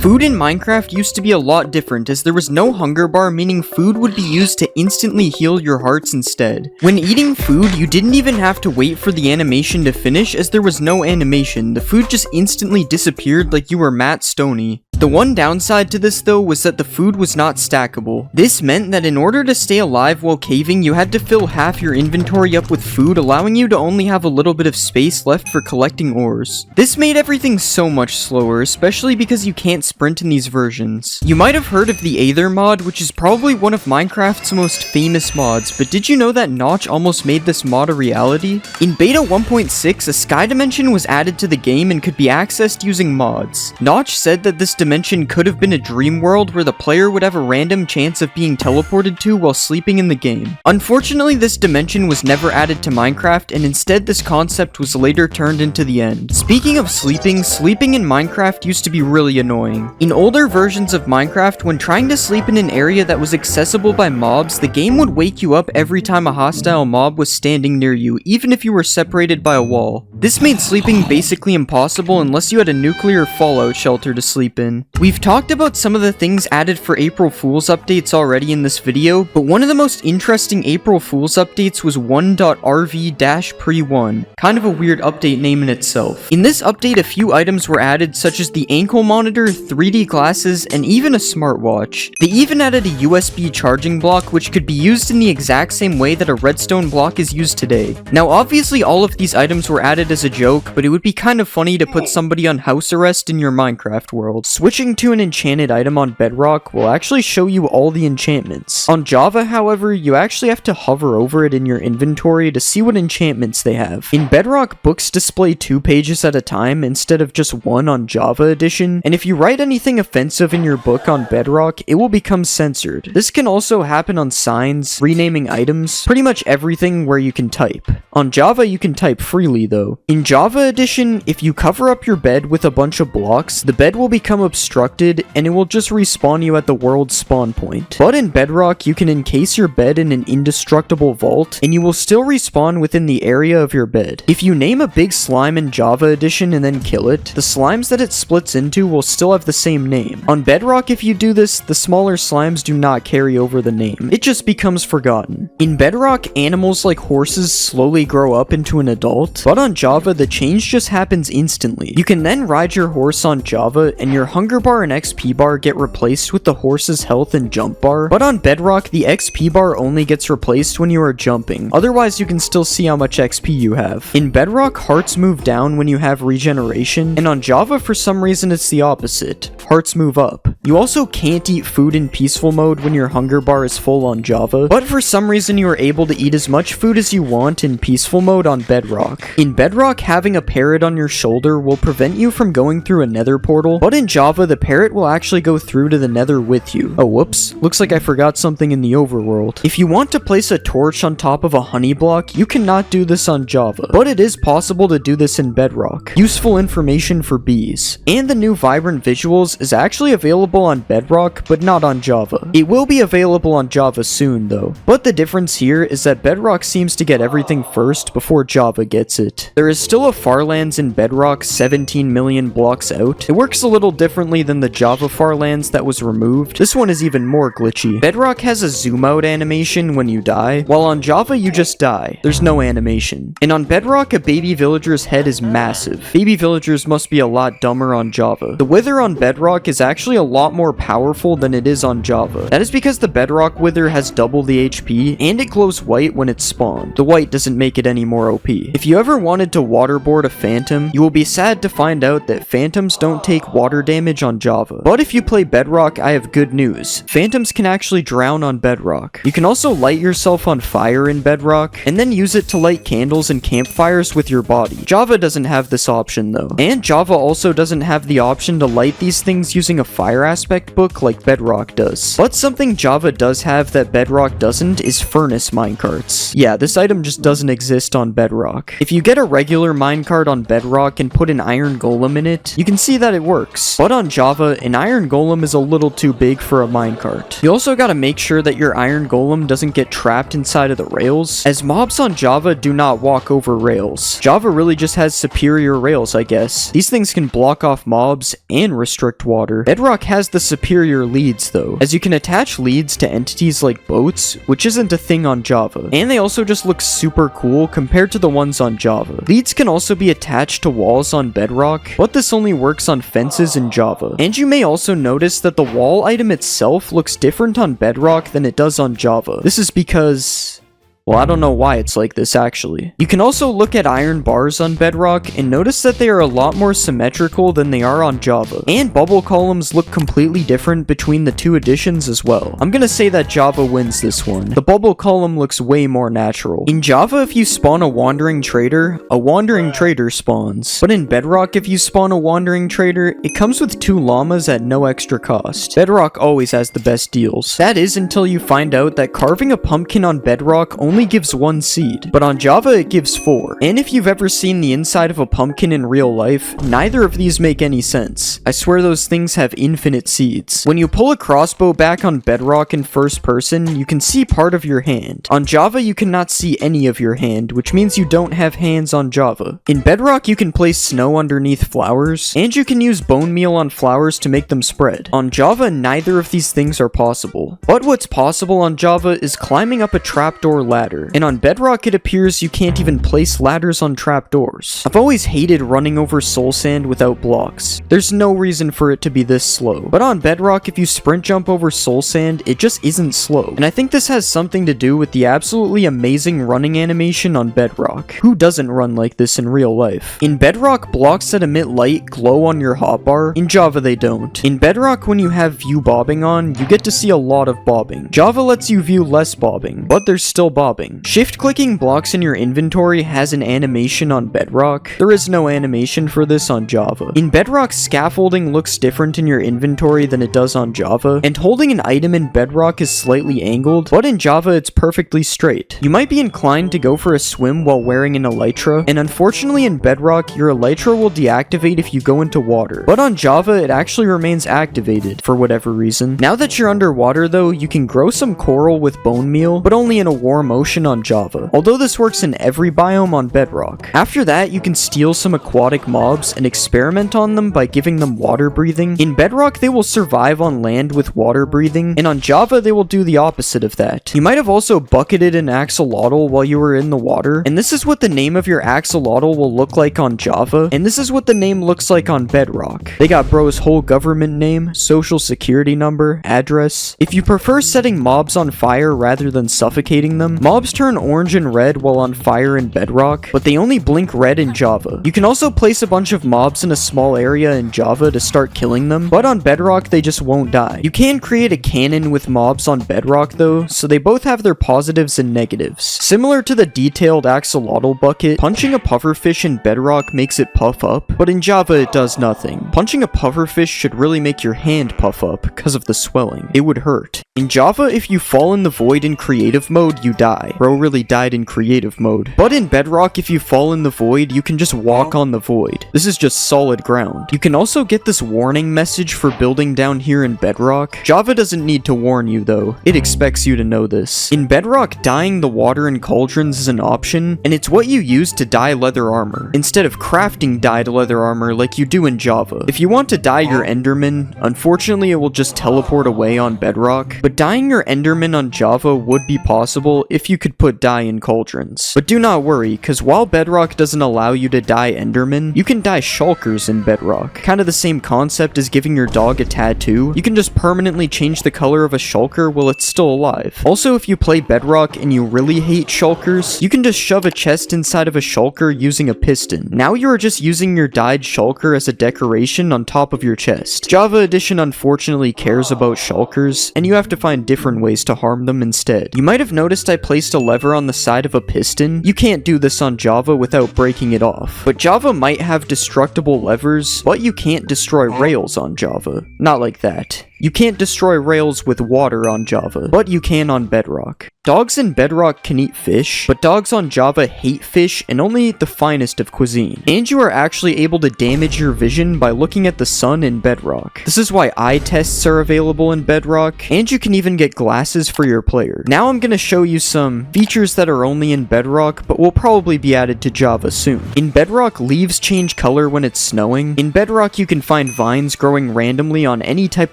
Food in Minecraft used to be a lot different as there was no hunger bar, meaning food would be used to instantly heal your hearts instead. When eating food, you didn't even have to wait for the animation to finish as there was no animation. The food just instantly disappeared like you were Matt Stoney. The one downside to this though was that the food was not stackable. This meant that in order to stay alive while caving, you had to fill half your inventory up with food, allowing you to only have a little bit of space left for collecting ores. This made everything so much slower, especially because you can't sprint in these versions. You might have heard of the Aether mod, which is probably one of Minecraft's most famous mods, but did you know that Notch almost made this mod a reality? In beta 1.6, a sky dimension was added to the game and could be accessed using mods. Notch said that this dimension could have been a dream world where the player would have a random chance of being teleported to while sleeping in the game. Unfortunately, this dimension was never added to Minecraft, and instead this concept was later turned into the end. Speaking of sleeping in Minecraft used to be really annoying. In older versions of Minecraft, when trying to sleep in an area that was accessible by mobs, the game would wake you up every time a hostile mob was standing near you, even if you were separated by a wall. This made sleeping basically impossible unless you had a nuclear fallout shelter to sleep in. We've talked about some of the things added for April Fool's updates already in this video, but one of the most interesting April Fool's updates was 1.rv-pre1. Kind of a weird update name in itself. In this update, a few items were added such as the ankle monitor, 3D glasses, and even a smartwatch. They even added a USB charging block which could be used in the exact same way that a redstone block is used today. Now obviously all of these items were added as a joke, but it would be kind of funny to put somebody on house arrest in your Minecraft world. Switching to an enchanted item on Bedrock will actually show you all the enchantments. On Java, however, you actually have to hover over it in your inventory to see what enchantments they have. In Bedrock, books display 2 pages at a time instead of just 1 on Java Edition, and if you write anything offensive in your book on Bedrock, it will become censored. This can also happen on signs, renaming items, pretty much everything where you can type. On Java, you can type freely though. In Java Edition, if you cover up your bed with a bunch of blocks, the bed will become obstructed and it will just respawn you at the world spawn point. But in Bedrock, you can encase your bed in an indestructible vault and you will still respawn within the area of your bed. If you name a big slime in Java Edition and then kill it, the slimes that it splits into will still have the same name. On Bedrock, if you do this, the smaller slimes do not carry over the name. It just becomes forgotten. In Bedrock, animals like horses slowly grow up into an adult, but on Java, the change just happens instantly. You can then ride your horse on Java and your hunger bar and XP bar get replaced with the horse's health and jump bar, but on Bedrock, the XP bar only gets replaced when you are jumping. Otherwise, you can still see how much XP you have. In Bedrock, hearts move down when you have regeneration, and on Java, for some reason, it's the opposite. Hearts move up. You also can't eat food in peaceful mode when your hunger bar is full on Java, but for some reason, you are able to eat as much food as you want in peaceful mode on Bedrock. In Bedrock, having a parrot on your shoulder will prevent you from going through a nether portal, but in Java, the parrot will actually go through to the nether with you. Oh, whoops. Looks like I forgot something in the overworld. If you want to place a torch on top of a honey block, you cannot do this on Java, but it is possible to do this in Bedrock. Useful information for bees. And the new vibrant visuals is actually available on Bedrock, but not on Java. It will be available on Java soon, though. But the difference here is that Bedrock seems to get everything first before Java gets it. There is still a Farlands in Bedrock 17 million blocks out. It works a little differently than the Java Farlands that was removed. This one is even more glitchy. Bedrock has a zoom out animation when you die, while on Java you just die. There's no animation. And on Bedrock, a baby villager's head is massive. Baby villagers must be a lot dumber on Java. The wither on Bedrock is actually a lot more powerful than it is on Java. That is because the Bedrock wither has double the HP, and it glows white when it's spawned. The white doesn't make it any more OP. If you ever wanted to waterboard a phantom, you will be sad to find out that phantoms don't take water damage on Java. But if you play Bedrock, I have good news. Phantoms can actually drown on Bedrock. You can also light yourself on fire in Bedrock, and then use it to light candles and campfires with your body. Java doesn't have this option though. And Java also doesn't have the option to light these things using a fire aspect book like Bedrock does. But something Java does have that Bedrock doesn't is furnace minecarts. Yeah, this item just doesn't exist on Bedrock. If you get a regular minecart on Bedrock and put an iron golem in it, you can see that it works. But on Java, an iron golem is a little too big for a minecart. You also gotta make sure that your iron golem doesn't get trapped inside of the rails, as mobs on Java do not walk over rails. Java really just has superior rails, I guess. These things can block off mobs and restrict water. Bedrock has the superior leads though, as you can attach leads to entities like boats, which isn't a thing on Java. And they also just look super cool compared to the ones on Java. Leads can also be attached to walls on Bedrock, but this only works on fences in Java. And you may also notice that the wall item itself looks different on Bedrock than it does on Java. This is because... well, I don't know why it's like this actually. You can also look at iron bars on Bedrock and notice that they are a lot more symmetrical than they are on Java. And bubble columns look completely different between the two editions as well. I'm gonna say that Java wins this one. The bubble column looks way more natural. In Java, if you spawn a wandering trader spawns. But in Bedrock, if you spawn a wandering trader, it comes with 2 llamas at no extra cost. Bedrock always has the best deals. That is until you find out that carving a pumpkin on Bedrock only gives 1 seed, but on Java it gives 4. And if you've ever seen the inside of a pumpkin in real life, neither of these make any sense. I swear those things have infinite seeds. When you pull a crossbow back on Bedrock in first person, you can see part of your hand. On Java you cannot see any of your hand, which means you don't have hands on Java. In Bedrock you can place snow underneath flowers, and you can use bone meal on flowers to make them spread. On Java, neither of these things are possible. But what's possible on Java is climbing up a trapdoor ladder. And on Bedrock it appears you can't even place ladders on trapdoors. I've always hated running over soul sand without blocks. There's no reason for it to be this slow. But on Bedrock, if you sprint jump over soul sand, it just isn't slow. And I think this has something to do with the absolutely amazing running animation on Bedrock. Who doesn't run like this in real life? In Bedrock, blocks that emit light glow on your hotbar. In Java they don't. In Bedrock, when you have view bobbing on, you get to see a lot of bobbing. Java lets you view less bobbing, but there's still bobbing. Shift-clicking blocks in your inventory has an animation on Bedrock. There is no animation for this on Java. In Bedrock, scaffolding looks different in your inventory than it does on Java, and holding an item in Bedrock is slightly angled, but in Java it's perfectly straight. You might be inclined to go for a swim while wearing an elytra, and unfortunately in Bedrock, your elytra will deactivate if you go into water. But on Java, it actually remains activated, for whatever reason. Now that you're underwater though, you can grow some coral with bone meal, but only in a warm ocean on Java, although this works in every biome on Bedrock. After that, you can steal some aquatic mobs and experiment on them by giving them water breathing. In Bedrock, they will survive on land with water breathing, and on Java, they will do the opposite of that. You might have also bucketed an axolotl while you were in the water, and this is what the name of your axolotl will look like on Java, and this is what the name looks like on Bedrock. They got bro's whole government name, social security number, address. If you prefer setting mobs on fire rather than suffocating them, mobs turn orange and red while on fire in Bedrock, but they only blink red in Java. You can also place a bunch of mobs in a small area in Java to start killing them, but on Bedrock they just won't die. You can create a cannon with mobs on Bedrock though, so they both have their positives and negatives. Similar to the detailed axolotl bucket, punching a pufferfish in Bedrock makes it puff up, but in Java it does nothing. Punching a pufferfish should really make your hand puff up because of the swelling. It would hurt. In Java, if you fall in the void in creative mode, you die. Bro really died in creative mode. But in Bedrock, if you fall in the void, you can just walk on the void. This is just solid ground. You can also get this warning message for building down here in Bedrock. Java doesn't need to warn you though. It expects you to know this. In Bedrock, dyeing the water in cauldrons is an option, and it's what you use to dye leather armor, instead of crafting dyed leather armor like you do in Java. If you want to dye your Enderman, unfortunately it will just teleport away on Bedrock, but dyeing your Enderman on Java would be possible if you could put dye in cauldrons. But do not worry, cause while Bedrock doesn't allow you to dye Enderman, you can dye shulkers in Bedrock. Kinda the same concept as giving your dog a tattoo. You can just permanently change the color of a shulker while it's still alive. Also, if you play Bedrock and you really hate shulkers, you can just shove a chest inside of a shulker using a piston. Now you are just using your dyed shulker as a decoration on top of your chest. Java Edition unfortunately cares about shulkers, and you have to find different ways to harm them instead. You might have noticed I placed a lever on the side of a piston. You can't do this on Java without breaking it off. But Java might have destructible levers, but you can't destroy rails on Java. Not like that. You can't destroy rails with water on Java, but you can on Bedrock. Dogs in Bedrock can eat fish, but dogs on Java hate fish and only eat the finest of cuisine. And you are actually able to damage your vision by looking at the sun in Bedrock. This is why eye tests are available in Bedrock, and you can even get glasses for your player. Now I'm gonna show you some features that are only in Bedrock, but will probably be added to Java soon. In Bedrock, leaves change color when it's snowing. In Bedrock, you can find vines growing randomly on any type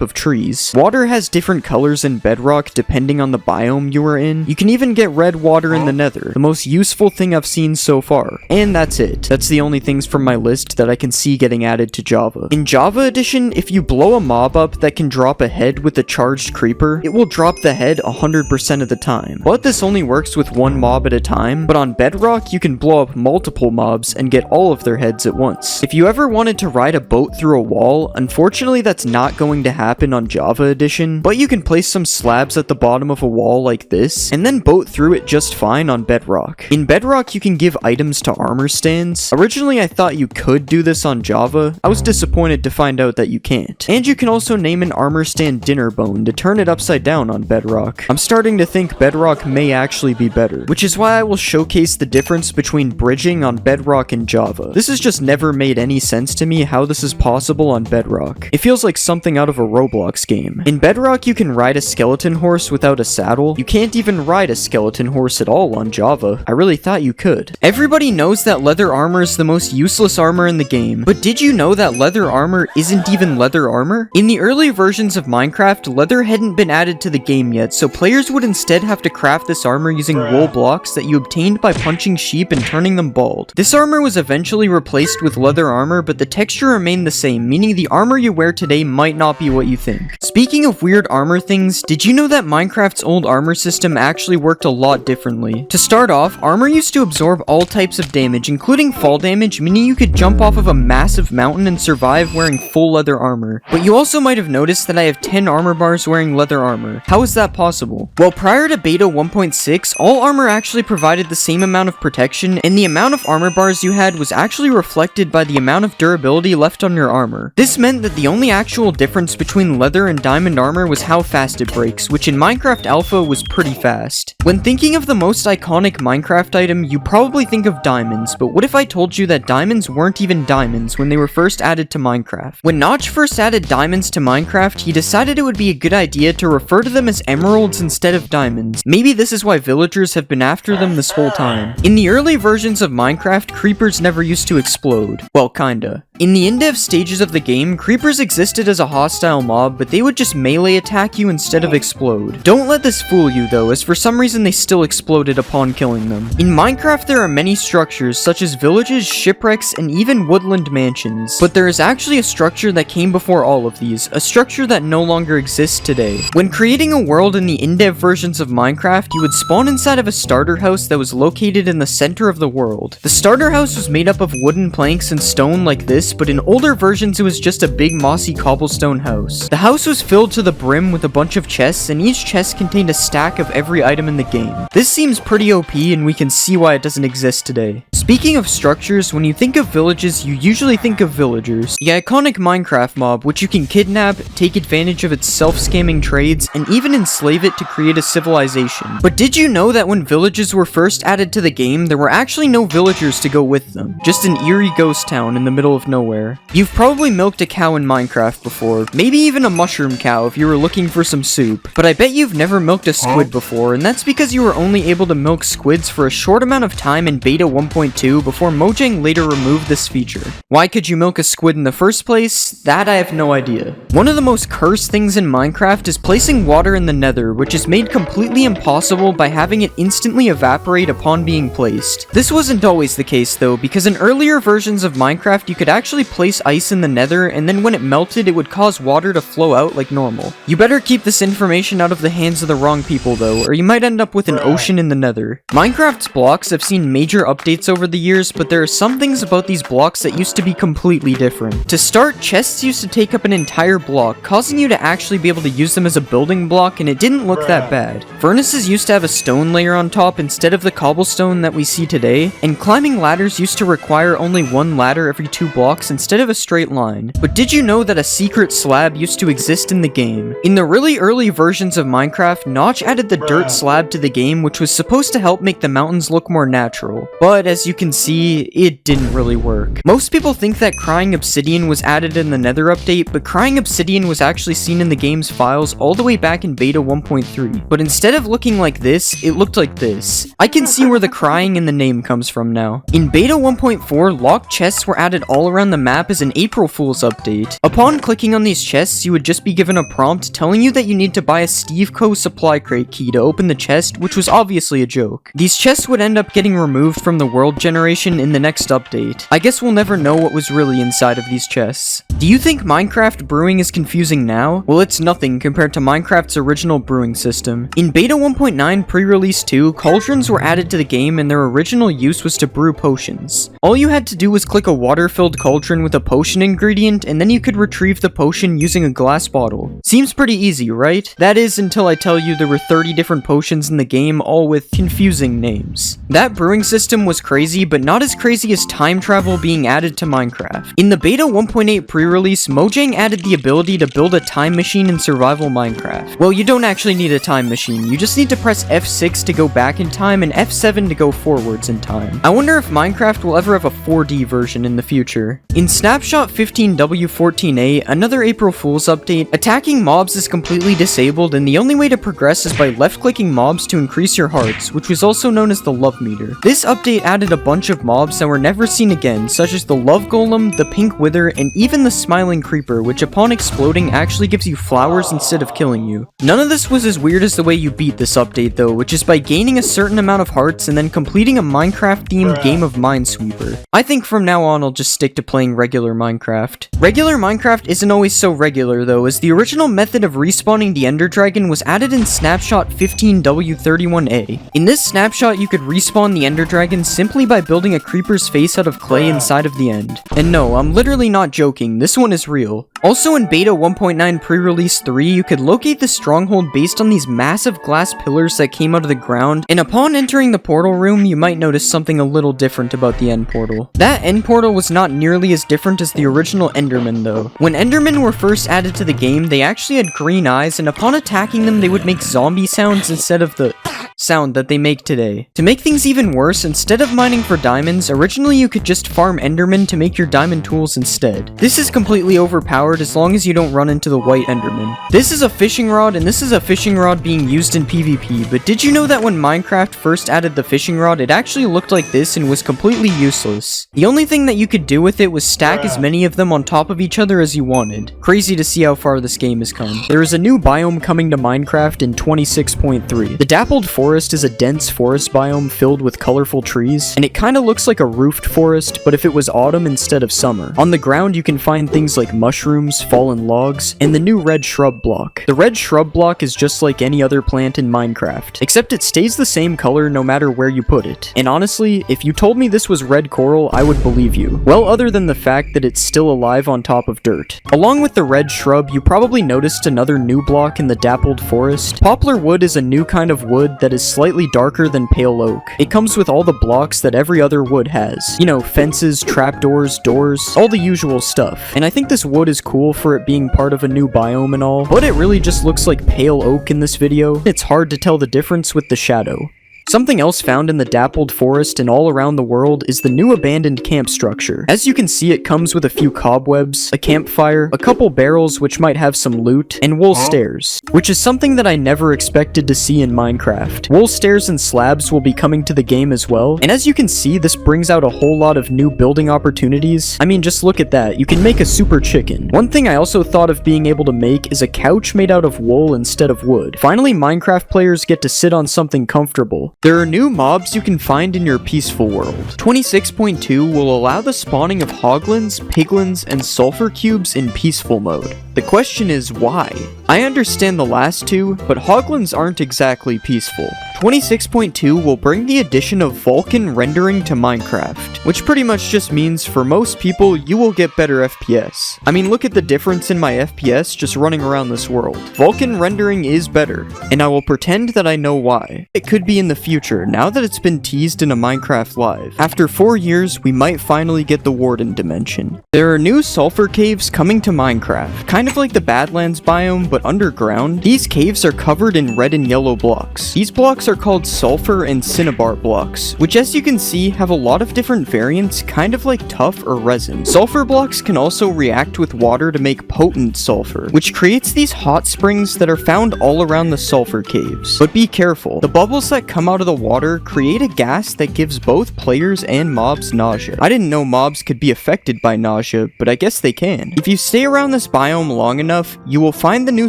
of trees. Water has different colors in Bedrock depending on the biome you are in. You can even get red water in the Nether, the most useful thing I've seen so far. And that's it. That's the only things from my list that I can see getting added to Java. In Java Edition, if you blow a mob up that can drop a head with a charged creeper, it will drop the head 100% of the time. But this only works with one mob at a time, but on Bedrock, you can blow up multiple mobs and get all of their heads at once. If you ever wanted to ride a boat through a wall, unfortunately that's not going to happen on Java Edition, but you can place some slabs at the bottom of a wall like this, and then boat through it just fine on Bedrock. In Bedrock, you can give items to armor stands. Originally, I thought you could do this on Java. I was disappointed to find out that you can't. And you can also name an armor stand dinner bone to turn it upside down on Bedrock. I'm starting to think Bedrock may actually be better, which is why I will showcase the difference between bridging on Bedrock and Java. This has just never made any sense to me how this is possible on Bedrock. It feels like something out of a Roblox game. In Bedrock, you can ride a skeleton horse without a saddle. You can't even ride a skeleton horse at all on Java. I really thought you could. Everybody knows that leather armor is the most useless armor in the game, but did you know that leather armor isn't even leather armor? In the early versions of Minecraft, leather hadn't been added to the game yet, so players would instead have to craft this armor using wool blocks that you obtained by punching sheep and turning them bald. This armor was eventually replaced with leather armor, but the texture remained the same, meaning the armor you wear today might not be what you think. Speaking of weird armor things, did you know that Minecraft's old armor system actually worked a lot differently? To start off, armor used to absorb all types of damage, including fall damage, meaning you could jump off of a massive mountain and survive wearing full leather armor. But you also might have noticed that I have 10 armor bars wearing leather armor. How is that possible? Well, prior to beta 1.6, all armor actually provided the same amount of protection, and the amount of armor bars you had was actually reflected by the amount of durability left on your armor. This meant that the only actual difference between leather and diamond armor was how fast it breaks, which in Minecraft Alpha was pretty fast. When thinking of the most iconic Minecraft item, you probably think of diamonds, but what if I told you that diamonds weren't even diamonds when they were first added to Minecraft? When Notch first added diamonds to Minecraft, he decided it would be a good idea to refer to them as emeralds instead of diamonds. Maybe this is why villagers have been after them this whole time. In the early versions of Minecraft, creepers never used to explode. Well, kinda. In the in-dev stages of the game, creepers existed as a hostile mob, but they would just melee attack you instead of explode. Don't let this fool you though, as for some reason they still exploded upon killing them. In Minecraft there are many structures, such as villages, shipwrecks, and even woodland mansions. But there is actually a structure that came before all of these, a structure that no longer exists today. When creating a world in the in-dev versions of Minecraft, you would spawn inside of a starter house that was located in the center of the world. The starter house was made up of wooden planks and stone like this, but in older versions it was just a big mossy cobblestone house. The house was filled to the brim with a bunch of chests, and each chest contained a stack of every item in the game. This seems pretty OP, and we can see why it doesn't exist today. Speaking of structures, when you think of villages, you usually think of villagers. The iconic Minecraft mob, which you can kidnap, take advantage of its self-scamming trades, and even enslave it to create a civilization. But did you know that when villages were first added to the game, there were actually no villagers to go with them? Just an eerie ghost town in the middle of nowhere. You've probably milked a cow in Minecraft before, maybe even a mushroom cow if you were looking for some soup. But I bet you've never milked a squid before, and that's because you were only able to milk squids for a short amount of time in beta 1.2 before Mojang later removed this feature. Why could you milk a squid in the first place? That I have no idea. One of the most cursed things in Minecraft is placing water in the Nether, which is made completely impossible by having it instantly evaporate upon being placed. This wasn't always the case though, because in earlier versions of Minecraft you could actually place ice in the Nether, and then when it melted it would cause water to flow out like normal. You better keep this information out of the hands of the wrong people though, or you might end up with an ocean in the Nether. Minecraft's blocks have seen major updates over the years, but there are some things about these blocks that used to be completely different. To start, chests used to take up an entire block, causing you to actually be able to use them as a building block, and it didn't look that bad. Furnaces used to have a stone layer on top instead of the cobblestone that we see today, and climbing ladders used to require only one ladder every 2 blocks blocks instead of a straight line. But did you know that a secret slab used to exist in the game? In the really early versions of Minecraft, Notch added the dirt slab to the game, which was supposed to help make the mountains look more natural. But as you can see, it didn't really work. Most people think that crying obsidian was added in the Nether update, but crying obsidian was actually seen in the game's files all the way back in beta 1.3. But instead of looking like this, it looked like this. I can see where the crying in the name comes from now. In beta 1.4, locked chests were added all around the map as an April Fool's update. Upon clicking on these chests, you would just be given a prompt telling you that you need to buy a Steve Co. supply crate key to open the chest, which was obviously a joke. These chests would end up getting removed from the world generation in the next update. I guess we'll never know what was really inside of these chests. Do you think Minecraft brewing is confusing now? Well, it's nothing compared to Minecraft's original brewing system. In beta 1.9 pre-release 2, cauldrons were added to the game and their original use was to brew potions. All you had to do was click a water-filled cauldron with a potion ingredient and then you could retrieve the potion using a glass bottle. Seems pretty easy, right? That is until I tell you there were 30 different potions in the game, all with confusing names. That brewing system was crazy, but not as crazy as time travel being added to Minecraft. In the beta 1.8 pre-release, Mojang added the ability to build a time machine in survival Minecraft. Well, you don't actually need a time machine, you just need to press F6 to go back in time and F7 to go forwards in time. I wonder if Minecraft will ever have a 4D version in the future. In Snapshot 15W14A, another April Fool's update, attacking mobs is completely disabled and the only way to progress is by left-clicking mobs to increase your hearts, which was also known as the love meter. This update added a bunch of mobs that were never seen again, such as the love golem, the pink wither, and even the smiling creeper, which upon exploding actually gives you flowers instead of killing you. None of this was as weird as the way you beat this update though, which is by gaining a certain amount of hearts and then completing a Minecraft-themed game of Minesweeper. I think from now on I'll just stick to playing regular Minecraft. Regular Minecraft isn't always so regular though, as the original method of respawning the Ender Dragon was added in Snapshot 15W31A. In this snapshot, you could respawn the Ender Dragon simply by building a creeper's face out of clay inside of the end. And no, I'm literally not joking, this one is real. Also in beta 1.9 pre-release 3, you could locate the stronghold based on these massive glass pillars that came out of the ground, and upon entering the portal room, you might notice something a little different about the end portal. That end portal was not nearly as different as the original Endermen though. When Endermen were first added to the game, they actually had green eyes, and upon attacking them, they would make zombie sounds instead of the sound that they make today. To make things even worse, instead of mining for diamonds, originally you could just farm Endermen to make your diamond tools instead. This is completely overpowered as long as you don't run into the white Enderman. This is a fishing rod, and this is a fishing rod being used in PvP, but did you know that when Minecraft first added the fishing rod, it actually looked like this and was completely useless? The only thing that you could do with it was stack as many of them on top of each other as you wanted. Crazy to see how far this game has come. There is a new biome coming to Minecraft in 26.3. The Dappled Forest is a dense forest biome filled with colorful trees, and it kinda looks like a roofed forest, but if it was autumn instead of summer. On the ground you can find things like mushrooms, fallen logs, and the new red shrub block. The red shrub block is just like any other plant in Minecraft, except it stays the same color no matter where you put it. And honestly, if you told me this was red coral, I would believe you. Well, other than the fact that it's still alive on top of dirt. Along with the red shrub, you probably noticed another new block in the Dappled Forest. Poplar wood is a new kind of wood that is slightly darker than pale oak. It comes with all the blocks that every other wood has. You know, fences, trapdoors, doors, all the usual stuff. And I think this wood is cool for it being part of a new biome and all, but it really just looks like pale oak in this video. It's hard to tell the difference with the shadow. Something else found in the Dappled Forest and all around the world is the new abandoned camp structure. As you can see, it comes with a few cobwebs, a campfire, a couple barrels which might have some loot, and wool stairs, which is something that I never expected to see in Minecraft. Wool stairs and slabs will be coming to the game as well, and as you can see, this brings out a whole lot of new building opportunities. I mean, just look at that. You can make a super chicken. One thing I also thought of being able to make is a couch made out of wool instead of wood. Finally, Minecraft players get to sit on something comfortable. There are new mobs you can find in your peaceful world. 26.2 will allow the spawning of hoglins, piglins, and sulfur cubes in peaceful mode. The question is why? I understand the last two, but Hoglins aren't exactly peaceful. 26.2 will bring the addition of Vulkan rendering to Minecraft, which pretty much just means for most people you will get better FPS. I mean, look at the difference in my FPS just running around this world. Vulkan rendering is better, and I will pretend that I know why. It could be in the future, now that it's been teased in a Minecraft Live. After 4 years, we might finally get the Warden dimension. There are new sulfur caves coming to Minecraft, kind of like the Badlands biome, but underground. These caves are covered in red and yellow blocks. These blocks are called sulfur and cinnabar blocks, which as you can see have a lot of different variants, kind of like tuff or resin. Sulfur blocks can also react with water to make potent sulfur, which creates these hot springs that are found all around the sulfur caves. But be careful, the bubbles that come out of the water create a gas that gives both players and mobs nausea. I didn't know mobs could be affected by nausea, but I guess they can. If you stay around this biome long enough, you will find the new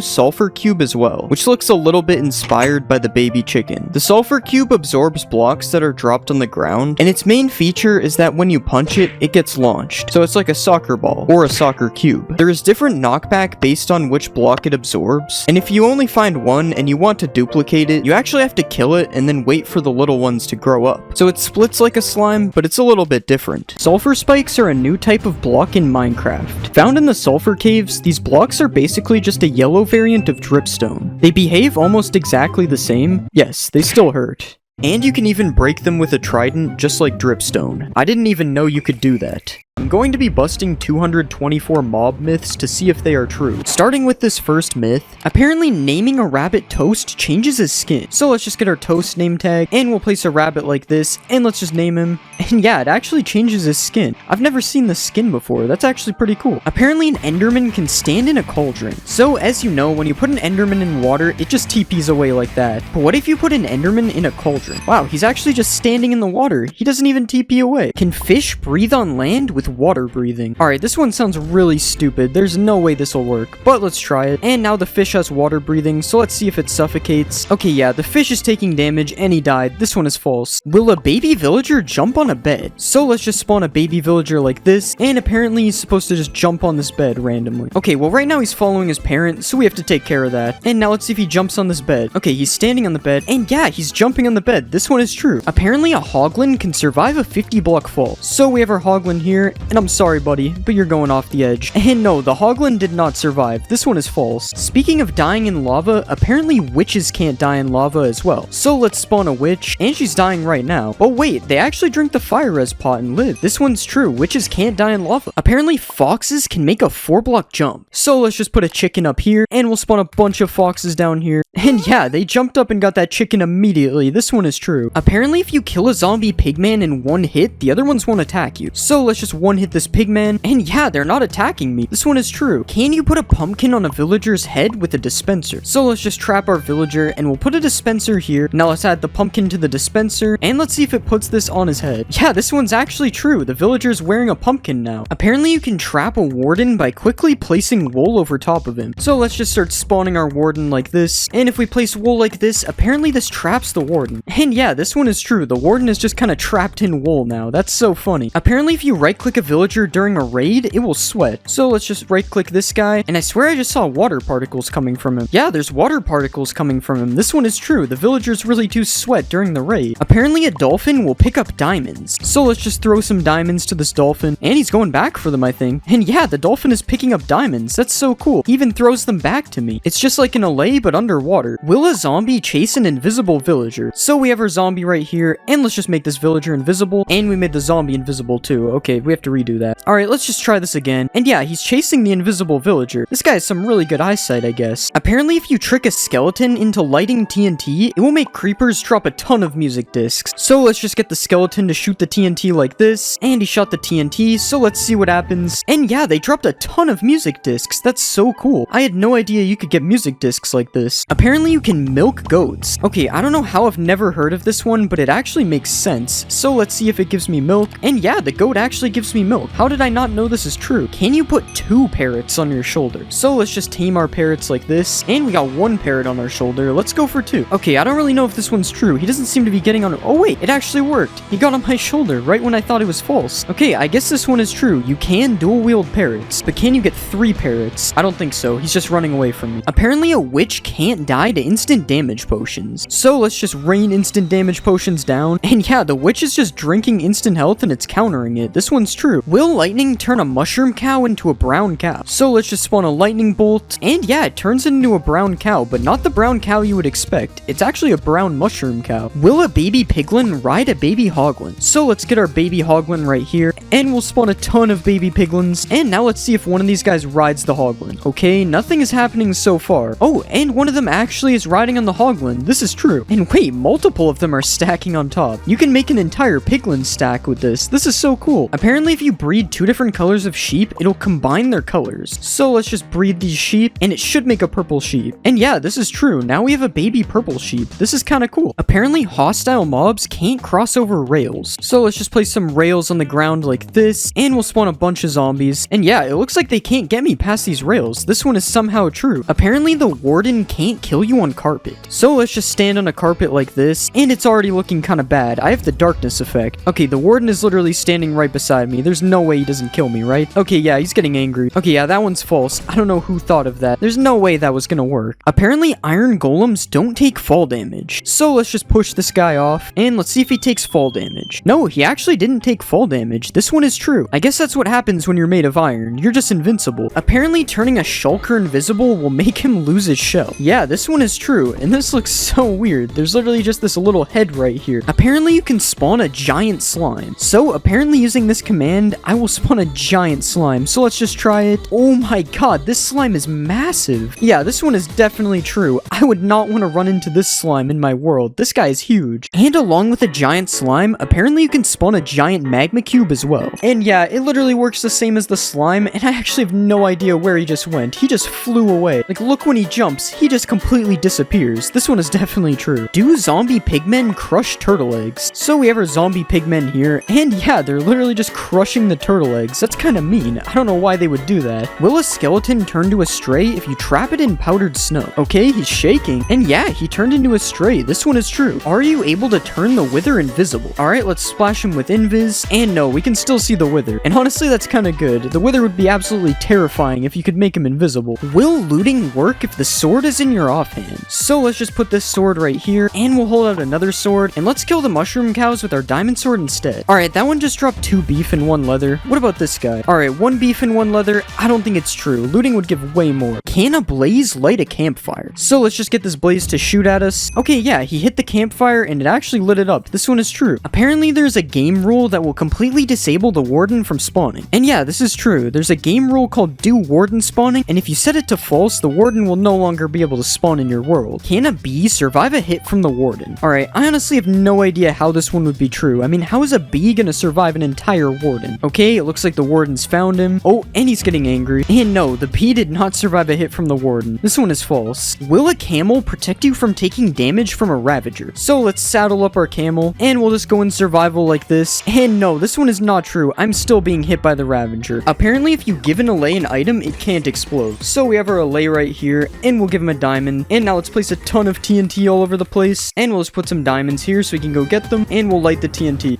sulfur cube as well, which looks a little bit inspired by the baby chicken. The sulfur cube absorbs blocks that are dropped on the ground, and its main feature is that when you punch it, it gets launched. So it's like a soccer ball, or a soccer cube. There is different knockback based on which block it absorbs, and if you only find one and you want to duplicate it, you actually have to kill it and then wait for the little ones to grow up. So it splits like a slime, but it's a little bit different. Sulfur spikes are a new type of block in Minecraft. Found in the sulfur caves, these blocks are basically just a yellow variant of dripstone. They behave almost exactly the same. Yes, they still hurt. And you can even break them with a trident just like dripstone. I didn't even know you could do that. I'm going to be busting 224 mob myths to see if they are true. Starting with this first myth, apparently naming a rabbit Toast changes his skin. So let's just get our Toast name tag, and we'll place a rabbit like this, and let's just name him. And yeah, it actually changes his skin. I've never seen the skin before, that's actually pretty cool. Apparently an Enderman can stand in a cauldron. So as you know, when you put an Enderman in water, it just TPs away like that. But what if you put an Enderman in a cauldron? Wow, he's actually just standing in the water. He doesn't even TP away. Can fish breathe on land with water breathing? Alright, this one sounds really stupid. There's no way this will work, but let's try it. And now the fish has water breathing, so let's see if it suffocates. Okay, yeah, the fish is taking damage and he died. This one is false. Will a baby villager jump on a bed? So let's just spawn a baby villager like this, and apparently he's supposed to just jump on this bed randomly. Okay, well right now he's following his parent, so we have to take care of that. And now let's see if he jumps on this bed. Okay, he's standing on the bed, and yeah, he's jumping on the bed. This one is true. Apparently a hoglin can survive a 50 block fall. So we have our hoglin here, and I'm sorry buddy, but you're going off the edge. And no, the hoglin did not survive. This one is false. Speaking of dying in lava, apparently witches can't die in lava as well. So let's spawn a witch, and she's dying right now. Oh wait, they actually drink the fire res pot and live. This one's true. Witches can't die in lava. Apparently foxes can make a 4-block jump. So let's just put a chicken up here, and we'll spawn a bunch of foxes down here. And yeah, they jumped up and got that chicken immediately. This one is true. Apparently if you kill a zombie pigman in one hit, the other ones won't attack you. So let's just one hit this pigman, and yeah, they're not attacking me. This one is true. Can you put a pumpkin on a villager's head with a dispenser? So let's just trap our villager, and we'll put a dispenser here. Now let's add the pumpkin to the dispenser, and let's see if it puts this on his head. Yeah, this one's actually true. The villager's wearing a pumpkin now. Apparently you can trap a warden by quickly placing wool over top of him. So let's just start spawning our warden like this, and if we place wool like this, apparently this traps the warden. And yeah, this one is true. The warden is just kind of trapped in wool now. That's so funny. Apparently if you right click a villager during a raid, it will sweat. So let's just right click this guy, and I swear I just saw water particles coming from him. Yeah, there's water particles coming from him. This one is true. The villagers really do sweat during the raid. Apparently a dolphin will pick up diamonds. So let's just throw some diamonds to this dolphin, and he's going back for them, I think. And yeah, the dolphin is picking up diamonds. That's so cool. He even throws them back to me. It's just like an allay, but underwater. Will a zombie chase an invisible villager? So we have our zombie right here, and let's just make this villager invisible, and we made the zombie invisible too. Okay, we have to redo that. Alright, let's just try this again. And yeah, he's chasing the invisible villager. This guy has some really good eyesight, I guess. Apparently if you trick a skeleton into lighting TNT, it will make creepers drop a ton of music discs. So let's just get the skeleton to shoot the TNT like this, and he shot the TNT, so let's see what happens. And yeah, they dropped a ton of music discs. That's so cool. I had no idea you could get music discs like this. Apparently you can milk goats. Okay, I don't know how I've never heard of this one, but it actually makes sense. So let's see if it gives me milk. And yeah, the goat actually gives gives me milk. How did I not know this is true? Can you put 2 parrots on your shoulder? So let's just tame our parrots like this, and we got 1 parrot on our shoulder. Let's go for 2. Okay, I don't really know if this one's true. He doesn't seem to be getting on. Oh wait, it actually worked. He got on my shoulder right when I thought it was false. Okay, I guess this one is true. You can dual wield parrots, but can you get 3 parrots? I don't think so. He's just running away from me. Apparently a witch can't die to instant damage potions. So let's just rain instant damage potions down. And yeah, the witch is just drinking instant health and it's countering it. This one's true. Will lightning turn a mushroom cow into a brown cow? So let's just spawn a lightning bolt. And yeah, it turns it into a brown cow, but not the brown cow you would expect. It's actually a brown mushroom cow. Will a baby piglin ride a baby hoglin? So let's get our baby hoglin right here, and we'll spawn a ton of baby piglins. And now let's see if one of these guys rides the hoglin. Okay, nothing is happening so far. Oh, and one of them actually is riding on the hoglin. This is true. And wait, multiple of them are stacking on top. You can make an entire piglin stack with this. This is so cool. Apparently, if you breed 2 different colors of sheep, it'll combine their colors. So let's just breed these sheep, and it should make a purple sheep. And yeah, this is true. Now we have a baby purple sheep. This is kind of cool. Apparently, hostile mobs can't cross over rails. So let's just place some rails on the ground like this, and we'll spawn a bunch of zombies. And yeah, it looks like they can't get me past these rails. This one is somehow true. Apparently, the warden can't kill you on carpet. So let's just stand on a carpet like this, and it's already looking kind of bad. I have the darkness effect. Okay, the warden is literally standing right beside me. There's no way he doesn't kill me, right? Okay, yeah, he's getting angry. Okay, yeah, that one's false. I don't know who thought of that. There's no way that was gonna work. Apparently, iron golems don't take fall damage. So let's just push this guy off, and let's see if he takes fall damage. No, he actually didn't take fall damage. This one is true. I guess that's what happens when you're made of iron. You're just invincible. Apparently, turning a shulker invisible will make him lose his shell. Yeah, this one is true, and this looks so weird. There's literally just this little head right here. Apparently, you can spawn a giant slime. So apparently, using this command, I will spawn a giant slime. So let's just try it. Oh my god, this slime is massive. Yeah, this one is definitely true. I would not want to run into this slime in my world. This guy is huge. And along with a giant slime, apparently you can spawn a giant magma cube as well. And yeah, it literally works the same as the slime, and I actually have no idea where he just went. He just flew away. Like, look when he jumps, he just completely disappears. This one is definitely true. Do zombie pigmen crush turtle eggs? So we have our zombie pigmen here, and yeah, they're literally just crushing the turtle eggs. That's kind of mean. I don't know why they would do that. Will a skeleton turn to a stray if you trap it in powdered snow? Okay, he's shaking, and yeah, he turned into a stray. This one is true. Are you able to turn the wither invisible? Alright, let's splash him with invis, and no, we can still see the wither. And honestly, that's kind of good. The wither would be absolutely terrifying if you could make him invisible. Will looting work if the sword is in your offhand? So let's just put this sword right here, and we'll hold out another sword, and let's kill the mushroom cows with our diamond sword instead. Alright, that one just dropped 2 beef and 1 leather. What about this guy? Alright, 1 beef and 1 leather. I don't think it's true. Looting would give way more. Can a blaze light a campfire? So let's just get this blaze to shoot at us. Okay, yeah, he hit the campfire and it actually lit it up. This one is true. Apparently there's a game rule that will completely disable the warden from spawning. And yeah, this is true. There's a game rule called do warden spawning, and if you set it to false, the warden will no longer be able to spawn in your world. Can a bee survive a hit from the warden? Alright, I honestly have no idea how this one would be true. I mean, how is a bee gonna survive an entire warden? Okay, it looks like the warden's found him. Oh, and he's getting angry. And no, the bee did not survive a hit from the warden. This one is false. Will a camel protect you from taking damage from a ravager? So let's saddle up our camel, and we'll just go in survival like this. And no, this one is not true. I'm still being hit by the ravager. Apparently, if you give an allay an item, it can't explode. So we have our allay right here, and we'll give him a diamond. And now let's place a ton of TNT all over the place, and we'll just put some diamonds here so we can go get them, and we'll light the TNT.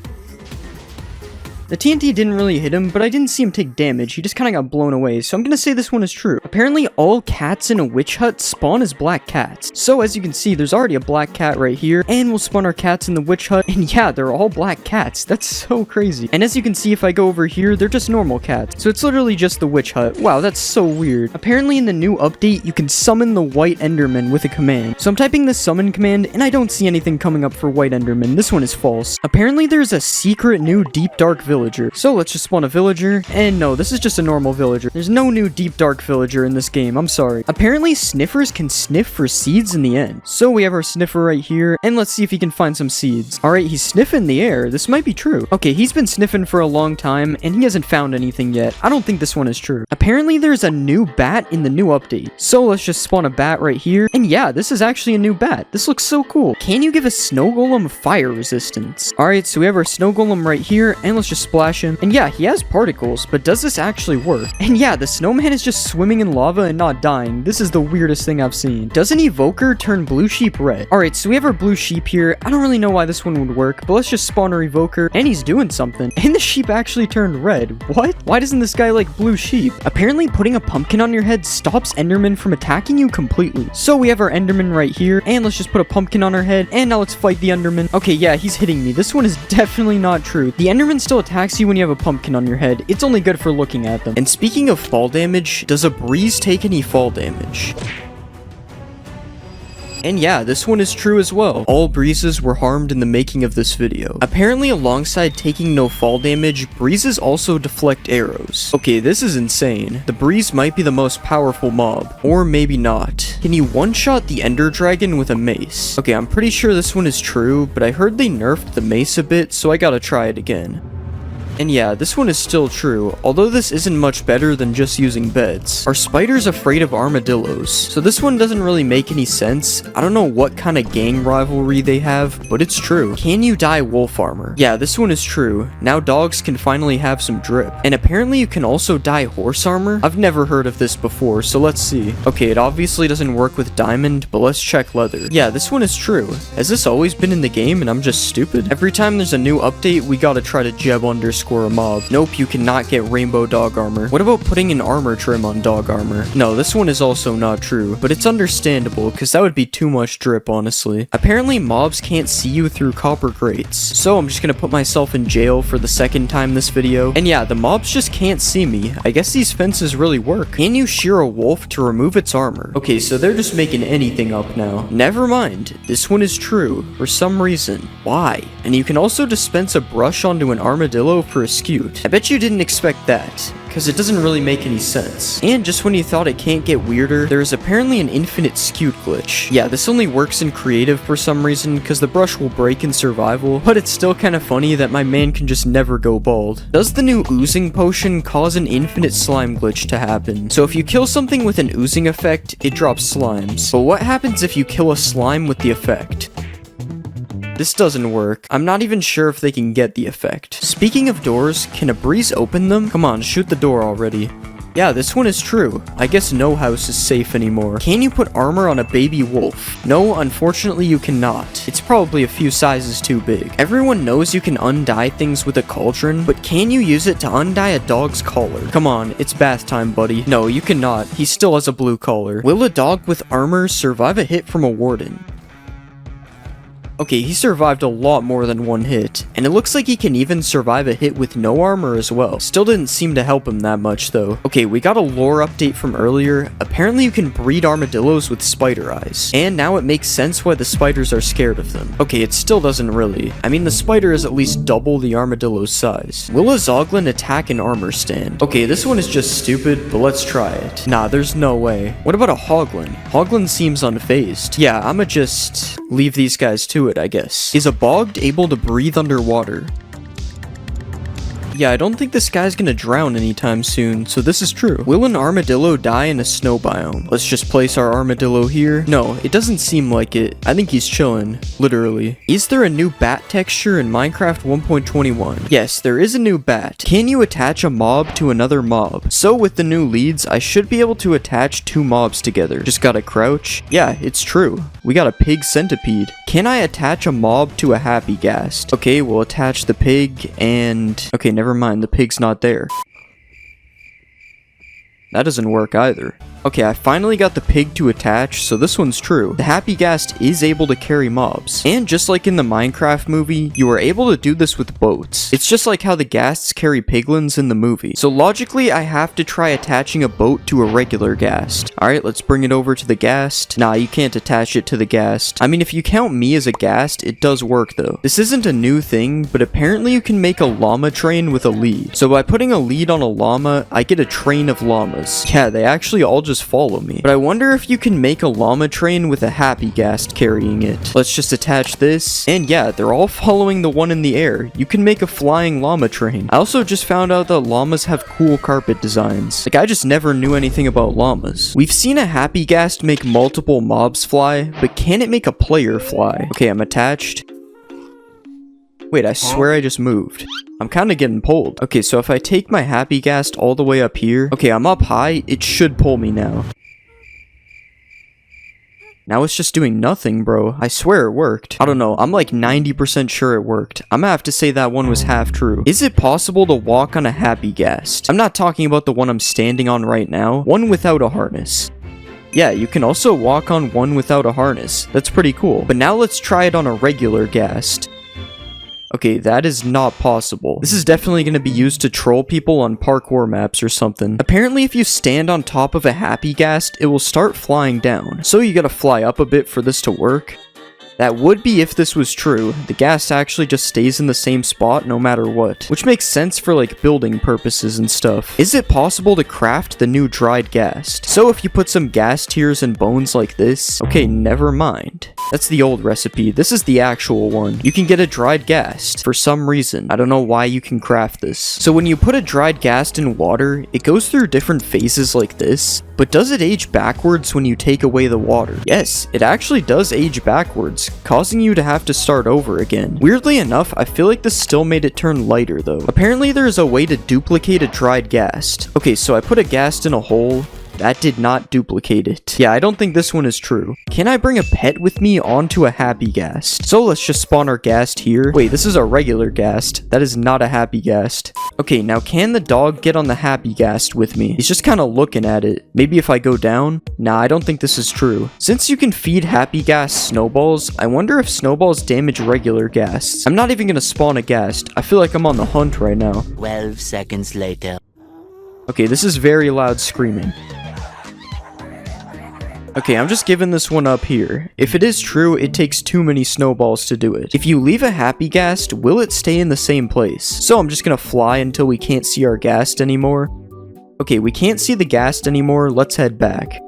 The TNT didn't really hit him, but I didn't see him take damage. He just kind of got blown away, so I'm gonna say this one is true. Apparently, all cats in a witch hut spawn as black cats. So as you can see, there's already a black cat right here, and we'll spawn our cats in the witch hut, and yeah, they're all black cats. That's so crazy. And as you can see, if I go over here, they're just normal cats. So it's literally just the witch hut. Wow, that's so weird. Apparently, in the new update, you can summon the white enderman with a command. So I'm typing the summon command, and I don't see anything coming up for white enderman. This one is false. Apparently, there's a secret new deep dark villager. So let's just spawn a villager, and no, this is just a normal villager. There's no new deep dark villager in this game, I'm sorry. Apparently sniffers can sniff for seeds in the end. So we have our sniffer right here, and let's see if he can find some seeds. Alright, he's sniffing the air. This might be true. Okay, he's been sniffing for a long time, and he hasn't found anything yet. I don't think this one is true. Apparently there's a new bat in the new update. So let's just spawn a bat right here, and yeah, this is actually a new bat. This looks so cool. Can you give a snow golem fire resistance? Alright, so we have our snow golem right here, and let's just splash him. And yeah, he has particles, but does this actually work? And yeah, the snowman is just swimming in lava and not dying. This is the weirdest thing I've seen. Does an evoker turn blue sheep red? Alright, so we have our blue sheep here. I don't really know why this one would work, but let's just spawn our evoker, and he's doing something. And the sheep actually turned red. What? Why doesn't this guy like blue sheep? Apparently putting a pumpkin on your head stops endermen from attacking you completely. So we have our enderman right here, and let's just put a pumpkin on our head, and now let's fight the enderman. Okay, yeah, he's hitting me. This one is definitely not true. The enderman still attacks you when you have a pumpkin on your head. It's only good for looking at them. And speaking of fall damage, does a breeze take any fall damage? And yeah, this one is true as well. All breezes were harmed in the making of this video. Apparently, alongside taking no fall damage, breezes also deflect arrows. Okay, this is insane. The breeze might be the most powerful mob, or maybe not. Can you one-shot the ender dragon with a mace? Okay, I'm pretty sure this one is true, but I heard they nerfed the mace a bit, so I gotta try it again. And yeah, this one is still true, although this isn't much better than just using beds. Are spiders afraid of armadillos? So this one doesn't really make any sense. I don't know what kind of gang rivalry they have, but it's true. Can you dye wolf armor? Yeah, this one is true. Now dogs can finally have some drip. And apparently you can also dye horse armor? I've never heard of this before, so let's see. Okay, it obviously doesn't work with diamond, but let's check leather. Yeah, this one is true. Has this always been in the game and I'm just stupid? Every time there's a new update, we gotta try to Jeb_a mob. Nope, you cannot get rainbow dog armor. What about putting an armor trim on dog armor? No, this one is also not true, but it's understandable because that would be too much drip, honestly. Apparently, mobs can't see you through copper grates, so I'm just gonna put myself in jail for the second time this video. And yeah, the mobs just can't see me. I guess these fences really work. Can you shear a wolf to remove its armor? Okay, so they're just making anything up now. Never mind, this one is true, for some reason. Why? And you can also dispense a brush onto an armadillo for a skewt. I bet you didn't expect that, because it doesn't really make any sense. And just when you thought it can't get weirder, there is apparently an infinite skewt glitch. Yeah, this only works in creative for some reason, because the brush will break in survival, but it's still kind of funny that my man can just never go bald. Does the new oozing potion cause an infinite slime glitch to happen? So if you kill something with an oozing effect, it drops slimes. But what happens if you kill a slime with the effect? This doesn't work. I'm not even sure if they can get the effect. Speaking of doors, can a breeze open them? Come on, shoot the door already. Yeah, this one is true. I guess no house is safe anymore. Can you put armor on a baby wolf? No, unfortunately you cannot. It's probably a few sizes too big. Everyone knows you can undye things with a cauldron, but can you use it to undye a dog's collar? Come on, it's bath time, buddy. No, you cannot. He still has a blue collar. Will a dog with armor survive a hit from a warden? Okay, he survived a lot more than one hit, and it looks like he can even survive a hit with no armor as well. Still didn't seem to help him that much though. Okay, we got a lore update from earlier. Apparently you can breed armadillos with spider eyes, and now it makes sense why the spiders are scared of them. Okay, it still doesn't really. I mean, the spider is at least double the armadillo's size. Will a zoglin attack an armor stand? Okay, this one is just stupid, but let's try it. Nah, there's no way. What about a hoglin? Hoglin seems unfazed. Yeah, I'ma just leave these guys to it, I guess. Is a bogged able to breathe underwater? Yeah, I don't think this guy's gonna drown anytime soon, so this is true. Will an armadillo die in a snow biome? Let's just place our armadillo here. No, it doesn't seem like it. I think he's chilling, literally. Is there a new bat texture in Minecraft 1.21? Yes, there is a new bat. Can you attach a mob to another mob? So with the new leads, I should be able to attach two mobs together. Just gotta crouch. Yeah, it's true. We got a pig centipede. Can I attach a mob to a happy ghast? Okay, we'll attach the pig and... Okay, never mind, the pig's not there. That doesn't work either. Okay, I finally got the pig to attach, so this one's true. The happy ghast is able to carry mobs. And just like in the Minecraft movie, you are able to do this with boats. It's just like how the ghasts carry piglins in the movie. So logically, I have to try attaching a boat to a regular ghast. Alright, let's bring it over to the ghast. Nah, you can't attach it to the ghast. I mean, if you count me as a ghast, it does work though. This isn't a new thing, but apparently you can make a llama train with a lead. So by putting a lead on a llama, I get a train of llamas. Yeah, they actually all just follow me. But I wonder if you can make a llama train with a happy ghast carrying it. Let's just attach this. And yeah, they're all following the one in the air. You can make a flying llama train. I also just found out that llamas have cool carpet designs. Like, I just never knew anything about llamas. We've seen a happy ghast make multiple mobs fly, but can it make a player fly? Okay, I'm attached. Wait, I swear I just moved. I'm kind of getting pulled. Okay, so if I take my happy ghast all the way up here. Okay, I'm up high. It should pull me now. Now it's just doing nothing, bro. I swear it worked. I don't know. I'm like 90% sure it worked. I'm gonna have to say that one was half true. Is it possible to walk on a happy ghast? I'm not talking about the one I'm standing on right now. One without a harness. Yeah, you can also walk on one without a harness. That's pretty cool. But now let's try it on a regular ghast. Okay, that is not possible. This is definitely going to be used to troll people on parkour maps or something. Apparently, if you stand on top of a happy ghast, it will start flying down. So you gotta fly up a bit for this to work. That would be if this was true. The ghast actually just stays in the same spot no matter what, which makes sense for like building purposes and stuff. Is it possible to craft the new dried ghast? So if you put some ghast tears and bones like this, okay, never mind. That's the old recipe. This is the actual one. You can get a dried ghast for some reason. I don't know why you can craft this. So when you put a dried ghast in water, it goes through different phases like this. But does it age backwards when you take away the water? Yes, it actually does age backwards, causing you to have to start over again. Weirdly enough, I feel like this still made it turn lighter though. Apparently there is a way to duplicate a dried ghast. Okay, so I put a ghast in a hole. That did not duplicate it. Yeah, I don't think this one is true. Can I bring a pet with me onto a happy ghast? So let's just spawn our ghast here. Wait, this is a regular ghast. That is not a happy ghast. Okay, now can the dog get on the happy ghast with me? He's just kind of looking at it. Maybe if I go down? Nah, I don't think this is true. Since you can feed happy ghast snowballs, I wonder if snowballs damage regular ghasts. I'm not even gonna spawn a ghast. I feel like I'm on the hunt right now. 12 seconds later. Okay, this is very loud screaming. Okay, I'm just giving this one up here. If it is true, it takes too many snowballs to do it. If you leave a happy ghast, will it stay in the same place? So I'm just gonna fly until we can't see our ghast anymore. Okay, we can't see the ghast anymore. Let's head back.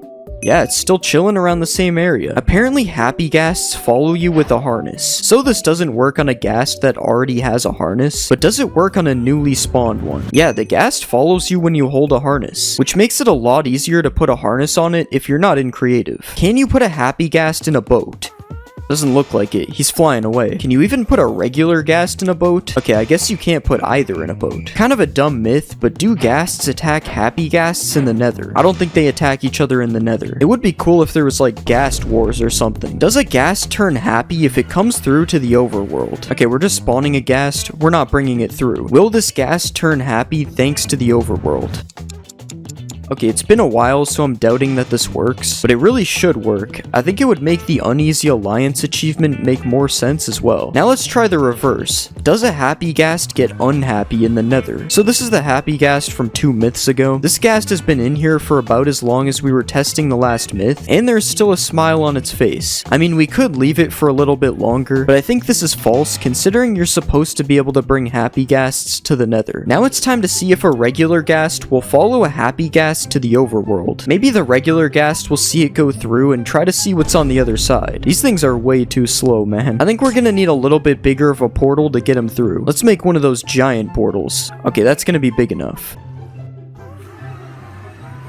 Yeah, it's still chilling around the same area. Apparently happy ghasts follow you with a harness. So this doesn't work on a ghast that already has a harness, but does it work on a newly spawned one? Yeah, the ghast follows you when you hold a harness, which makes it a lot easier to put a harness on it if you're not in creative. Can you put a happy ghast in a boat? Doesn't look like it. He's flying away. Can you even put a regular ghast in a boat? Okay, I guess you can't put either in a boat. Kind of a dumb myth, but do ghasts attack happy ghasts in the nether? I don't think they attack each other in the nether. It would be cool if there was like ghast wars or something. Does a ghast turn happy if it comes through to the overworld? Okay, we're just spawning a ghast. We're not bringing it through. Will this ghast turn happy thanks to the overworld? Okay, it's been a while, so I'm doubting that this works, but it really should work. I think it would make the Uneasy Alliance achievement make more sense as well. Now let's try the reverse. Does a happy ghast get unhappy in the nether? So this is the happy ghast from 2 myths ago. This ghast has been in here for about as long as we were testing the last myth, and there's still a smile on its face. I mean, we could leave it for a little bit longer, but I think this is false considering you're supposed to be able to bring happy ghasts to the nether. Now it's time to see if a regular ghast will follow a happy ghast to the overworld. Maybe the regular ghast will see it go through and try to see what's on the other side. These things are way too slow, man. I think we're gonna need a little bit bigger of a portal to get him through. Let's make one of those giant portals. Okay, that's gonna be big enough.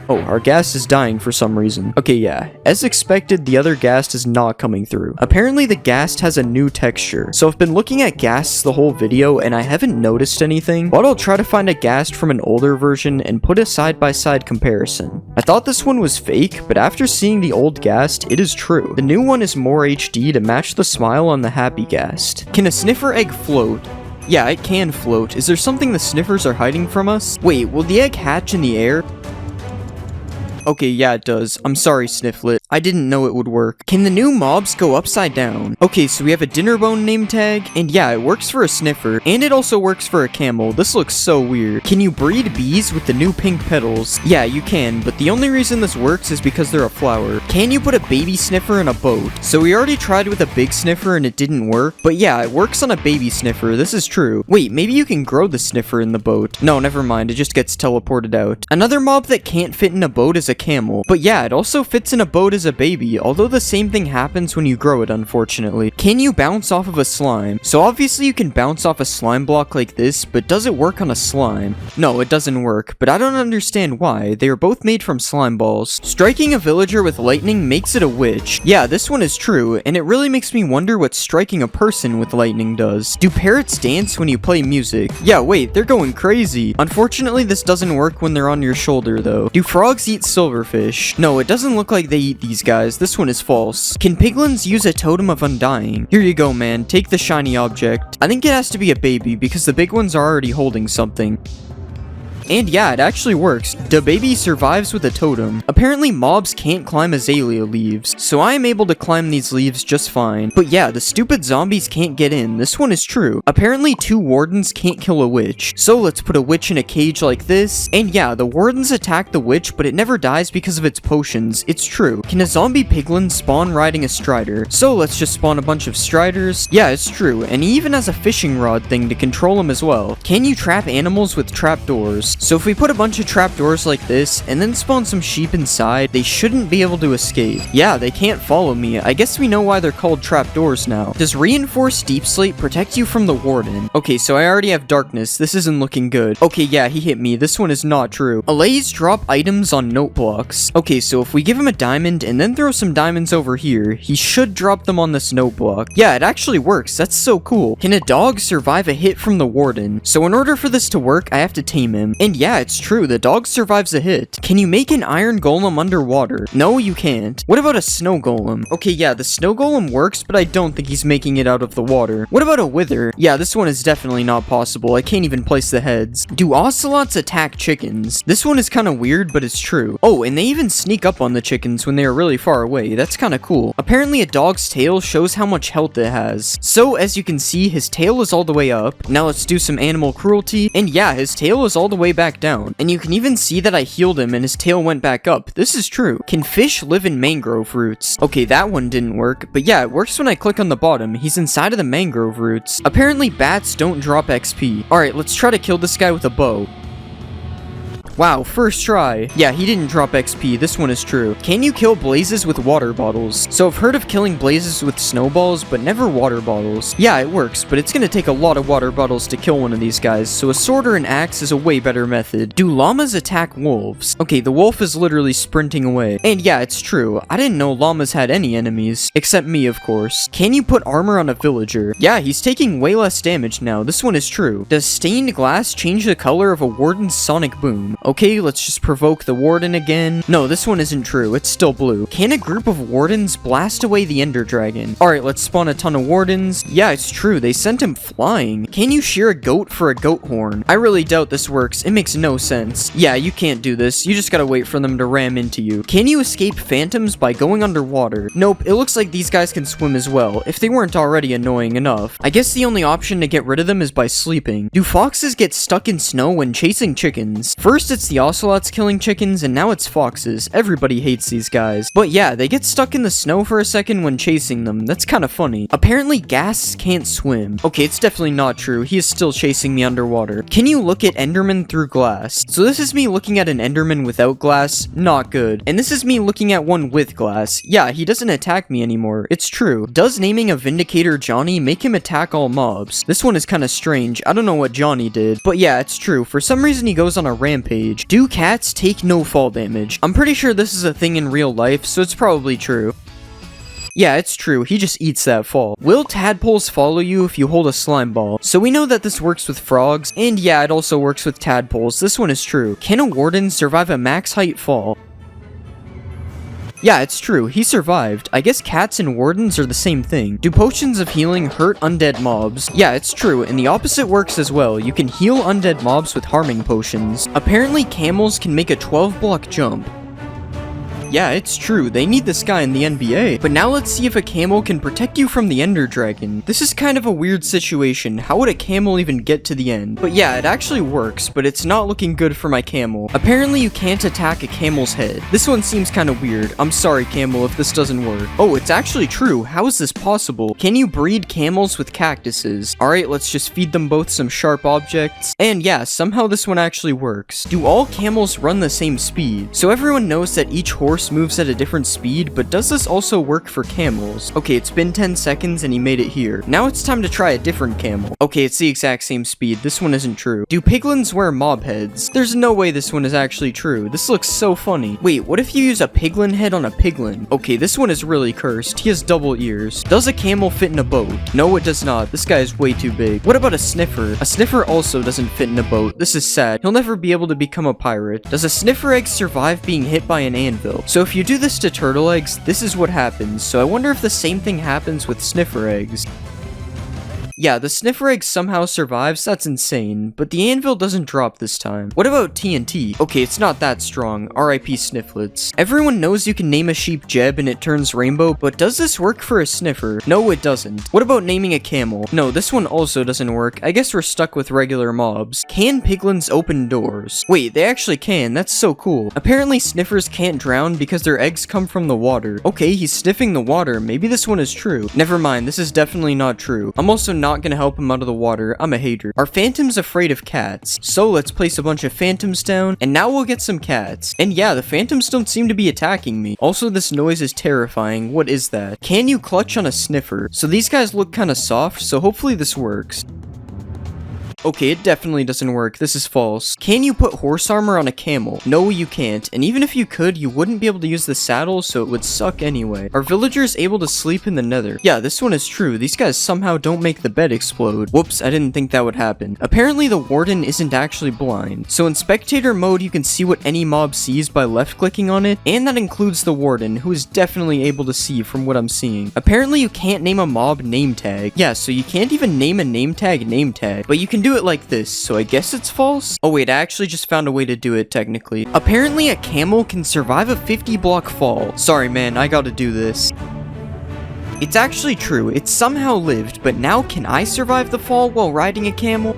Oh, our ghast is dying for some reason. Okay, yeah. As expected, the other ghast is not coming through. Apparently, the ghast has a new texture. So I've been looking at ghasts the whole video, and I haven't noticed anything. But I'll try to find a ghast from an older version and put a side-by-side comparison. I thought this one was fake, but after seeing the old ghast, it is true. The new one is more HD to match the smile on the happy ghast. Can a sniffer egg float? Yeah, it can float. Is there something the sniffers are hiding from us? Wait, will the egg hatch in the air? Okay, yeah, it does. I'm sorry, Snifflet. I didn't know it would work. Can the new mobs go upside down? Okay, so we have a dinner bone name tag, and yeah, it works for a sniffer, and it also works for a camel. This looks so weird. Can you breed bees with the new pink petals? Yeah, you can, but the only reason this works is because they're a flower. Can you put a baby sniffer in a boat? So we already tried with a big sniffer and it didn't work, but yeah, it works on a baby sniffer. This is true. Wait, maybe you can grow the sniffer in the boat. No, never mind. It just gets teleported out. Another mob that can't fit in a boat is a camel. But yeah, it also fits in a boat as as a baby, although the same thing happens when you grow it, unfortunately. Can you bounce off of a slime? So obviously you can bounce off a slime block like this, but does it work on a slime? No, it doesn't work, but I don't understand why. They are both made from slime balls. Striking a villager with lightning makes it a witch. Yeah, this one is true, and it really makes me wonder what striking a person with lightning does. Do parrots dance when you play music? Yeah, wait, they're going crazy. Unfortunately, this doesn't work when they're on your shoulder, though. Do frogs eat silverfish? No, it doesn't look like they eat these guys. This one is false. Can piglins use a totem of undying? Here you go, man. Take the shiny object. I think it has to be a baby because the big ones are already holding something. And yeah, it actually works. The baby survives with a totem. Apparently mobs can't climb azalea leaves, so I am able to climb these leaves just fine. But yeah, the stupid zombies can't get in. This one is true. Apparently 2 wardens can't kill a witch. So let's put a witch in a cage like this. And yeah, the wardens attack the witch, but it never dies because of its potions. It's true. Can a zombie piglin spawn riding a strider? So let's just spawn a bunch of striders. Yeah, it's true. And he even has a fishing rod thing to control him as well. Can you trap animals with trapdoors? So if we put a bunch of trapdoors like this, and then spawn some sheep inside, they shouldn't be able to escape. Yeah, they can't follow me. I guess we know why they're called trapdoors now. Does reinforced deep slate protect you from the warden? Okay, so I already have darkness. This isn't looking good. Okay, yeah, he hit me. This one is not true. Allays drop items on note blocks. Okay, so if we give him a diamond and then throw some diamonds over here, he should drop them on this note block. Yeah, it actually works. That's so cool. Can a dog survive a hit from the warden? So in order for this to work, I have to tame him. And yeah, it's true, the dog survives a hit. Can you make an iron golem underwater? No, you can't. What about a snow golem? Okay, yeah, the snow golem works, but I don't think he's making it out of the water. What about a wither? Yeah, this one is definitely not possible. I can't even place the heads. Do ocelots attack chickens? This one is kind of weird, but it's true. Oh, and they even sneak up on the chickens when they are really far away. That's kind of cool. Apparently a dog's tail shows how much health it has. So, as you can see, his tail is all the way up. Now let's do some animal cruelty. And yeah, his tail is all the way back down. And you can even see that I healed him and his tail went back up. This is true. Can fish live in mangrove roots? Okay, that one didn't work, but yeah, it works when I click on the bottom. He's inside of the mangrove roots. Apparently bats don't drop XP. Alright, let's try to kill this guy with a bow. Wow, first try. Yeah, he didn't drop XP. This one is true. Can you kill blazes with water bottles? So I've heard of killing blazes with snowballs, but never water bottles. Yeah, it works, but it's gonna take a lot of water bottles to kill one of these guys, so a sword or an axe is a way better method. Do llamas attack wolves? Okay, the wolf is literally sprinting away. And yeah, it's true. I didn't know llamas had any enemies. Except me, of course. Can you put armor on a villager? Yeah, he's taking way less damage now. This one is true. Does stained glass change the color of a warden's sonic boom? Okay, let's just provoke the warden again. No, this one isn't true. It's still blue. Can a group of wardens blast away the ender dragon? Alright, let's spawn a ton of wardens. Yeah, it's true. They sent him flying. Can you shear a goat for a goat horn? I really doubt this works. It makes no sense. Yeah, you can't do this. You just gotta wait for them to ram into you. Can you escape phantoms by going underwater? Nope, it looks like these guys can swim as well, if they weren't already annoying enough. I guess the only option to get rid of them is by sleeping. Do foxes get stuck in snow when chasing chickens? First, it's the ocelots killing chickens, and now it's foxes. Everybody hates these guys. But yeah, they get stuck in the snow for a second when chasing them. That's kind of funny. Apparently, ghasts can't swim. Okay, it's definitely not true. He is still chasing me underwater. Can you look at enderman through glass? So this is me looking at an enderman without glass. Not good. And this is me looking at one with glass. Yeah, he doesn't attack me anymore. It's true. Does naming a Vindicator Johnny make him attack all mobs? This one is kind of strange. I don't know what Johnny did. But yeah, it's true. For some reason, he goes on a rampage. Do cats take no fall damage? I'm pretty sure this is a thing in real life, so it's probably true. Yeah, it's true, he just eats that fall. Will tadpoles follow you if you hold a slime ball? So we know that this works with frogs, and yeah, it also works with tadpoles. This one is true. Can a warden survive a max height fall? Yeah, it's true, he survived. I guess cats and wardens are the same thing. Do potions of healing hurt undead mobs? Yeah, it's true, and the opposite works as well. You can heal undead mobs with harming potions. Apparently camels can make a 12-block jump. Yeah, it's true, they need this guy in the NBA. But now let's see if a camel can protect you from the ender dragon. This is kind of a weird situation. How would a camel even get to the end? But yeah, it actually works, but it's not looking good for my camel. Apparently you can't attack a camel's head. This one seems kind of weird. I'm sorry, camel, if this doesn't work. Oh, it's actually true. How is this possible? Can you breed camels with cactuses? Alright, let's just feed them both some sharp objects. And yeah, somehow this one actually works. Do all camels run the same speed? So everyone knows that each horse horse moves at a different speed, but does this also work for camels? Okay, it's been 10 seconds and he made it here. Now it's time to try a different camel. Okay, it's the exact same speed. This one isn't true. Do piglins wear mob heads? There's no way this one is actually true. This looks so funny. Wait, what if you use a piglin head on a piglin? Okay, this one is really cursed. He has double ears. Does a camel fit in a boat? No, it does not. This guy is way too big. What about a sniffer? A sniffer also doesn't fit in a boat. This is sad. He'll never be able to become a pirate. Does a sniffer egg survive being hit by an anvil? So if you do this to turtle eggs, this is what happens. So I wonder if the same thing happens with sniffer eggs. Yeah, the sniffer egg somehow survives, that's insane, but the anvil doesn't drop this time. What about TNT? Okay, it's not that strong, RIP Snifflets. Everyone knows you can name a sheep Jeb and it turns rainbow, but does this work for a sniffer? No, it doesn't. What about naming a camel? No, this one also doesn't work. I guess we're stuck with regular mobs. Can piglins open doors? Wait, they actually can, that's so cool. Apparently sniffers can't drown because their eggs come from the water. Okay, he's sniffing the water, maybe this one is true. Never mind, this is definitely not true. I'm also not gonna help him out of the water. I'm a hater. Are phantoms afraid of cats? So let's place a bunch of phantoms down, and now we'll get some cats. And yeah, the phantoms don't seem to be attacking me. Also, this noise is terrifying. What is that? Can you clutch on a sniffer? So these guys look kind of soft, so hopefully this works. Okay, it definitely doesn't work. This is false. Can you put horse armor on a camel? No, you can't. And even if you could, you wouldn't be able to use the saddle, so it would suck anyway. Are villagers able to sleep in the nether? Yeah, this one is true. These guys somehow don't make the bed explode. Whoops, I didn't think that would happen. Apparently, the warden isn't actually blind. So in spectator mode, you can see what any mob sees by left-clicking on it, and that includes the warden, who is definitely able to see from what I'm seeing. Apparently, you can't name a mob name tag. Yeah, so you can't even name a name tag, but you can do it like this, so I guess it's false? Oh wait, I actually just found a way to do it technically. Apparently a camel can survive a 50-block fall. Sorry man, I gotta do this. It's actually true, it somehow lived, but now can I survive the fall while riding a camel?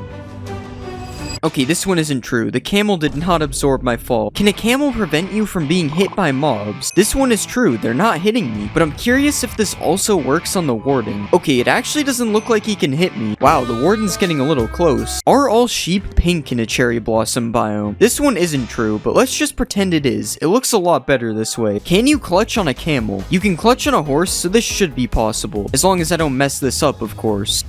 Okay, this one isn't true. The camel did not absorb my fall. Can a camel prevent you from being hit by mobs? This one is true. They're not hitting me. But I'm curious if this also works on the warden. Okay, it actually doesn't look like he can hit me. Wow, the warden's getting a little close. Are all sheep pink in a cherry blossom biome? This one isn't true, but let's just pretend it is. It looks a lot better this way. Can you clutch on a camel? You can clutch on a horse, so this should be possible. As long as I don't mess this up, of course.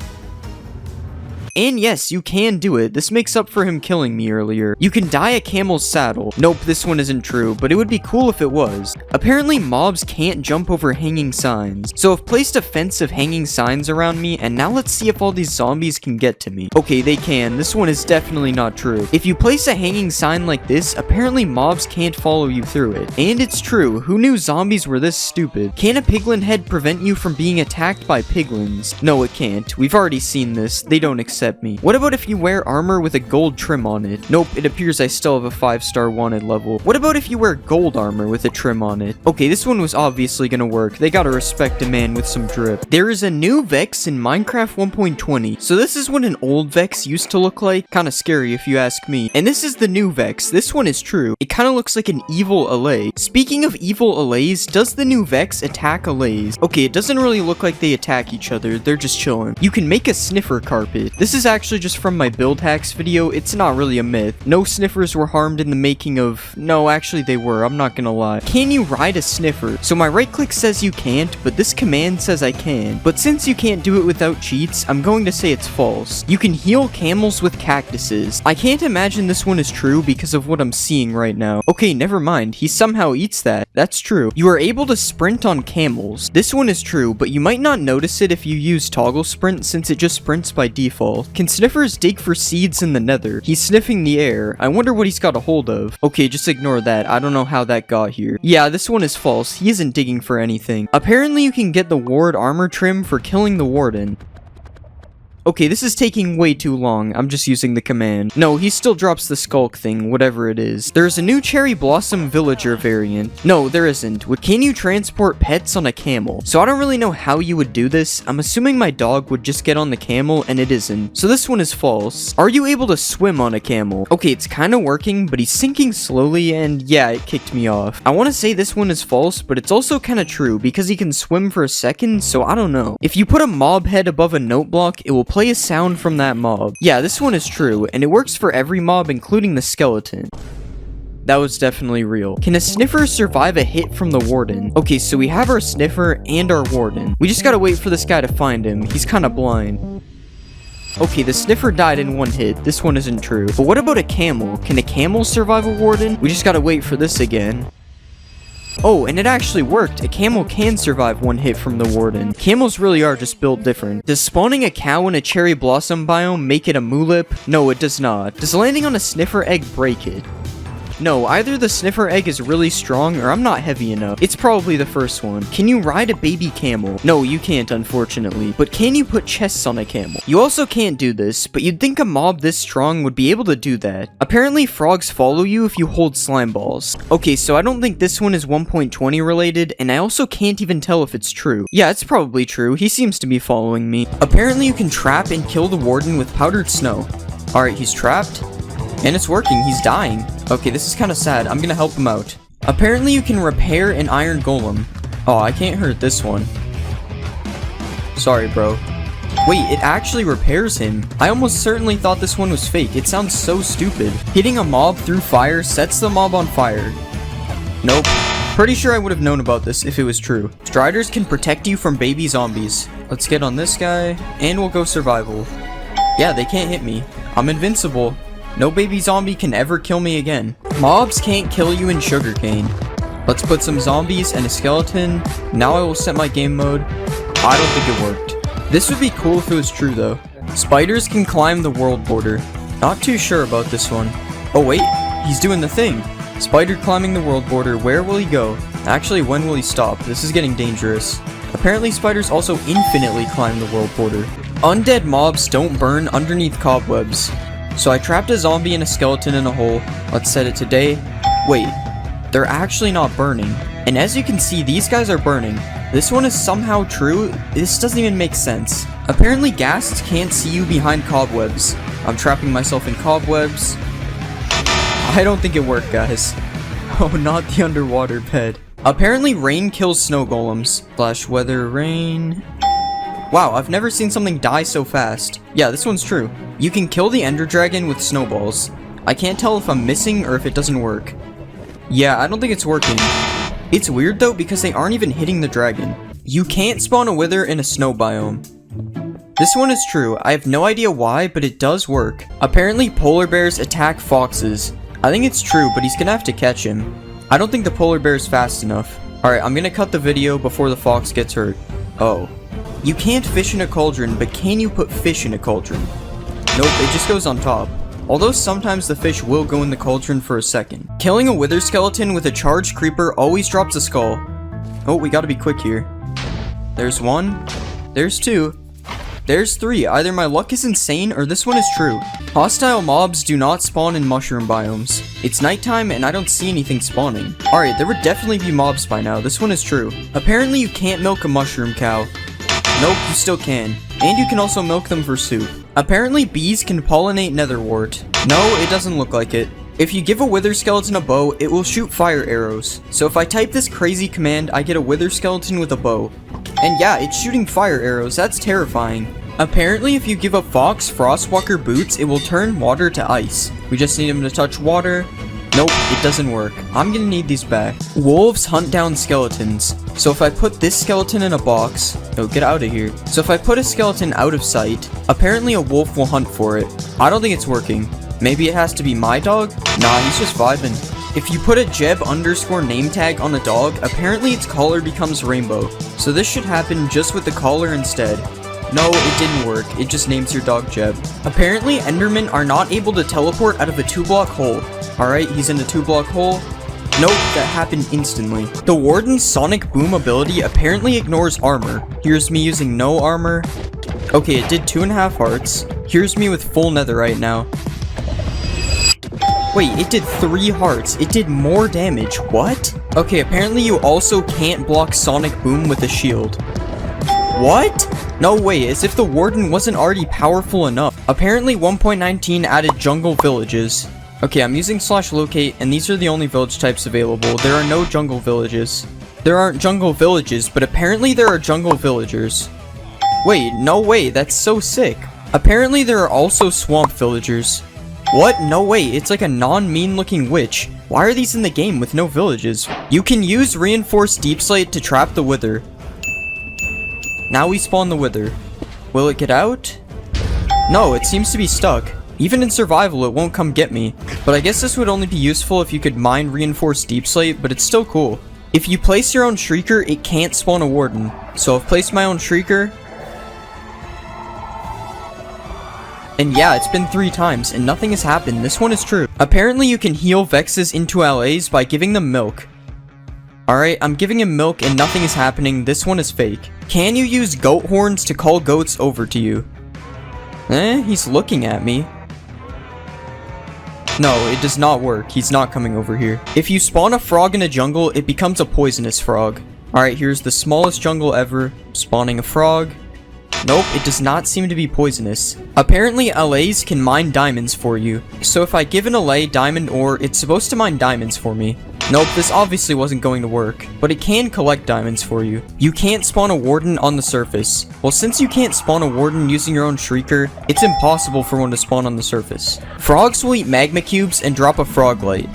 And yes, you can do it. This makes up for him killing me earlier. You can dye a camel's saddle. Nope, this one isn't true, but it would be cool if it was. Apparently, mobs can't jump over hanging signs. So I've placed a fence of hanging signs around me, and now let's see if all these zombies can get to me. Okay, they can. This one is definitely not true. If you place a hanging sign like this, apparently mobs can't follow you through it. And it's true. Who knew zombies were this stupid? Can a piglin head prevent you from being attacked by piglins? No, it can't. We've already seen this. They don't accept me. What about if you wear armor with a gold trim on it? Nope, it appears I still have a 5-star wanted level. What about if you wear gold armor with a trim on it? Okay, this one was obviously gonna work. They gotta respect a man with some drip. There is a new Vex in Minecraft 1.20. So this is what an old Vex used to look like. Kinda scary if you ask me. And this is the new Vex. This one is true. It kinda looks like an evil Allay. Speaking of evil Allays, does the new Vex attack Allays? Okay, it doesn't really look like they attack each other. They're just chilling. You can make a sniffer carpet. This is actually just from my build hacks video. It's not really a myth. No sniffers were harmed in the making of... No, actually they were. I'm not gonna lie. Can you ride a sniffer? So my right click says you can't, but this command says I can. But since you can't do it without cheats, I'm going to say it's false. You can heal camels with cactuses. I can't imagine this one is true because of what I'm seeing right now. Okay, never mind. He somehow eats that. That's true. You are able to sprint on camels. This one is true, but you might not notice it if you use toggle sprint since it just sprints by default. Can sniffers dig for seeds in the nether? He's sniffing the air. I wonder what he's got a hold of. Okay, just ignore that. I don't know how that got here. Yeah, this one is false. He isn't digging for anything. Apparently you can get the ward armor trim for killing the warden. Okay, this is taking way too long. I'm just using the command. No, he still drops the skulk thing, whatever it is. There's a new cherry blossom villager variant. No, there isn't. Can you transport pets on a camel? So I don't really know how you would do this. I'm assuming my dog would just get on the camel, and it isn't. So this one is false. Are you able to swim on a camel? Okay, it's kind of working, but he's sinking slowly, and yeah, it kicked me off. I want to say this one is false, but it's also kind of true, because he can swim for a second, so I don't know. If you put a mob head above a note block, it will play a sound from that mob. Yeah, this one is true, and it works for every mob, including the skeleton. that was definitely real. Can a sniffer survive a hit from the warden? Okay, so we have our sniffer and our warden. We just gotta wait for this guy to find him. He's kind of blind. Okay, the sniffer died in one hit. This one isn't true. But what about a camel? Can a camel survive a warden? We just gotta wait for this again. Oh, and it actually worked. A camel can survive one hit from the warden. Camels really are just built different. Does spawning a cow in a cherry blossom biome make it a mulip? No, it does not. Does landing on a sniffer egg break it? No, either the sniffer egg is really strong or I'm not heavy enough. It's probably the first one. Can you ride a baby camel? No, you can't, unfortunately. But can you put chests on a camel? You also can't do this, but you'd think a mob this strong would be able to do that. Apparently, frogs follow you if you hold slime balls. Okay, so I don't think this one is 1.20 related, and I also can't even tell if it's true. Yeah, it's probably true. He seems to be following me. Apparently, you can trap and kill the warden with powdered snow. Alright, he's trapped. And it's working, he's dying. Okay, this is kind of sad. I'm gonna help him out. Apparently you can repair an iron golem. Oh, I can't hurt this one. Sorry, bro. Wait, it actually repairs him. I almost certainly thought this one was fake. It sounds so stupid. Hitting a mob through fire sets the mob on fire. Nope. Pretty sure I would have known about this if it was true. Striders can protect you from baby zombies. Let's get on this guy, and we'll go survival. Yeah, they can't hit me. I'm invincible. No baby zombie can ever kill me again. Mobs can't kill you in sugarcane. Let's put some zombies and a skeleton. Now I will set my game mode. I don't think it worked. This would be cool if it was true though. Spiders can climb the world border. Not too sure about this one. Oh wait, he's doing the thing. Spider climbing the world border. Where will he go? Actually, when will he stop? This is getting dangerous. Apparently spiders also infinitely climb the world border. Undead mobs don't burn underneath cobwebs. So I trapped a zombie and a skeleton in a hole. Let's set it to day. Wait, they're actually not burning. And as you can see, these guys are burning. This one is somehow true. This doesn't even make sense. Apparently ghasts can't see you behind cobwebs. I'm trapping myself in cobwebs. I don't think it worked, guys. Oh, not the underwater bed. Apparently rain kills snow golems. Slash weather rain. Wow, I've never seen something die so fast. Yeah, this one's true. You can kill the ender dragon with snowballs. I can't tell if I'm missing or if it doesn't work. Yeah, I don't think it's working. It's weird though because they aren't even hitting the dragon. You can't spawn a wither in a snow biome. This one is true. I have no idea why, but it does work. Apparently polar bears attack foxes. I think it's true, but he's gonna have to catch him. I don't think the polar bear is fast enough. Alright, I'm gonna cut the video before the fox gets hurt. Oh. You can't fish in a cauldron, but can you put fish in a cauldron? Nope, it just goes on top. Although sometimes the fish will go in the cauldron for a second. Killing a wither skeleton with a charged creeper always drops a skull. Oh, we gotta be quick here. There's one. There's two. There's three. Either my luck is insane or this one is true. Hostile mobs do not spawn in mushroom biomes. It's nighttime and I don't see anything spawning. Alright, there would definitely be mobs by now. This one is true. Apparently you can't milk a mushroom cow. Nope, you still can. And you can also milk them for soup. Apparently bees can pollinate netherwort. No, it doesn't look like it. If you give a wither skeleton a bow, it will shoot fire arrows. So if I type this crazy command, I get a wither skeleton with a bow. And yeah, it's shooting fire arrows. That's terrifying. Apparently if you give a fox frostwalker boots, it will turn water to ice. We just need him to touch water. Nope, it doesn't work. I'm gonna need these back. Wolves hunt down skeletons. So if I put this skeleton in a box... Oh, get out of here. So if I put a skeleton out of sight, apparently a wolf will hunt for it. I don't think it's working. Maybe it has to be my dog? Nah, he's just vibing. If you put a Jeb underscore name tag on a dog, apparently its collar becomes rainbow. So this should happen just with the collar instead. No, it didn't work. It just names your dog Jeb. Apparently, Endermen are not able to teleport out of a 2-block hole. Alright, he's in a 2-block hole. Nope, that happened instantly. The Warden's Sonic Boom ability apparently ignores armor. Here's me using no armor. Okay, it did 2.5 hearts. Here's me with full netherite now. Wait, it did 3 hearts. It did more damage. What? Okay, apparently you also can't block Sonic Boom with a shield. What? No way, as if the Warden wasn't already powerful enough. Apparently 1.19 added jungle villages. Okay, I'm using /locate, and these are the only village types available. There are no jungle villages. There aren't jungle villages, but apparently there are jungle villagers. Wait, no way, that's so sick. Apparently there are also swamp villagers. What? No way, it's like a non-mean looking witch. Why are these in the game with no villages? You can use reinforced deep slate to trap the wither. Now we spawn the wither. Will it get out? No, it seems to be stuck. Even in survival, it won't come get me. But I guess this would only be useful if you could mine reinforced deep slate, but it's still cool. If you place your own shrieker, it can't spawn a warden. So I've placed my own shrieker. And yeah, it's been 3 times, and nothing has happened. This one is true. Apparently, you can heal Vexes into LAs by giving them milk. Alright, I'm giving him milk and nothing is happening. This one is fake. Can you use goat horns to call goats over to you? He's looking at me. No, it does not work. He's not coming over here. If you spawn a frog in a jungle, it becomes a poisonous frog. Alright, here's the smallest jungle ever. Spawning a frog. Nope, it does not seem to be poisonous. Apparently, LAs can mine diamonds for you. So if I give an LA diamond ore, it's supposed to mine diamonds for me. Nope, this obviously wasn't going to work. But it can collect diamonds for you. You can't spawn a warden on the surface. Well, since you can't spawn a warden using your own shrieker, it's impossible for one to spawn on the surface. Frogs will eat magma cubes and drop a frog light.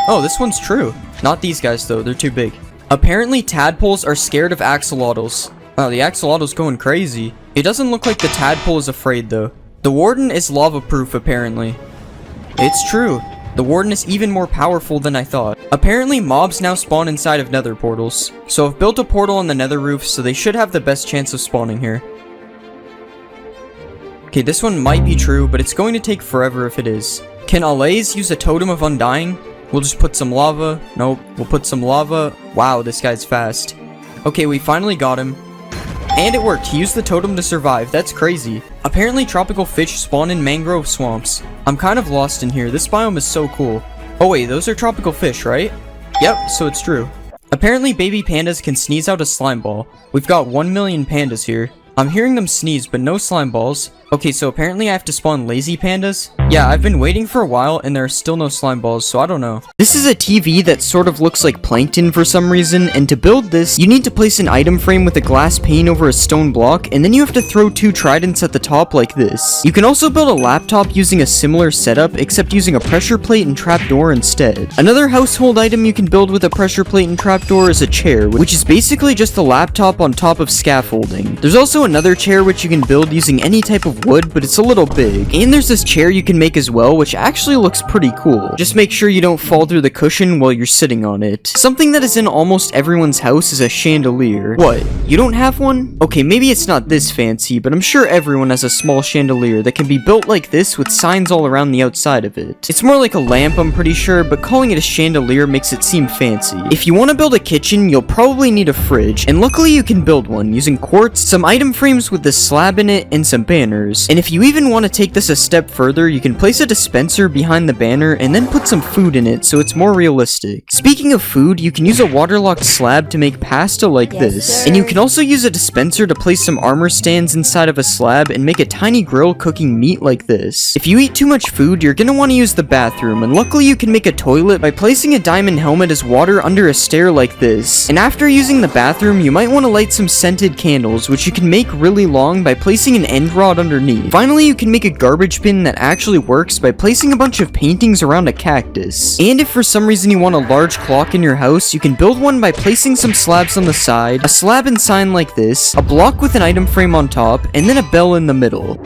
Oh, this one's true. Not these guys though, they're too big. Apparently, tadpoles are scared of axolotls. Wow, the axolotl's going crazy. It doesn't look like the tadpole is afraid though. The warden is lava proof apparently. It's true. The warden is even more powerful than I thought. Apparently mobs now spawn inside of nether portals. So I've built a portal on the nether roof, so they should have the best chance of spawning here. Okay, this one might be true, but it's going to take forever if it is. Can Allays use a totem of undying? We'll just put some lava. Nope, we'll put some lava. Wow, this guy's fast. Okay, we finally got him. And it worked. He used the totem to survive. That's crazy. Apparently tropical fish spawn in mangrove swamps. I'm kind of lost in here. This biome is so cool. Oh wait, those are tropical fish, right? Yep, so it's true. Apparently baby pandas can sneeze out a slime ball. We've got 1 million pandas here. I'm hearing them sneeze, but no slime balls. Okay, so apparently I have to spawn lazy pandas? Yeah, I've been waiting for a while and there are still no slime balls, so I don't know. This is a TV that sort of looks like plankton for some reason, and to build this, you need to place an item frame with a glass pane over a stone block, and then you have to throw 2 tridents at the top like this. You can also build a laptop using a similar setup, except using a pressure plate and trapdoor instead. Another household item you can build with a pressure plate and trapdoor is a chair, which is basically just a laptop on top of scaffolding. There's also another chair which you can build using any type of wood, but it's a little big. And there's this chair you can make as well, which actually looks pretty cool. Just make sure you don't fall through the cushion while you're sitting on it. Something that is in almost everyone's house is a chandelier. What? You don't have one? Okay, maybe it's not this fancy, but I'm sure everyone has a small chandelier that can be built like this with signs all around the outside of it. It's more like a lamp, I'm pretty sure, but calling it a chandelier makes it seem fancy. If you want to build a kitchen, you'll probably need a fridge, and luckily you can build one using quartz, some item frames with the slab in it, and some banners. And if you even want to take this a step further, you can place a dispenser behind the banner and then put some food in it so it's more realistic. Speaking of food, you can use a waterlocked slab to make pasta like this. And you can also use a dispenser to place some armor stands inside of a slab and make a tiny grill cooking meat like this. If you eat too much food, you're gonna want to use the bathroom, and luckily you can make a toilet by placing a diamond helmet as water under a stair like this. And after using the bathroom, you might want to light some scented candles, which you can make really long by placing an end rod underneath. Finally, you can make a garbage bin that actually works by placing a bunch of paintings around a cactus. And if for some reason you want a large clock in your house, you can build one by placing some slabs on the side, a slab and sign like this, a block with an item frame on top, and then a bell in the middle.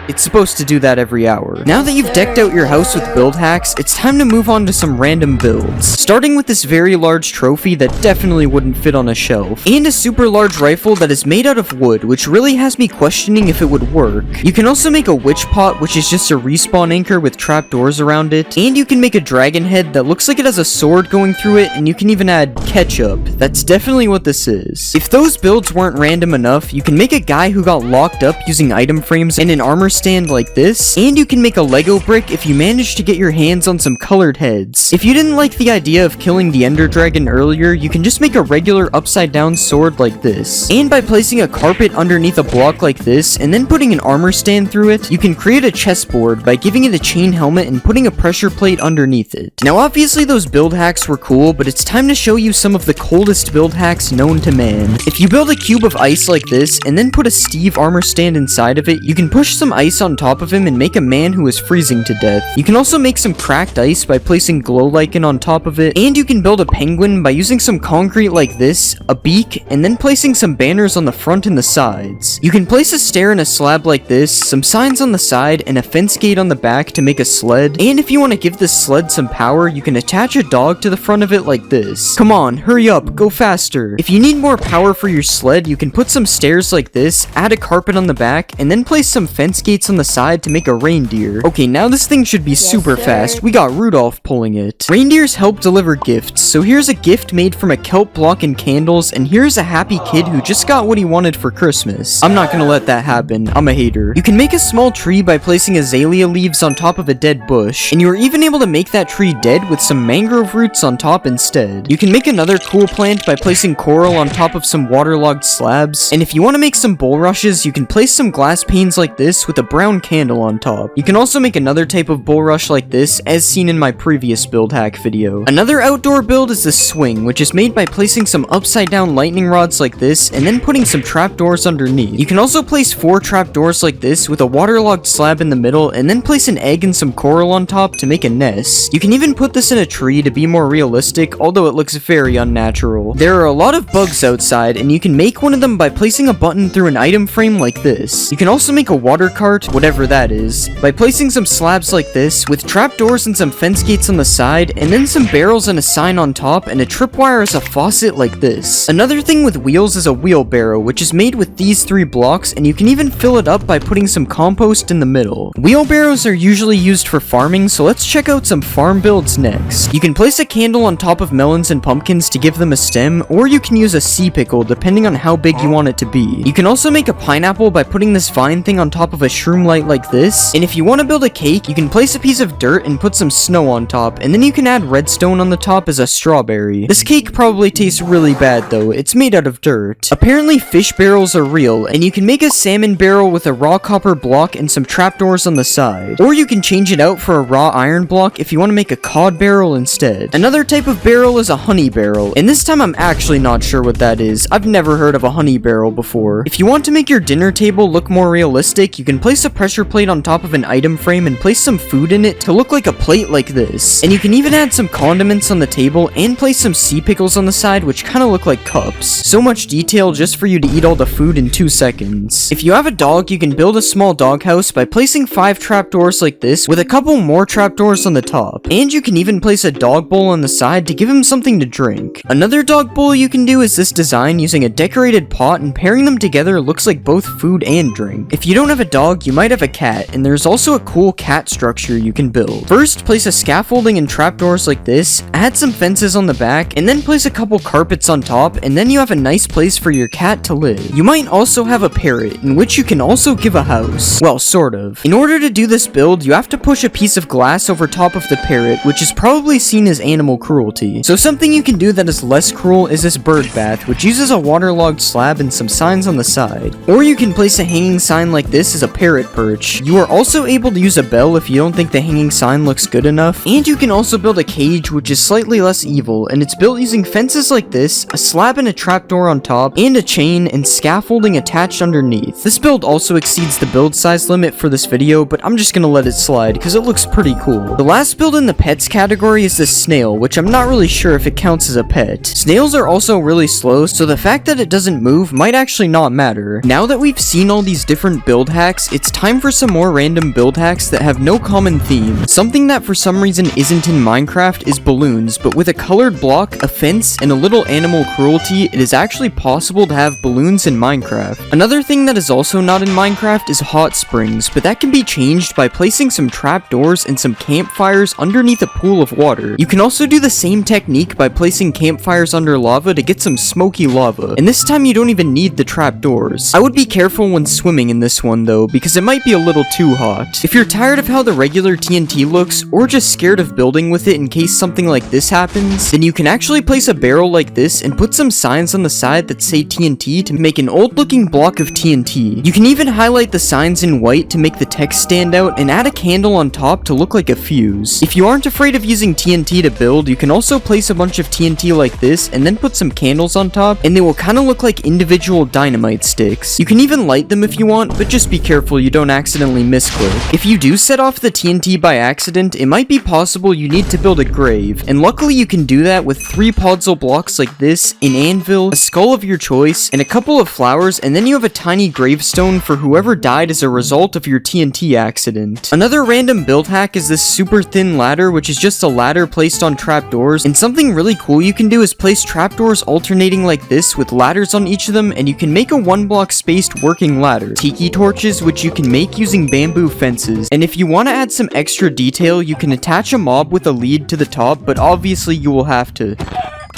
It's supposed to do that every hour. Now that you've decked out your house with build hacks, it's time to move on to some random builds. Starting with this very large trophy that definitely wouldn't fit on a shelf, and a super large rifle that is made out of wood, which really has me questioning if it would work. You can also make a witch pot, which is just a respawn anchor with trapdoors around it, and you can make a dragon head that looks like it has a sword going through it, and you can even add ketchup. That's definitely what this is. If those builds weren't random enough, you can make a guy who got locked up using item frames and an armor stand like this, and you can make a Lego brick if you manage to get your hands on some colored heads. If you didn't like the idea of killing the Ender Dragon earlier, you can just make a regular upside down sword like this. And by placing a carpet underneath a block like this, and then putting an armor stand through it, you can create a chessboard by giving it a chain helmet and putting a pressure plate underneath it. Now obviously those build hacks were cool, but it's time to show you some of the coldest build hacks known to man. If you build a cube of ice like this, and then put a Steve armor stand inside of it, you can push some ice ice on top of him and make a man who is freezing to death. You can also make some cracked ice by placing glow lichen on top of it, and you can build a penguin by using some concrete like this, a beak, and then placing some banners on the front and the sides. You can place a stair in a slab like this, some signs on the side, and a fence gate on the back to make a sled, and if you want to give this sled some power, you can attach a dog to the front of it like this. Come on, hurry up, go faster. If you need more power for your sled, you can put some stairs like this, add a carpet on the back, and then place some fence gates on the side to make a reindeer. Okay, now this thing should be super fast. We got Rudolph pulling it. Reindeers help deliver gifts, so here's a gift made from a kelp block and candles, and here's a happy kid who just got what he wanted for Christmas. I'm not gonna let that happen. I'm a hater. You can make a small tree by placing azalea leaves on top of a dead bush, and you are even able to make that tree dead with some mangrove roots on top instead. You can make another cool plant by placing coral on top of some waterlogged slabs, and if you want to make some bulrushes, you can place some glass panes like this with a brown candle on top. You can also make another type of bulrush like this, as seen in my previous build hack video. Another outdoor build is the swing, which is made by placing some upside down lightning rods like this, and then putting some trapdoors underneath. You can also place 4 trapdoors like this with a waterlogged slab in the middle, and then place an egg and some coral on top to make a nest. You can even put this in a tree to be more realistic, although it looks very unnatural. There are a lot of bugs outside, and you can make one of them by placing a button through an item frame like this. You can also make a water cart, whatever that is, by placing some slabs like this, with trapdoors and some fence gates on the side, and then some barrels and a sign on top, and a tripwire as a faucet like this. Another thing with wheels is a wheelbarrow, which is made with these 3 blocks, and you can even fill it up by putting some compost in the middle. Wheelbarrows are usually used for farming, so let's check out some farm builds next. You can place a candle on top of melons and pumpkins to give them a stem, or you can use a sea pickle depending on how big you want it to be. You can also make a pineapple by putting this vine thing on top of a shroom light like this, and if you want to build a cake, you can place a piece of dirt and put some snow on top, and then you can add redstone on the top as a strawberry. This cake probably tastes really bad though, it's made out of dirt. Apparently fish barrels are real, and you can make a salmon barrel with a raw copper block and some trapdoors on the side. Or you can change it out for a raw iron block if you want to make a cod barrel instead. Another type of barrel is a honey barrel, and this time I'm actually not sure what that is. I've never heard of a honey barrel before. If you want to make your dinner table look more realistic, you can place a pressure plate on top of an item frame and place some food in it to look like a plate like this. And you can even add some condiments on the table and place some sea pickles on the side, which kind of look like cups. So much detail just for you to eat all the food in 2 seconds. If you have a dog, you can build a small doghouse by placing 5 trapdoors like this with a couple more trapdoors on the top. And you can even place a dog bowl on the side to give him something to drink. Another dog bowl you can do is this design using a decorated pot, and pairing them together looks like both food and drink. If you don't have a dog, you might have a cat, and there's also a cool cat structure you can build. First, place a scaffolding and trapdoors like this, add some fences on the back, and then place a couple carpets on top, and then you have a nice place for your cat to live. You might also have a parrot, in which you can also give a house. Well, sort of. In order to do this build, you have to push a piece of glass over top of the parrot, which is probably seen as animal cruelty. So something you can do that is less cruel is this bird bath, which uses a waterlogged slab and some signs on the side. Or you can place a hanging sign like this as a parrot perch. You are also able to use a bell if you don't think the hanging sign looks good enough. And you can also build a cage, which is slightly less evil, and it's built using fences like this, a slab and a trapdoor on top, and a chain and scaffolding attached underneath. This build also exceeds the build size limit for this video, but I'm just gonna let it slide because it looks pretty cool. The last build in the pets category is this snail, which I'm not really sure if it counts as a pet. Snails are also really slow, so the fact that it doesn't move might actually not matter. Now that we've seen all these different build hacks, it's time for some more random build hacks that have no common theme. Something that for some reason isn't in Minecraft is balloons, but with a colored block, a fence, and a little animal cruelty, it is actually possible to have balloons in Minecraft. Another thing that is also not in Minecraft is hot springs, but that can be changed by placing some trapdoors and some campfires underneath a pool of water. You can also do the same technique by placing campfires under lava to get some smoky lava, and this time you don't even need the trapdoors. I would be careful when swimming in this one though, because it might be a little too hot. If you're tired of how the regular TNT looks, or just scared of building with it in case something like this happens, then you can actually place a barrel like this and put some signs on the side that say TNT to make an old looking block of TNT. You can even highlight the signs in white to make the text stand out and add a candle on top to look like a fuse. If you aren't afraid of using TNT to build, you can also place a bunch of TNT like this and then put some candles on top, and they will kind of look like individual dynamite sticks. You can even light them if you want, but just be careful careful you don't accidentally misclick. If you do set off the TNT by accident, it might be possible you need to build a grave, and luckily you can do that with 3 podzol blocks like this, an anvil, a skull of your choice, and a couple of flowers, and then you have a tiny gravestone for whoever died as a result of your TNT accident. Another random build hack is this super thin ladder, which is just a ladder placed on trapdoors, and something really cool you can do is place trapdoors alternating like this with ladders on each of them, and you can make a 1-block spaced working ladder. Tiki torches, which you can make using bamboo fences, and if you want to add some extra detail, you can attach a mob with a lead to the top, but obviously you will have to.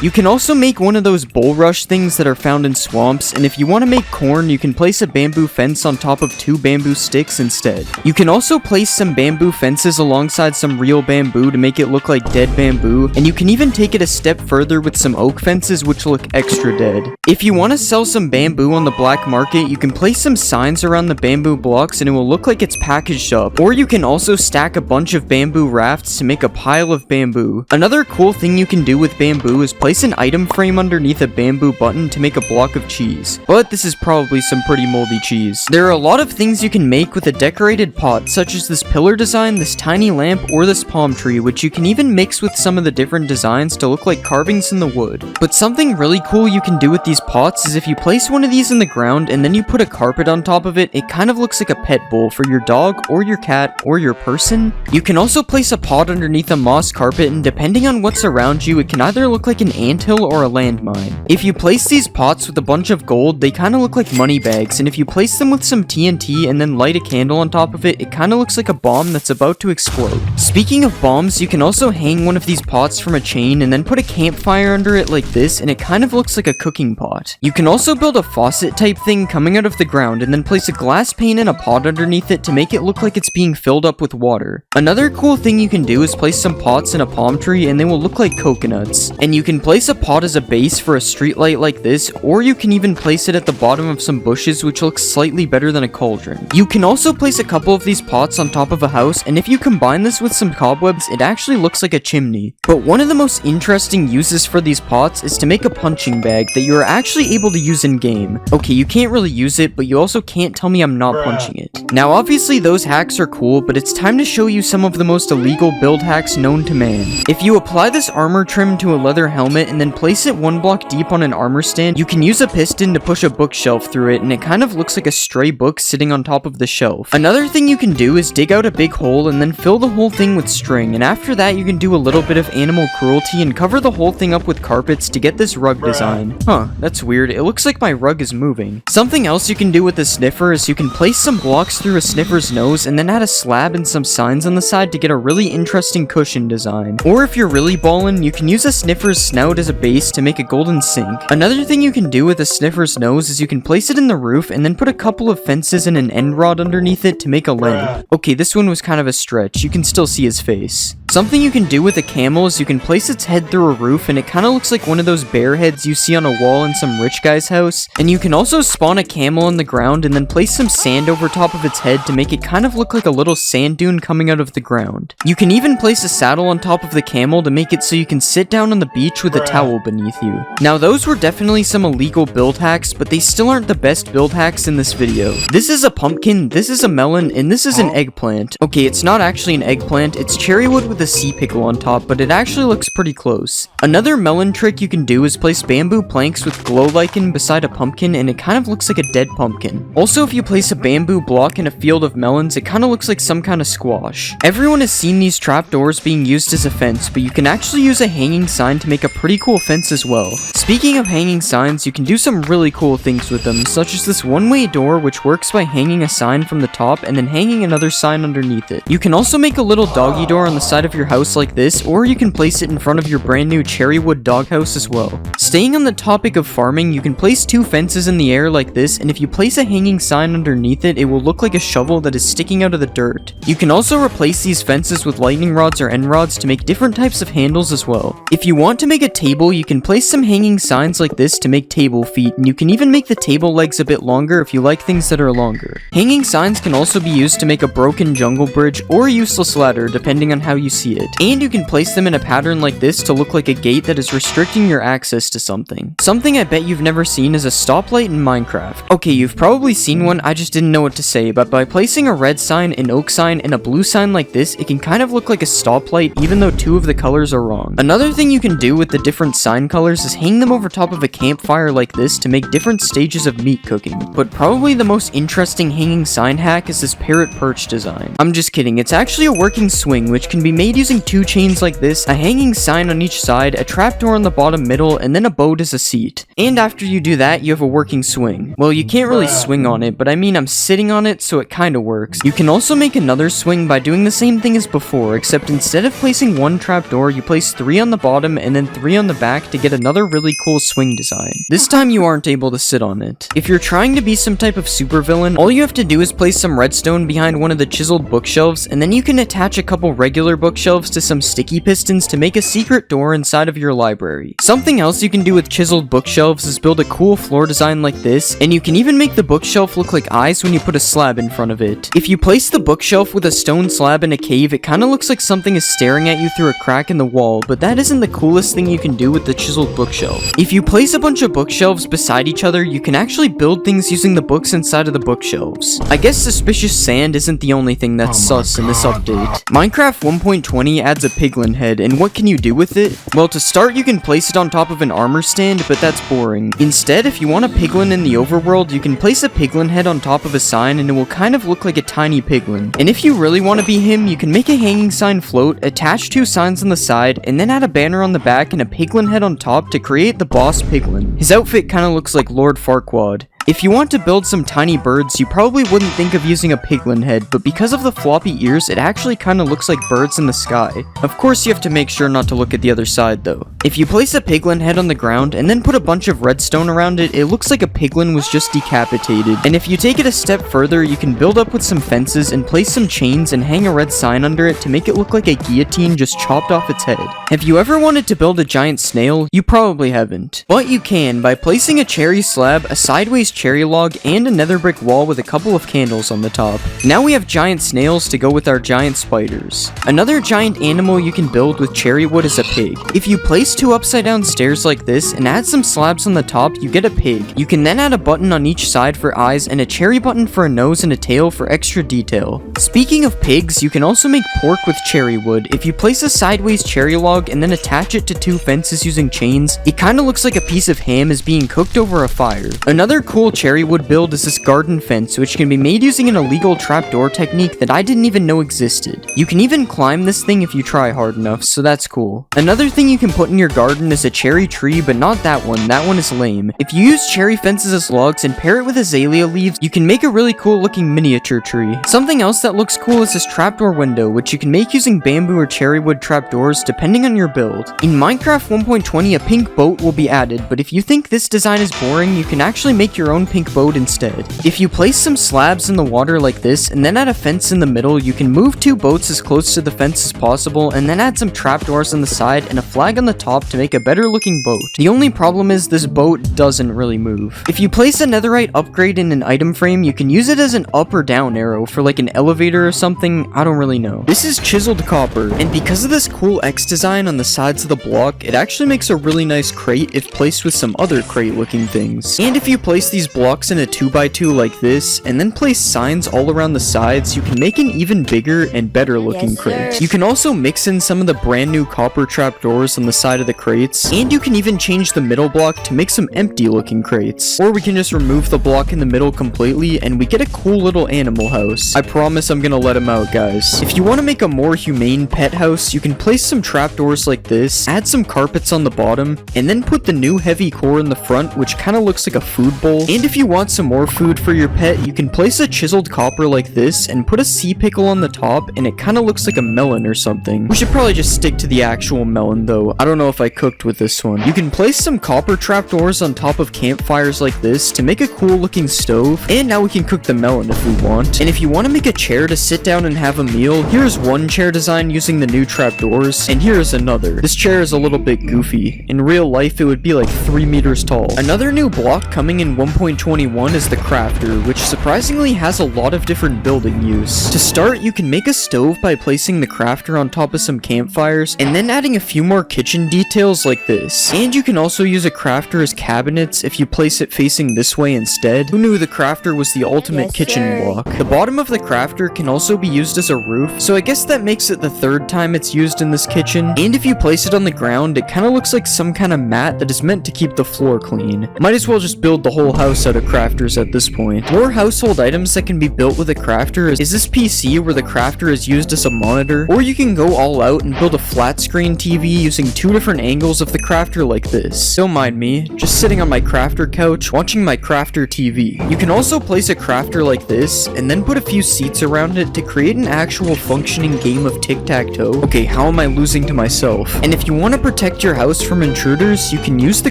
You can also make one of those bulrush things that are found in swamps, and if you want to make corn, you can place a bamboo fence on top of 2 bamboo sticks instead. You can also place some bamboo fences alongside some real bamboo to make it look like dead bamboo, and you can even take it a step further with some oak fences which look extra dead. If you want to sell some bamboo on the black market, you can place some signs around the bamboo blocks and it will look like it's packaged up, or you can also stack a bunch of bamboo rafts to make a pile of bamboo. Another cool thing you can do with bamboo is place an item frame underneath a bamboo button to make a block of cheese, but this is probably some pretty moldy cheese. There are a lot of things you can make with a decorated pot, such as this pillar design, this tiny lamp, or this palm tree, which you can even mix with some of the different designs to look like carvings in the wood. But something really cool you can do with these pots is if you place one of these in the ground and then you put a carpet on top of it, it kind of looks like a pet bowl for your dog or your cat or your person. You can also place a pot underneath a moss carpet, and depending on what's around you, it can either look like an anthill or a landmine. If you place these pots with a bunch of gold, they kind of look like money bags, and if you place them with some TNT and then light a candle on top of it, it kind of looks like a bomb that's about to explode. Speaking of bombs, you can also hang one of these pots from a chain and then put a campfire under it like this, and it kind of looks like a cooking pot. You can also build a faucet type thing coming out of the ground and then place a glass pane in a pot underneath it to make it look like it's being filled up with water. Another cool thing you can do is place some pots in a palm tree and they will look like coconuts. And you can place a pot as a base for a street light like this, or you can even place it at the bottom of some bushes, which looks slightly better than a cauldron. You can also place a couple of these pots on top of a house, and if you combine this with some cobwebs, it actually looks like a chimney. But one of the most interesting uses for these pots is to make a punching bag that you are actually able to use in game. Okay, you can't really use it, but you also can't tell me I'm not punching it. Now obviously those hacks are cool, but it's time to show you some of the most illegal build hacks known to man. If you apply this armor trim to a leather helmet and then place it 1 block deep on an armor stand, you can use a piston to push a bookshelf through it, and it kind of looks like a stray book sitting on top of the shelf. Another thing you can do is dig out a big hole and then fill the whole thing with string, and after that you can do a little bit of animal cruelty and cover the whole thing up with carpets to get this rug design. Huh, that's weird. It looks like my rug is moving. Something else you can do with the sniffer is you can place some blocks through a sniffer's nose and then add a slab and some signs on the side to get a really interesting cushion design. Or if you're really ballin', you can use a sniffer's snout as a base to make a golden sink. Another thing you can do with a sniffer's nose is you can place it in the roof and then put a couple of fences and an end rod underneath it to make a lamp. Okay, this one was kind of a stretch. You can still see his face. Something you can do with a camel is you can place its head through a roof and it kind of looks like one of those bear heads you see on a wall in some rich guy's house. And you can also spawn a camel in the ground and then place some sand over top of its head to make it kind of look like a little sand dune coming out of the ground. You can even place a saddle on top of the camel to make it so you can sit down on the beach with a towel beneath you. Now those were definitely some illegal build hacks, but they still aren't the best build hacks in this video. This is a pumpkin, this is a melon, and this is an eggplant. Okay, it's not actually an eggplant, it's cherry wood with a sea pickle on top, but it actually looks pretty close. Another melon trick you can do is place bamboo planks with glow lichen beside a pumpkin, and it kind of looks like a dead pumpkin. Also, if you place a bamboo block in a field of melons, it kind of looks like some kind of squash. Everyone has seen these trapdoors being used as a fence, but you can actually use a hanging sign to make a pretty cool fence as well. Speaking of hanging signs, you can do some really cool things with them, such as this one-way door, which works by hanging a sign from the top and then hanging another sign underneath it. You can also make a little doggy door on the side of your house like this, or you can place it in front of your brand new cherry wood doghouse as well. Staying on the topic of farming, you can place 2 fences in the air like this, and if you place a hanging sign underneath it, it will look like a shovel that is sticking out of the dirt. You can also replace these fences with lightning rods or end rods to make different types of handles as well. If you want to make a table, you can place some hanging signs like this to make table feet, and you can even make the table legs a bit longer if you like things that are longer. Hanging signs can also be used to make a broken jungle bridge or a useless ladder depending on how you see it. And you can place them in a pattern like this to look like a gate that is restricting your access to something. Something I bet you've never seen is a stoplight in Minecraft. Okay, you've probably seen one, I just didn't know what to say, but by placing a red sign, an oak sign, and a blue sign like this, it can kind of look like a stoplight even though two of the colors are wrong. Another thing you can do with the different sign colors is hang them over top of a campfire like this to make different stages of meat cooking. But probably the most interesting hanging sign hack is this parrot perch design. I'm just kidding, it's actually a working swing which can be made using two chains like this, a hanging sign on each side, a trapdoor on the bottom middle, and then a boat as a seat. And after you do that, you have a working swing. Well, you can't really swing on it, but I mean I'm sitting on it, so it kinda works. You can also make another swing by doing the same thing as before, except instead of placing one trapdoor, you place 3 on the bottom and then 3 on the back to get another really cool swing design. This time you aren't able to sit on it. If you're trying to be some type of supervillain, all you have to do is place some redstone behind one of the chiseled bookshelves, and then you can attach a couple regular bookshelves to some sticky pistons to make a secret door inside of your library. Something else you can do with chiseled bookshelves is build a cool floor design like this, and you can even make the bookshelf look like eyes when you put a slab in front of it. If you place the bookshelf with a stone slab in a cave, it kinda looks like something is staring at you through a crack in the wall, but that isn't the coolest thing you can do with the chiseled bookshelf. If you place a bunch of bookshelves beside each other, you can actually build things using the books inside of the bookshelves. I guess suspicious sand isn't the only thing that's sus in this update. Minecraft 1.20 adds a piglin head, and what can you do with it? Well, to start, you can place it on top of an armor stand, but that's boring. Instead, if you want a piglin in the overworld, you can place a piglin head on top of a sign, and it will kind of look like a tiny piglin. And if you really want to be him, you can make a hanging sign float, attach 2 signs on the side, and then add a banner on the back and a piglin head on top to create the boss piglin. His outfit kind of looks like Lord Farquaad. If you want to build some tiny birds, you probably wouldn't think of using a piglin head, but because of the floppy ears, it actually kinda looks like birds in the sky. Of course, you have to make sure not to look at the other side though. If you place a piglin head on the ground and then put a bunch of redstone around it, it looks like a piglin was just decapitated. And if you take it a step further, you can build up with some fences and place some chains and hang a red sign under it to make it look like a guillotine just chopped off its head. Have you ever wanted to build a giant snail? You probably haven't. But you can by placing a cherry slab, a sideways cherry log, and a nether brick wall with a couple of candles on the top. Now we have giant snails to go with our giant spiders. Another giant animal you can build with cherry wood is a pig. If you place 2 upside down stairs like this and add some slabs on the top, you get a pig. You can then add a button on each side for eyes and a cherry button for a nose and a tail for extra detail. Speaking of pigs, you can also make pork with cherry wood. If you place a sideways cherry log and then attach it to 2 fences using chains, it kinda looks like a piece of ham is being cooked over a fire. Another cool cherry wood build is this garden fence, which can be made using an illegal trapdoor technique that I didn't even know existed. You can even climb this thing if you try hard enough, so that's cool. Another thing you can put in your garden is a cherry tree, but not that one is lame. If you use cherry fences as logs and pair it with azalea leaves, you can make a really cool looking miniature tree. Something else that looks cool is this trapdoor window, which you can make using bamboo or cherry wood trapdoors depending on your build. In Minecraft 1.20, a pink boat will be added, but if you think this design is boring, you can actually make your own pink boat instead. If you place some slabs in the water like this and then add a fence in the middle, you can move 2 boats as close to the fence as possible and then add some trapdoors on the side and a flag on the top to make a better looking boat. The only problem is this boat doesn't really move. If you place a netherite upgrade in an item frame, you can use it as an up or down arrow for like an elevator or something, I don't really know. This is chiseled copper, and because of this cool X design on the sides of the block, it actually makes a really nice crate if placed with some other crate looking things. And if you place these blocks in a 2x2 like this, and then place signs all around the sides, you can make an even bigger and better looking crate. You can also mix in some of the brand new copper trapdoors on the side of the crates, and you can even change the middle block to make some empty looking crates. Or we can just remove the block in the middle completely, and we get a cool little animal house. I promise I'm gonna let him out, guys. If you want to make a more humane pet house, you can place some trapdoors like this, add some carpets on the bottom, and then put the new heavy core in the front, which kind of looks like a food bowl. And if you want some more food for your pet, you can place a chiseled copper like this and put a sea pickle on the top, and it kind of looks like a melon or something. We should probably just stick to the actual melon though. I don't know if I cooked with this one. You can place some copper trapdoors on top of campfires like this to make a cool looking stove, and now we can cook the melon if we want. And if you want to make a chair to sit down and have a meal, here's one chair design using the new trapdoors, and here's another. This chair is a little bit goofy. In real life, it would be like 3 meters tall. Another new block coming in 1.21 is the crafter, which surprisingly has a lot of different building use. To start, you can make a stove by placing the crafter on top of some campfires, and then adding a few more kitchen details like this. And you can also use a crafter as cabinets if you place it facing this way instead. Who knew the crafter was the ultimate kitchen block? The bottom of the crafter can also be used as a roof, so I guess that makes it the third time it's used in this kitchen. And if you place it on the ground, it kind of looks like some kind of mat that is meant to keep the floor clean. Might as well just build the whole house out of crafters at this point. More household items that can be built with a crafter is this PC where the crafter is used as a monitor, or you can go all out and build a flat screen TV using 2 different angles of the crafter like this. Don't mind me, just sitting on my crafter couch watching my crafter TV. You can also place a crafter like this and then put a few seats around it to create an actual functioning game of tic-tac-toe. Okay, how am I losing to myself? And if you want to protect your house from intruders, you can use the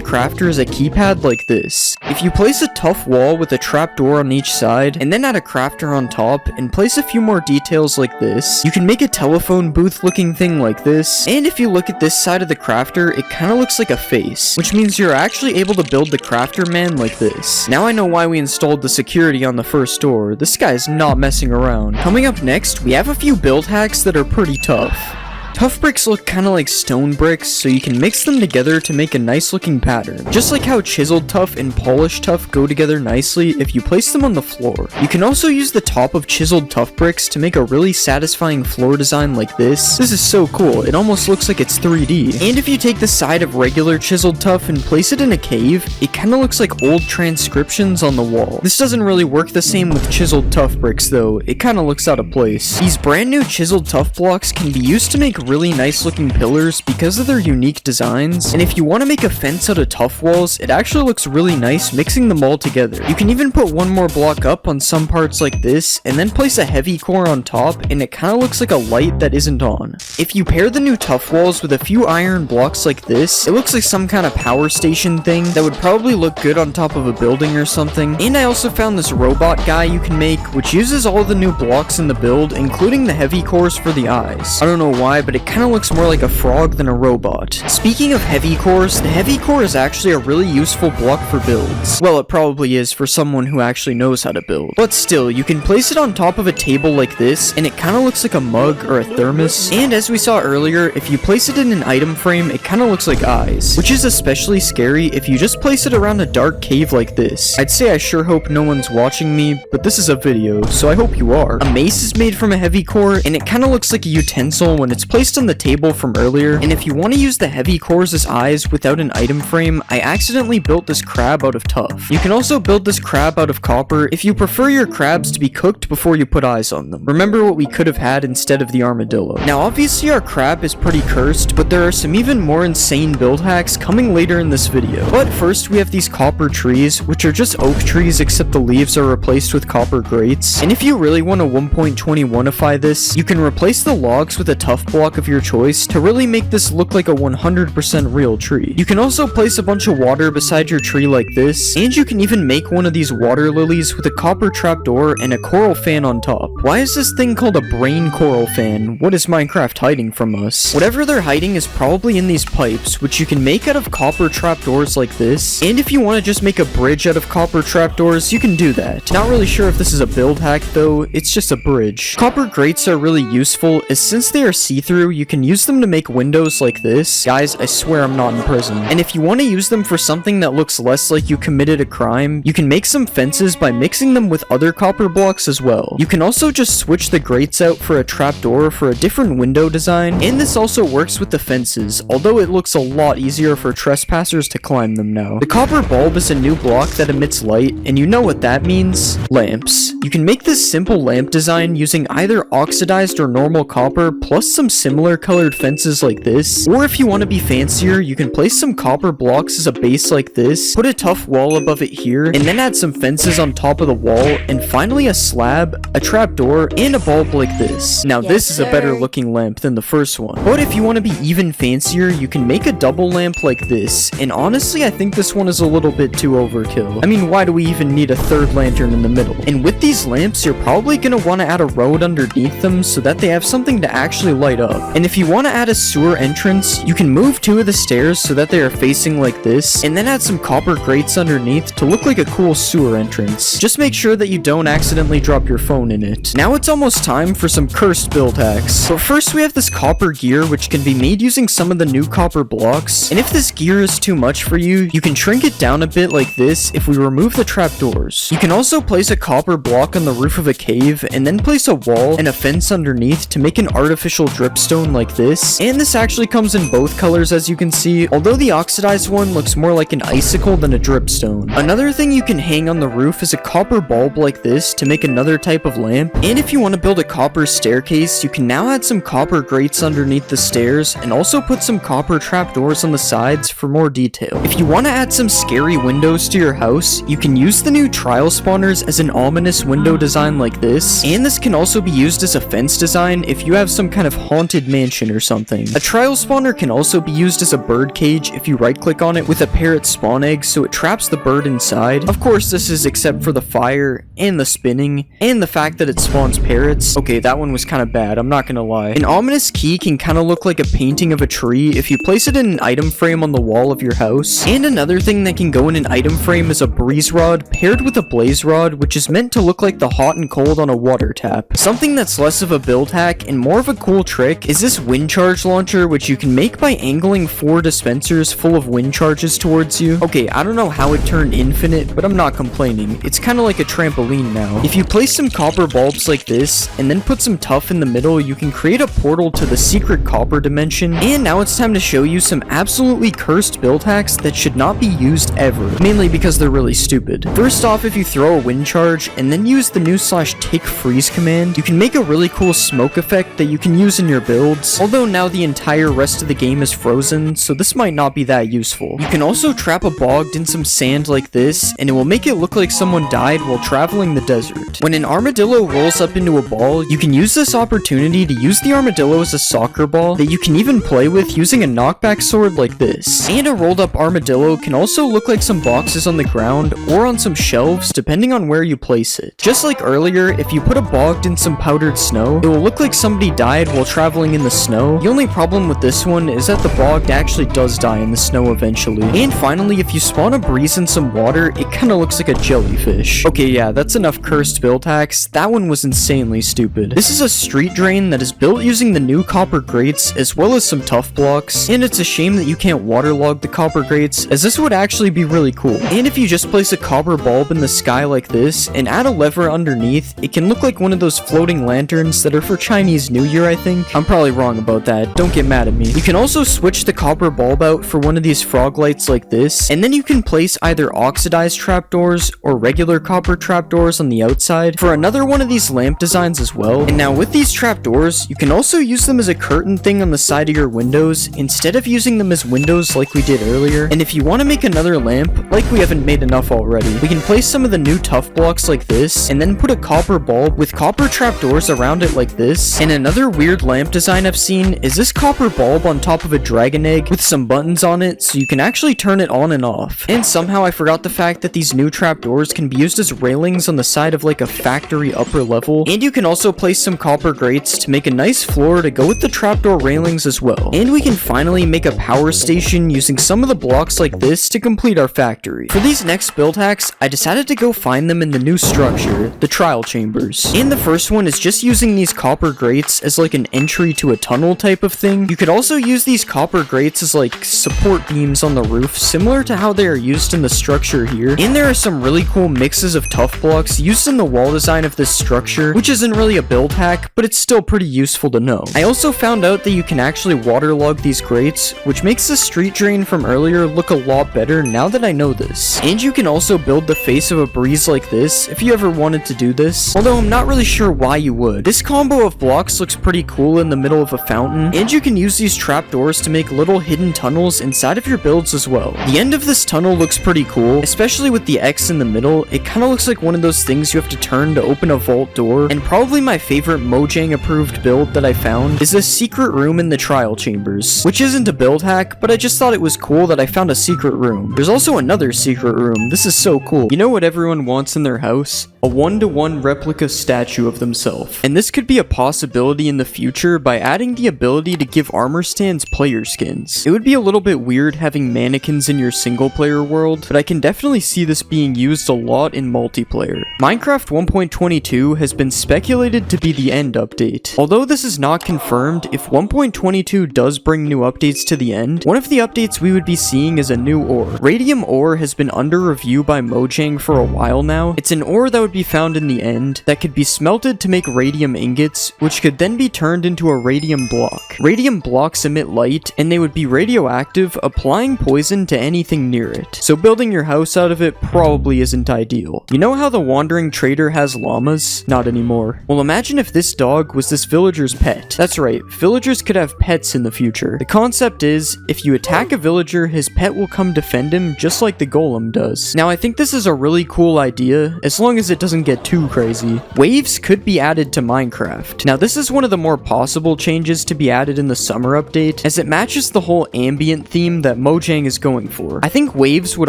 crafter as a keypad like this. If you place a tough wall with a trapdoor on each side and then add a crafter on top and place a few more details like this, you can make a telephone booth looking thing like this. And if you look at this side of the crafter, it kind of looks like a face, which means you're actually able to build the crafter man like this. Now I know why we installed the security on the first door. This guy's not messing around. Coming up next, we have a few build hacks that are pretty tough. Tough bricks look kinda like stone bricks, so you can mix them together to make a nice looking pattern. Just like how chiseled tough and polished tough go together nicely if you place them on the floor. You can also use the top of chiseled tough bricks to make a really satisfying floor design like this. This is so cool, it almost looks like it's 3D. And if you take the side of regular chiseled tough and place it in a cave, it kinda looks like old transcriptions on the wall. This doesn't really work the same with chiseled tough bricks though, it kinda looks out of place. These brand new chiseled tough blocks can be used to make really nice looking pillars because of their unique designs, and if you want to make a fence out of tough walls, it actually looks really nice mixing them all together. You can even put one more block up on some parts like this, and then place a heavy core on top, and it kind of looks like a light that isn't on. If you pair the new tough walls with a few iron blocks like this, it looks like some kind of power station thing that would probably look good on top of a building or something. And I also found this robot guy you can make, which uses all the new blocks in the build, including the heavy cores for the eyes. I don't know why, but it kind of looks more like a frog than a robot. Speaking of heavy cores, the heavy core is actually a really useful block for builds. Well, it probably is for someone who actually knows how to build. But still, you can place it on top of a table like this, and it kind of looks like a mug or a thermos. And as we saw earlier, if you place it in an item frame, it kind of looks like eyes, which is especially scary if you just place it around a dark cave like this. I'd say I sure hope no one's watching me, but this is a video, so I hope you are. A mace is made from a heavy core, and it kind of looks like a utensil when it's placed on the table from earlier. And if you want to use the heavy cores as eyes without an item frame, I accidentally built this crab out of tough. You can also build this crab out of copper if you prefer your crabs to be cooked before you put eyes on them. Remember what we could have had instead of the armadillo. Now obviously our crab is pretty cursed, but there are some even more insane build hacks coming later in this video. But first we have these copper trees, which are just oak trees except the leaves are replaced with copper grates. And if you really want to 1.21ify this, you can replace the logs with a tough block of your choice to really make this look like a 100% real tree. You can also place a bunch of water beside your tree like this, and you can even make one of these water lilies with a copper trapdoor and a coral fan on top. Why is this thing called a brain coral fan? What is Minecraft hiding from us? Whatever they're hiding is probably in these pipes, which you can make out of copper trapdoors like this, and if you want to just make a bridge out of copper trapdoors, you can do that. Not really sure if this is a build hack though, it's just a bridge. Copper grates are really useful, as since they are see-through, you can use them to make windows like this. Guys, I swear I'm not in prison. And if you want to use them for something that looks less like you committed a crime, you can make some fences by mixing them with other copper blocks as well. You can also just switch the grates out for a trapdoor for a different window design, and this also works with the fences, although it looks a lot easier for trespassers to climb them now. The copper bulb is a new block that emits light, and you know what that means? Lamps. You can make this simple lamp design using either oxidized or normal copper plus some similar colored fences like this. Or if you want to be fancier, you can place some copper blocks as a base like this, put a tough wall above it here, and then add some fences on top of the wall, and finally a slab, a trapdoor, and a bulb like this. Now this is a better looking lamp than the first one. But if you want to be even fancier, you can make a double lamp like this, and honestly I think this one is a little bit too overkill. I mean, why do we even need a third lantern in the middle? And with these lamps, you're probably gonna want to add a road underneath them so that they have something to actually light up. And if you want to add a sewer entrance, you can move 2 of the stairs so that they are facing like this, and then add some copper grates underneath to look like a cool sewer entrance. Just make sure that you don't accidentally drop your phone in it. Now it's almost time for some cursed build hacks. But first we have this copper gear, which can be made using some of the new copper blocks. And if this gear is too much for you, you can shrink it down a bit like this if we remove the trapdoors. You can also place a copper block on the roof of a cave, and then place a wall and a fence underneath to make an artificial dripstone like this. And this actually comes in both colors, as you can see, although the oxidized one looks more like an icicle than a dripstone. Another thing you can hang on the roof is a copper bulb like this to make another type of lamp. And if you want to build a copper staircase, you can now add some copper grates underneath the stairs, and also put some copper trapdoors on the sides for more detail. If you want to add some scary windows to your house, you can use the new trial spawners as an ominous window design like this, and this can also be used as a fence design if you have some kind of haunted mansion or something. A trial spawner can also be used as a bird cage if you right click on it with a parrot spawn egg so it traps the bird inside. Of course this is except for the fire, and the spinning, and the fact that it spawns parrots. Okay, that one was kind of bad, I'm not gonna lie. An ominous key can kind of look like a painting of a tree if you place it in an item frame on the wall of your house. And another thing that can go in an item frame is a breeze rod paired with a blaze rod, which is meant to look like the hot and cold on a water tap. Something that's less of a build hack and more of a cool trick is this wind charge launcher, which you can make by angling 4 dispensers full of wind charges towards you. Okay, I don't know how it turned infinite, but I'm not complaining. It's kind of like a trampoline now. If you place some copper bulbs like this, and then put some tuff in the middle, you can create a portal to the secret copper dimension. And now it's time to show you some absolutely cursed build hacks that should not be used ever, mainly because they're really stupid. First off, if you throw a wind charge and then use the new /tick freeze command, you can make a really cool smoke effect that you can use in your builds, although now the entire rest of the game is frozen, so this might not be that useful. You can also trap a bogged in some sand like this, and it will make it look like someone died while traveling the desert. When an armadillo rolls up into a ball, you can use this opportunity to use the armadillo as a soccer ball that you can even play with using a knockback sword like this. And a rolled up armadillo can also look like some boxes on the ground or on some shelves depending on where you place it. Just like earlier, if you put a bogged in some powdered snow, it will look like somebody died while traveling in the snow. The only problem with this one is that the bogged actually does die in the snow eventually. And finally, if you spawn a breeze in some water, it kinda looks like a jellyfish. Okay, yeah, that's enough cursed build hacks. That one was insanely stupid. This is a street drain that is built using the new copper grates as well as some tough blocks, and it's a shame that you can't waterlog the copper grates, as this would actually be really cool. And if you just place a copper bulb in the sky like this and add a lever underneath, it can look like one of those floating lanterns that are for Chinese New Year, I think. I'm probably wrong about that, don't get mad at me. You can also switch the copper bulb out for one of these frog lights like this, and then you can place either oxidized trapdoors or regular copper trapdoors on the outside for another one of these lamp designs as well. And now with these trapdoors, you can also use them as a curtain thing on the side of your windows instead of using them as windows like we did earlier. And if you want to make another lamp, like we haven't made enough already, we can place some of the new tough blocks like this, and then put a copper bulb with copper trapdoors around it like this. And another weird lamp design I've seen is this copper bulb on top of a dragon egg with some buttons on it so you can actually turn it on and off. And somehow I forgot the fact that these new trapdoors can be used as railings on the side of like a factory upper level. And you can also place some copper grates to make a nice floor to go with the trapdoor railings as well. And we can finally make a power station using some of the blocks like this to complete our factory. For these next build hacks, I decided to go find them in the new structure, the trial chambers. And the first one is just using these copper grates as like an entry to a tunnel type of thing. You could also use these copper grates as like support beams on the roof, similar to how they are used in the structure here. And there are some really cool mixes of tough blocks used in the wall design of this structure, which isn't really a build hack, but it's still pretty useful to know. I also found out that you can actually waterlog these grates, which makes the street drain from earlier look a lot better now that I know this. And you can also build the face of a breeze like this if you ever wanted to do this, although I'm not really sure why you would. This combo of blocks looks pretty cool in the middle of a fountain, and you can use these trapdoors to make little hidden tunnels inside of your builds as well. The end of this tunnel looks pretty cool, especially with the X in the middle. It kind of looks like one of those things you have to turn to open a vault door, and probably my favorite Mojang approved build that I found is a secret room in the trial chambers, which isn't a build hack, but I just thought it was cool that I found a secret room. There's also another secret room. This is so cool. You know what everyone wants in their house? A 1-to-1 replica statue of themselves. And this could be a possibility in the future by adding the ability to give armor stands player skins. It would be a little bit weird having mannequins in your single player world, but I can definitely see this being used a lot in multiplayer. Minecraft 1.22 has been speculated to be the end update. Although this is not confirmed, if 1.22 does bring new updates to the end, one of the updates we would be seeing is a new ore. Radium ore has been under review by Mojang for a while now. It's an ore that would be found in the end that could be smelted to make radium ingots, which could then be turned into a radium block. Radium blocks emit light, and they would be radioactive, applying poison to anything near it. So building your house out of it probably isn't ideal. You know how the wandering trader has llamas? Not anymore. Well, imagine if this dog was this villager's pet. That's right, villagers could have pets in the future. The concept is, if you attack a villager, his pet will come defend him just like the golem does. Now, I think this is a really cool idea, as long as it doesn't get too crazy. Waves could be added to Minecraft. Now, this is one of the more possible changes to be added in the summer update, as it matches the whole ambient theme that Mojang is going for. I think waves would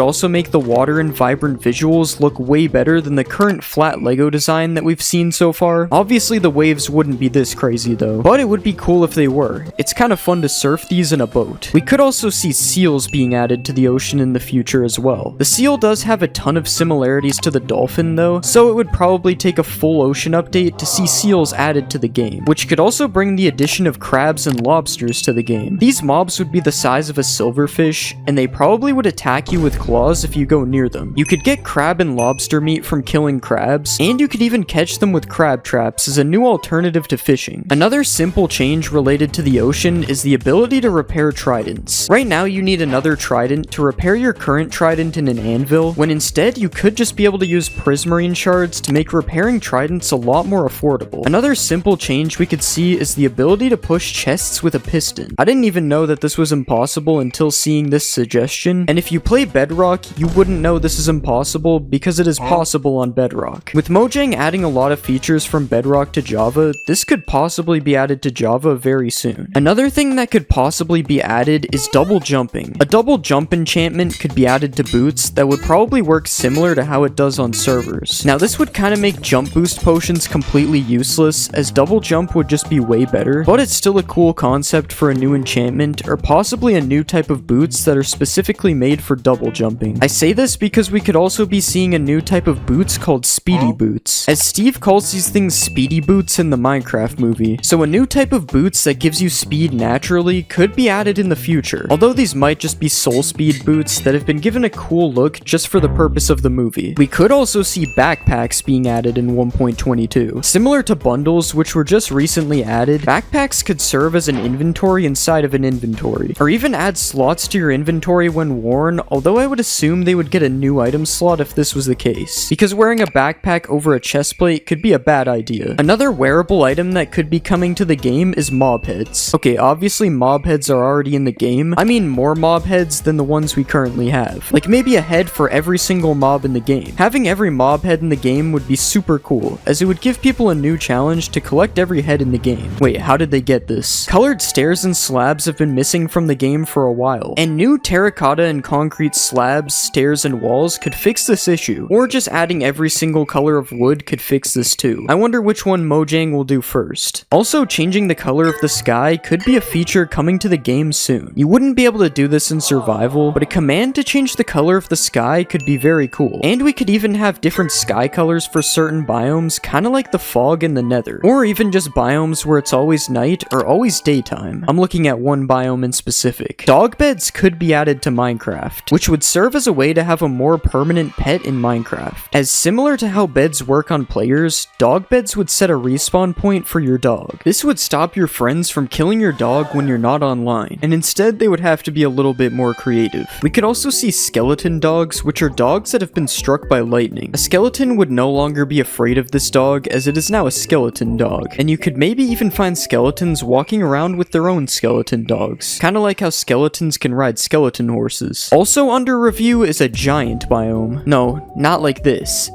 also make the water and vibrant visuals look way better than the current flat Lego design that we've seen so far. Obviously, the waves wouldn't be this crazy though, but it would be cool if they were. It's kind of fun to surf these in a boat. We could also see seals being added to the ocean in the future as well. The seal does have a ton of similarities to the dolphin though, so it would probably take a full ocean update to see seals added to the game, which could also bring the addition of crabs and lobsters to the game. These mobs would be the size of a silverfish, and they probably would attack you with claws if you go near them. You could get crab and lobster meat from killing crabs, and you could even catch them with crab traps as a new alternative to fishing. Another simple change related to the ocean is the ability to repair tridents. Right now you need another trident to repair your current trident in an anvil, when instead you could just be able to use prismarine shards to make repairing tridents a lot more affordable. Another simple change we could see is the ability to push chests with a piston. I didn't even know that this was impossible until seeing this suggestion, and if you play Bedrock, you wouldn't know this is impossible because it is possible on Bedrock. With Mojang adding a lot of features from Bedrock to Java, this could possibly be added to Java very soon. Another thing that could possibly be added is double jumping. A double jump enchantment could be added to boots that would probably work similar to how it does on servers. Now this would kind of make jump boost potions completely useless, as double jump would just be way better, but it's still a cool concept for a new enchantment, or possibly a new type of boots that are specifically made for double jumping. I say this because we could also be seeing a new type of boots called speedy boots, as Steve calls these things speedy boots in the Minecraft movie. So a new type of boots that gives you speed naturally could be added in the future, although these might just be soul speed boots that have been given a cool look just for the purpose of the movie. We could also see backpacks being added in 1.22. Similar to bundles, which were just recently added, backpacks could serve as an inventory inside of an inventory, or even add slots to your inventory when worn, although I would assume they would get a new item slot if this was the case, because wearing a backpack over a chestplate could be a bad idea. Another wearable item that could be coming to the game is mob heads. Okay, obviously mob heads are already in the game. I mean more mob heads than the ones we currently have. Like maybe a head for every single mob in the game. Having every mob head in the game would be super cool, as it would give people a new challenge to collect every head in the game. Wait, how did they get this? Colored stairs and slabs have been missing from the game for a while, and new terracotta and concrete slabs, stairs, and walls could fix this issue, or just adding every single color of wood could fix this too. I wonder which one Mojang will do first. Also, changing the color of the sky could be a feature coming to the game soon. You wouldn't be able to do this in survival, but a command to change the color of the sky could be very cool. And we could even have different sky colors for certain biomes, kinda like the fog in the nether, or even just biomes where it's always night or always daytime. I'm looking at one biome in specific. Dog beds could be added to Minecraft, which would serve as a way to have a more permanent pet in Minecraft. As similar to how beds work on players, dog beds would set a respawn point for your dog. This would stop your friends from killing your dog when you're not online, and instead they would have to be a little bit more creative. We could also see skeleton dogs, which are dogs that have been struck by lightning. A skeleton everyone would no longer be afraid of this dog as it is now a skeleton dog. And you could maybe even find skeletons walking around with their own skeleton dogs. Kinda like how skeletons can ride skeleton horses. Also under review is a giant biome. No, not like this.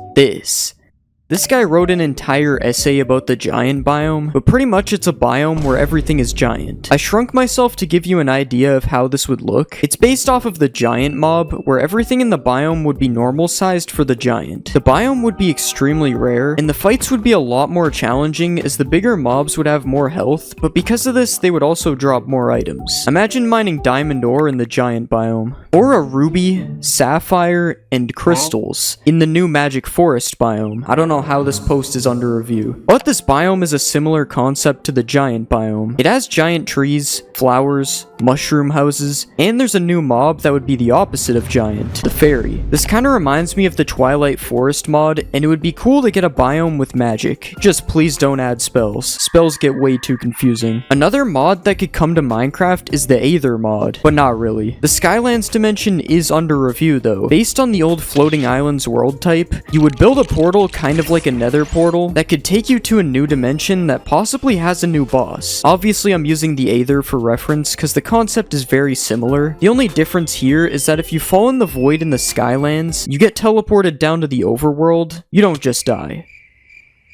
This guy wrote an entire essay about the giant biome, but pretty much it's a biome where everything is giant. I shrunk myself to give you an idea of how this would look. It's based off of the giant mob, where everything in the biome would be normal sized for the giant. The biome would be extremely rare, and the fights would be a lot more challenging as the bigger mobs would have more health, but because of this they would also drop more items. Imagine mining diamond ore in the giant biome, or a ruby, sapphire, and crystals in the new magic forest biome. I don't know how this post is under review, but this biome is a similar concept to the giant biome. It has giant trees, flowers, mushroom houses, and there's a new mob that would be the opposite of giant, the fairy. This kind of reminds me of the Twilight Forest mod, and it would be cool to get a biome with magic. Just please don't add spells. Spells get way too confusing. Another mod that could come to Minecraft is the Aether mod, but not really. The Skylands dimension is under review though. Based on the old Floating Islands world type, you would build a portal kind of like a nether portal that could take you to a new dimension that possibly has a new boss. Obviously I'm using the Aether for reference because the concept is very similar. The only difference here is that if you fall in the void in the Skylands, you get teleported down to the overworld. You don't just die.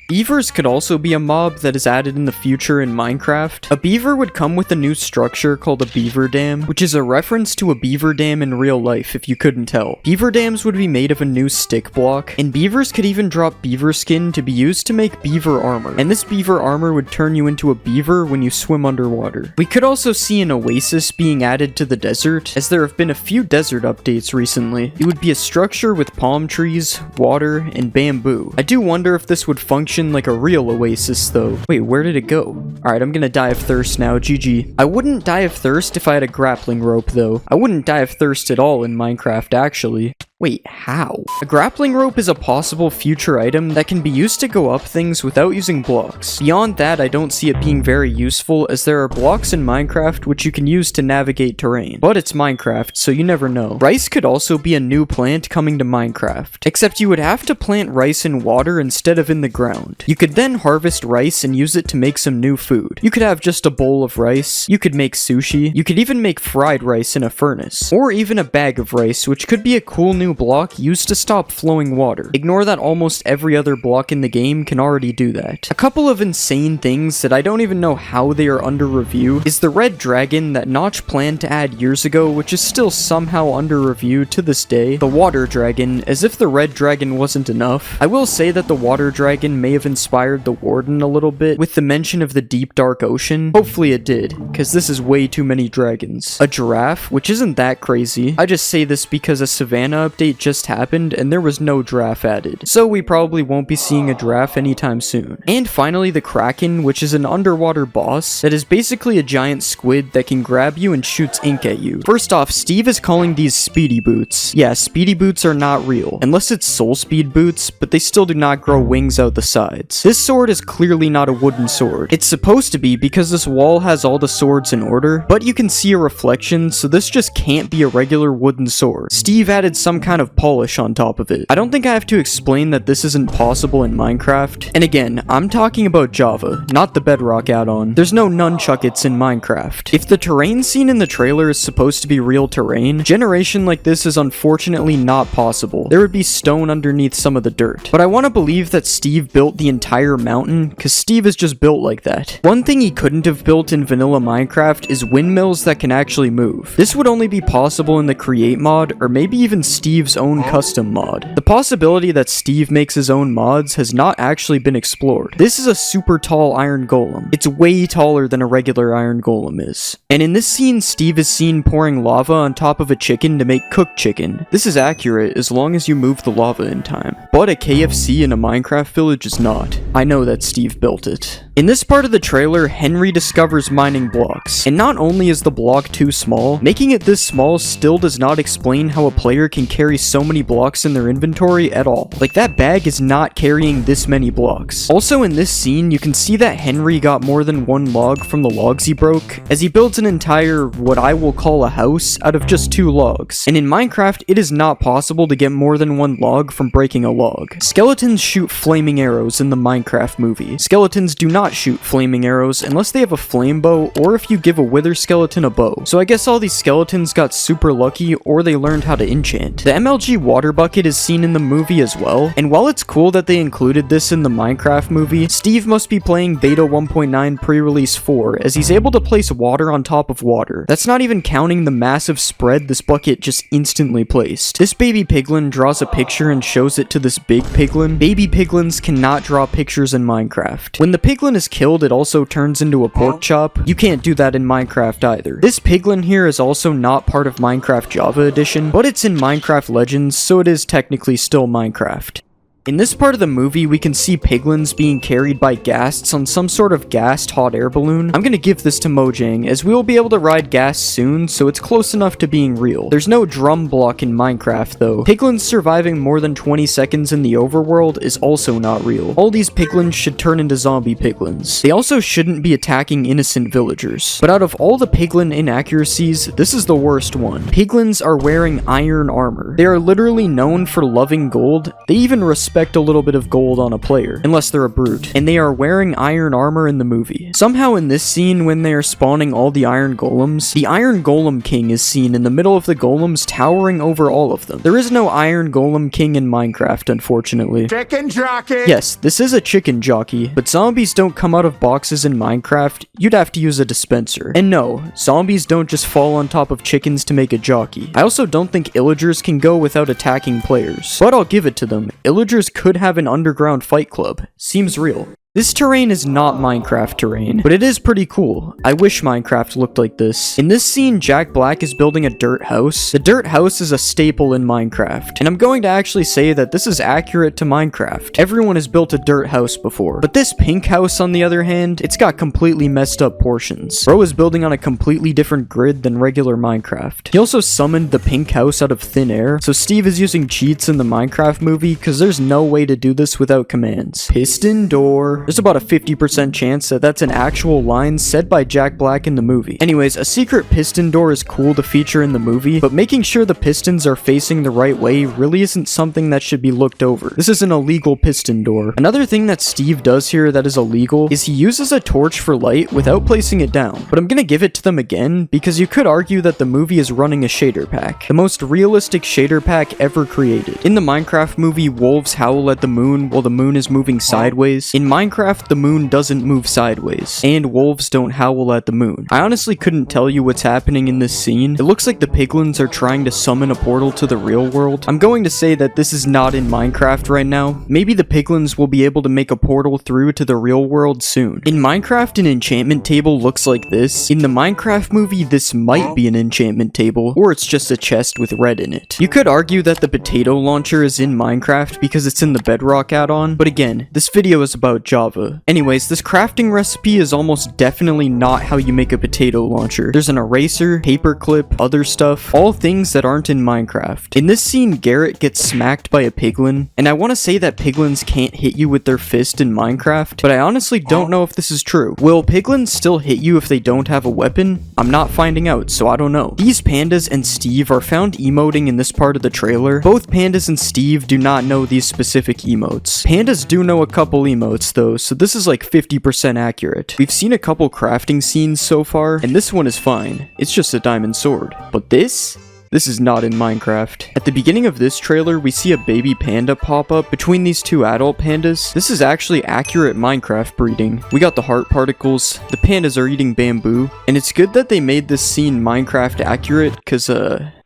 Beavers could also be a mob that is added in the future in Minecraft. A beaver would come with a new structure called a beaver dam, which is a reference to a beaver dam in real life if you couldn't tell. Beaver dams would be made of a new stick block, and beavers could even drop beaver skin to be used to make beaver armor. And this beaver armor would turn you into a beaver when you swim underwater. We could also see an oasis being added to the desert, as there have been a few desert updates recently. It would be a structure with palm trees, water, and bamboo. I do wonder if this would function like a real oasis though. Wait, where did it go? Alright, I'm gonna die of thirst now, GG. I wouldn't die of thirst if I had a grappling rope though. I wouldn't die of thirst at all in Minecraft actually. Wait, how? A grappling rope is a possible future item that can be used to go up things without using blocks. Beyond that, I don't see it being very useful as there are blocks in Minecraft which you can use to navigate terrain. But it's Minecraft, so you never know. Rice could also be a new plant coming to Minecraft, except you would have to plant rice in water instead of in the ground. You could then harvest rice and use it to make some new food. You could have just a bowl of rice, you could make sushi, you could even make fried rice in a furnace, or even a bag of rice, which could be a cool new block used to stop flowing water. Ignore that almost every other block in the game can already do that. A couple of insane things that I don't even know how they are under review is the red dragon that Notch planned to add years ago, which is still somehow under review to this day. The water dragon, as if the red dragon wasn't enough. I will say that the water dragon may have inspired the warden a little bit with the mention of the deep dark ocean. Hopefully it did, because this is way too many dragons. A giraffe, which isn't that crazy. I just say this because a savannah update just happened and there was no giraffe added, so we probably won't be seeing a giraffe anytime soon. And finally the kraken, which is an underwater boss that is basically a giant squid that can grab you and shoots ink at you. First off, Steve is calling these speedy boots. Yeah, speedy boots are not real, unless it's soul speed boots, but they still do not grow wings out the sides. This sword is clearly not a wooden sword. It's supposed to be because this wall has all the swords in order, but you can see a reflection, so this just can't be a regular wooden sword. Steve added some kind of polish on top of it. I don't think I have to explain that this isn't possible in Minecraft. And again, I'm talking about Java, not the Bedrock add-on. There's no nunchuckets in Minecraft. If the terrain seen in the trailer is supposed to be real terrain, generation like this is unfortunately not possible. There would be stone underneath some of the dirt. But I want to believe that Steve built the entire mountain, because Steve is just built like that. One thing he couldn't have built in vanilla Minecraft is windmills that can actually move. This would only be possible in the create mod, or maybe even Steve's own custom mod. The possibility that Steve makes his own mods has not actually been explored. This is a super tall iron golem. It's way taller than a regular iron golem is. And in this scene, Steve is seen pouring lava on top of a chicken to make cooked chicken. This is accurate as long as you move the lava in time. But a KFC in a Minecraft village is not. I know that Steve built it. In this part of the trailer, Henry discovers mining blocks, and not only is the block too small, making it this small still does not explain how a player can carry so many blocks in their inventory at all. Like, that bag is not carrying this many blocks. Also in this scene, you can see that Henry got more than one log from the logs he broke, as he builds an entire, what I will call a house, out of just 2 logs. And in Minecraft, it is not possible to get more than 1 log from breaking a log. Skeletons shoot flaming arrows in the Minecraft movie. Skeletons do not shoot flaming arrows unless they have a flame bow or if you give a wither skeleton a bow. So I guess all these skeletons got super lucky or they learned how to enchant. The MLG water bucket is seen in the movie as well, and while it's cool that they included this in the Minecraft movie, Steve must be playing Beta 1.9 pre-release 4 as he's able to place water on top of water. That's not even counting the massive spread this bucket just instantly placed. This baby piglin draws a picture and shows it to this big piglin. Baby piglins cannot draw pictures in Minecraft. When the piglin is killed, it also turns into a pork chop. You can't do that in Minecraft either. This piglin here is also not part of Minecraft Java Edition, but it's in Minecraft Legends, so it is technically still Minecraft. In this part of the movie, we can see piglins being carried by ghasts on some sort of gassed hot air balloon. I'm gonna give this to Mojang, as we will be able to ride gas soon, so it's close enough to being real. There's no drum block in Minecraft, though. Piglins surviving more than 20 seconds in the overworld is also not real. All these piglins should turn into zombie piglins. They also shouldn't be attacking innocent villagers. But out of all the piglin inaccuracies, this is the worst one. Piglins are wearing iron armor. They are literally known for loving gold. They even respect a little bit of gold on a player, unless they're a brute, and they are wearing iron armor in the movie. Somehow in this scene, when they are spawning all the iron golems, the Iron Golem King is seen in the middle of the golems towering over all of them. There is no Iron Golem King in Minecraft, unfortunately. Chicken jockey! Yes, this is a chicken jockey, but zombies don't come out of boxes in Minecraft. You'd have to use a dispenser. And no, zombies don't just fall on top of chickens to make a jockey. I also don't think illagers can go without attacking players, but I'll give it to them. Illagers could have an underground fight club. Seems real. This terrain is not Minecraft terrain, but it is pretty cool. I wish Minecraft looked like this. In this scene, Jack Black is building a dirt house. The dirt house is a staple in Minecraft, and I'm going to actually say that this is accurate to Minecraft. Everyone has built a dirt house before, but this pink house, on the other hand, it's got completely messed up portions. Bro is building on a completely different grid than regular Minecraft. He also summoned the pink house out of thin air, so Steve is using cheats in the Minecraft movie because there's no way to do this without commands. Piston door. There's about a 50% chance that that's an actual line said by Jack Black in the movie. Anyways, a secret piston door is cool to feature in the movie, but making sure the pistons are facing the right way really isn't something that should be looked over. This is an illegal piston door. Another thing that Steve does here that is illegal is he uses a torch for light without placing it down, but I'm gonna give it to them again because you could argue that the movie is running a shader pack, the most realistic shader pack ever created. In the Minecraft movie, wolves howl at the moon while the moon is moving sideways. In Minecraft, the moon doesn't move sideways, and wolves don't howl at the moon. I honestly couldn't tell you what's happening in this scene. It looks like the piglins are trying to summon a portal to the real world. I'm going to say that this is not in Minecraft right now. Maybe the piglins will be able to make a portal through to the real world soon. In Minecraft, an enchantment table looks like this. In the Minecraft movie, this might be an enchantment table, or it's just a chest with red in it. You could argue that the potato launcher is in Minecraft because it's in the Bedrock add-on, but again, this video is about Java. Anyways, this crafting recipe is almost definitely not how you make a potato launcher. There's an eraser, paperclip, other stuff, all things that aren't in Minecraft. In this scene, Garrett gets smacked by a piglin, and I want to say that piglins can't hit you with their fist in Minecraft, but I honestly don't know if this is true. Will piglins still hit you if they don't have a weapon? I'm not finding out, so I don't know. These pandas and Steve are found emoting in this part of the trailer. Both pandas and Steve do not know these specific emotes. Pandas do know a couple emotes though, so this is like 50% accurate. We've seen a couple crafting scenes so far, and this one is fine. It's just a diamond sword. But this is not in Minecraft. At the beginning of this trailer, we see a baby panda pop up between these two adult pandas. This is actually accurate Minecraft breeding. We got the heart particles, the pandas are eating bamboo, and it's good that they made this scene Minecraft accurate, cause,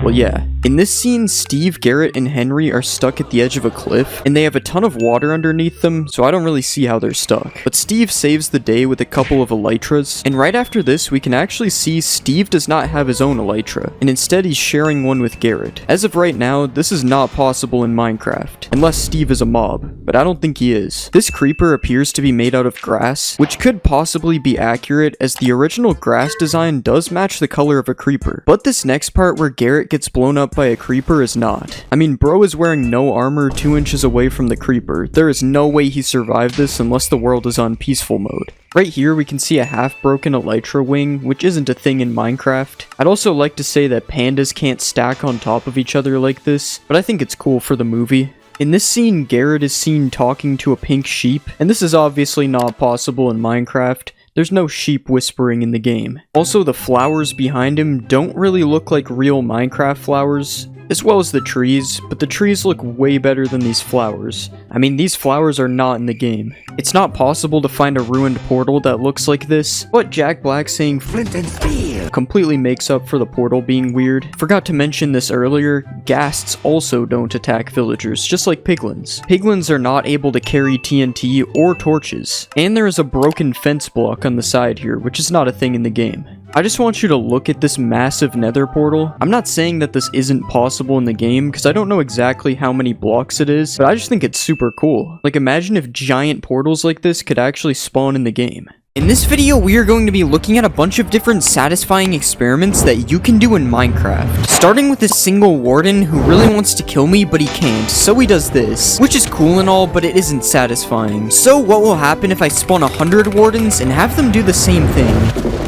Well, yeah. In this scene, Steve, Garrett, and Henry are stuck at the edge of a cliff, and they have a ton of water underneath them, so I don't really see how they're stuck. But Steve saves the day with a couple of elytras, and right after this, we can actually see Steve does not have his own elytra, and instead he's sharing one with Garrett. As of right now, this is not possible in Minecraft, unless Steve is a mob, but I don't think he is. This creeper appears to be made out of grass, which could possibly be accurate as the original grass design does match the color of a creeper. But this next part where Garrett gets blown up by a creeper is not. I mean, bro is wearing no armor 2 inches away from the creeper. There is no way he survived this unless the world is on peaceful mode. Right here we can see a half-broken elytra wing, which isn't a thing in Minecraft. I'd also like to say that pandas can't stack on top of each other like this, but I think it's cool for the movie. In this scene, Garrett is seen talking to a pink sheep, and this is obviously not possible in Minecraft. There's no sheep whispering in the game. Also, the flowers behind him don't really look like real Minecraft flowers, as well as the trees, but the trees look way better than these flowers. I mean, these flowers are not in the game. It's not possible to find a ruined portal that looks like this, but Jack Black saying "Flint and Steel" completely makes up for the portal being weird. Forgot to mention this earlier, ghasts also don't attack villagers, just like piglins. Piglins are not able to carry TNT or torches, and there is a broken fence block on the side here, which is not a thing in the game. I just want you to look at this massive nether portal. I'm not saying that this isn't possible in the game, because I don't know exactly how many blocks it is, but I just think it's super cool. Like, imagine if giant portals like this could actually spawn in the game. In this video, we are going to be looking at a bunch of different satisfying experiments that you can do in Minecraft. Starting with this single warden who really wants to kill me, but he can't, so he does this. Which is cool and all, but it isn't satisfying. So what will happen if I spawn 100 wardens and have them do the same thing?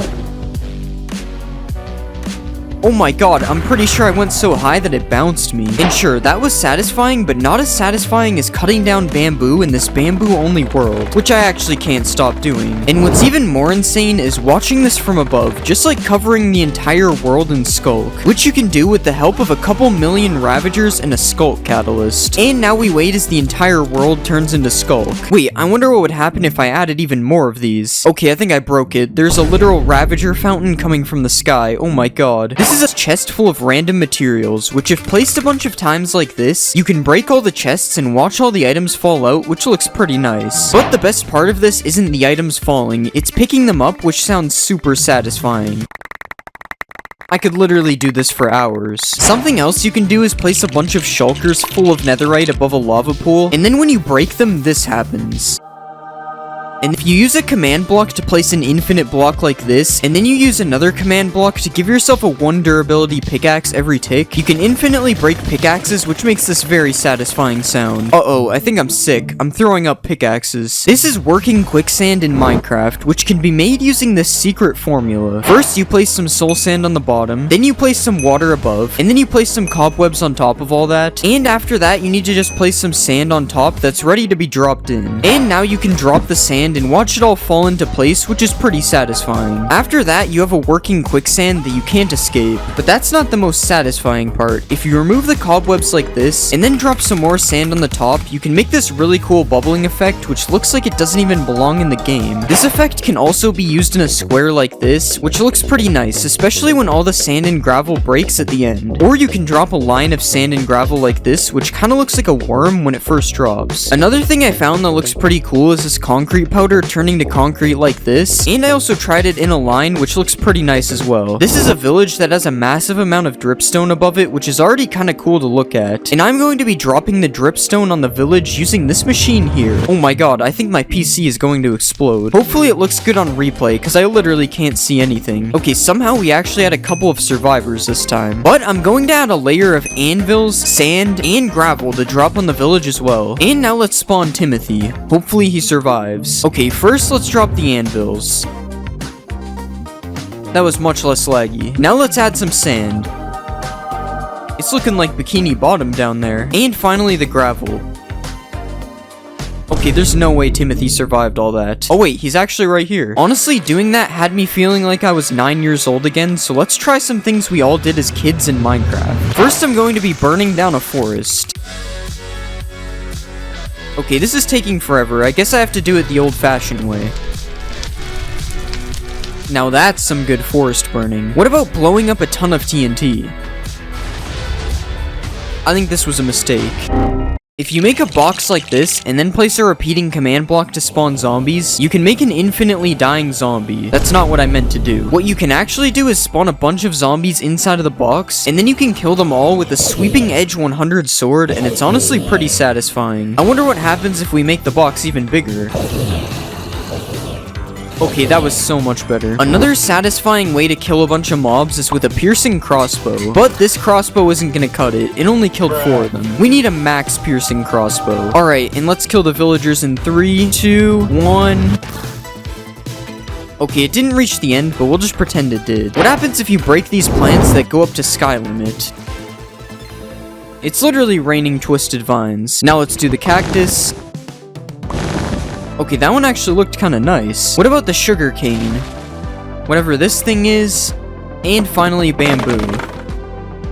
Oh my god, I'm pretty sure I went so high that it bounced me. And sure, that was satisfying, but not as satisfying as cutting down bamboo in this bamboo-only world, which I actually can't stop doing. And what's even more insane is watching this from above, just like covering the entire world in Skulk, which you can do with the help of a couple million Ravagers and a Skulk Catalyst. And now we wait as the entire world turns into Skulk. Wait, I wonder what would happen if I added even more of these. Okay, I think I broke it. There's a literal Ravager fountain coming from the sky. Oh my god. This is a chest full of random materials, which if placed a bunch of times like this, you can break all the chests and watch all the items fall out, which looks pretty nice. But the best part of this isn't the items falling, it's picking them up, which sounds super satisfying. I could literally do this for hours. Something else you can do is place a bunch of shulkers full of netherite above a lava pool, and then when you break them, this happens. And if you use a command block to place an infinite block like this, and then you use another command block to give yourself a 1 durability pickaxe every tick, you can infinitely break pickaxes, which makes this very satisfying sound. Uh-oh, I think I'm sick. I'm throwing up pickaxes. This is working quicksand in Minecraft, which can be made using this secret formula. First, you place some soul sand on the bottom, then you place some water above, and then you place some cobwebs on top of all that, and after that, you need to just place some sand on top that's ready to be dropped in. And now you can drop the sand and watch it all fall into place, which is pretty satisfying. After that, you have a working quicksand that you can't escape, but that's not the most satisfying part. If you remove the cobwebs like this, and then drop some more sand on the top, you can make this really cool bubbling effect, which looks like it doesn't even belong in the game. This effect can also be used in a square like this, which looks pretty nice, especially when all the sand and gravel breaks at the end. Or you can drop a line of sand and gravel like this, which kind of looks like a worm when it first drops. Another thing I found that looks pretty cool is this concrete powder turning to concrete like this, and I also tried it in a line, which looks pretty nice as well. This is a village that has a massive amount of dripstone above it, which is already kind of cool to look at, and I'm going to be dropping the dripstone on the village using this machine here. Oh my god, I think my PC is going to explode. Hopefully it looks good on replay, because I literally can't see anything. Okay, somehow we actually had a couple of survivors this time, but I'm going to add a layer of anvils, sand, and gravel to drop on the village as well. And now let's spawn Timothy. Hopefully he survives. Okay, first let's drop the anvils. That was much less laggy. Now let's add some sand. It's looking like Bikini Bottom down there. And finally the gravel. Okay, there's no way Timothy survived all that. Oh wait, he's actually right here. Honestly, doing that had me feeling like I was 9 years old again, so let's try some things we all did as kids in Minecraft. First, I'm going to be burning down a forest. Okay, this is taking forever. I guess I have to do it the old-fashioned way. Now that's some good forest burning. What about blowing up a ton of TNT? I think this was a mistake. If you make a box like this, and then place a repeating command block to spawn zombies, you can make an infinitely dying zombie. That's not what I meant to do. What you can actually do is spawn a bunch of zombies inside of the box, and then you can kill them all with a sweeping edge 100 sword, and it's honestly pretty satisfying. I wonder what happens if we make the box even bigger. Okay, that was so much better. Another satisfying way to kill a bunch of mobs is with a piercing crossbow. But this crossbow isn't gonna cut it. It only killed 4 of them. We need a max piercing crossbow. Alright, and let's kill the villagers in 3, 2, 1... Okay, it didn't reach the end, but we'll just pretend it did. What happens if you break these plants that go up to sky limit? It's literally raining twisted vines. Now let's do the cactus. Okay, that one actually looked kind of nice. What about the sugar cane? Whatever this thing is. And finally, bamboo.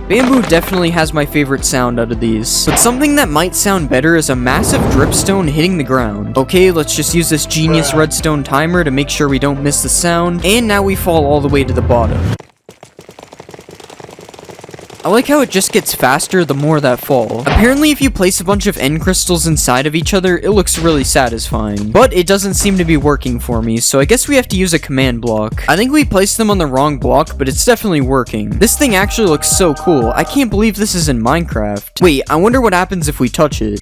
Bamboo definitely has my favorite sound out of these. But something that might sound better is a massive dripstone hitting the ground. Okay, let's just use this genius redstone timer to make sure we don't miss the sound. And now we fall all the way to the bottom. I like how it just gets faster the more that fall. Apparently, if you place a bunch of end crystals inside of each other, it looks really satisfying. But it doesn't seem to be working for me, so I guess we have to use a command block. I think we placed them on the wrong block, but it's definitely working. This thing actually looks so cool. I can't believe this is in Minecraft. Wait, I wonder what happens if we touch it.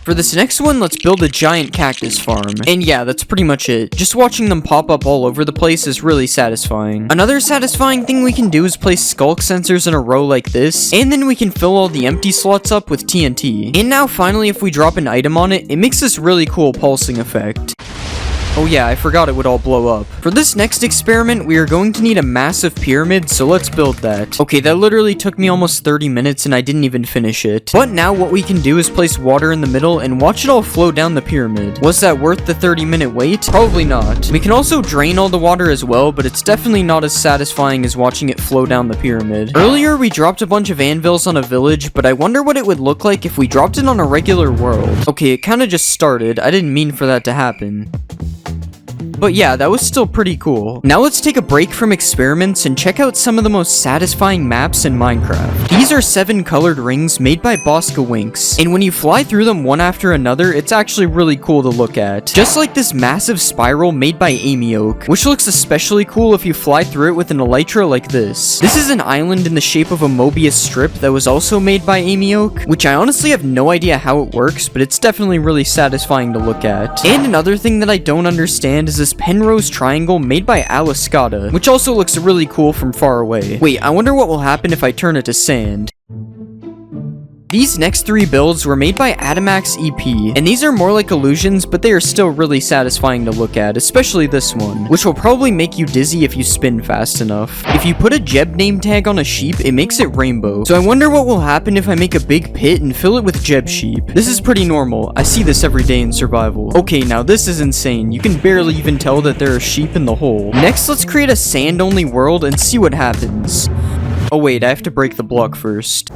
For this next one, let's build a giant cactus farm. And yeah, that's pretty much it. Just watching them pop up all over the place is really satisfying. Another satisfying thing we can do is place skulk sensors in a row like this, and then we can fill all the empty slots up with TNT. And now finally, if we drop an item on it, it makes this really cool pulsing effect. Oh yeah, I forgot it would all blow up. For this next experiment, we are going to need a massive pyramid, so let's build that. Okay, that literally took me almost 30 minutes and I didn't even finish it. But now what we can do is place water in the middle and watch it all flow down the pyramid. Was that worth the 30-minute wait? Probably not. We can also drain all the water as well, but it's definitely not as satisfying as watching it flow down the pyramid. Earlier, we dropped a bunch of anvils on a village, but I wonder what it would look like if we dropped it on a regular world. Okay, it kind of just started. I didn't mean for that to happen. But yeah, that was still pretty cool. Now let's take a break from experiments and check out some of the most satisfying maps in Minecraft. These are 7 colored rings made by Bosca Winks, and when you fly through them one after another, it's actually really cool to look at. Just like this massive spiral made by Amy Oak, which looks especially cool if you fly through it with an elytra like this. This is an island in the shape of a Mobius strip that was also made by Amy Oak, which I honestly have no idea how it works, but it's definitely really satisfying to look at. And another thing that I don't understand is this Penrose triangle made by Aliscata, which also looks really cool from far away. Wait, I wonder what will happen if I turn it to sand. These next 3 builds were made by Adamax EP, and these are more like illusions, but they are still really satisfying to look at, especially this one, which will probably make you dizzy if you spin fast enough. If you put a Jeb name tag on a sheep, it makes it rainbow, so I wonder what will happen if I make a big pit and fill it with Jeb sheep. This is pretty normal. I see this every day in survival. Okay, now this is insane. You can barely even tell that there are sheep in the hole. Next, let's create a sand-only world and see what happens. Oh wait, I have to break the block first.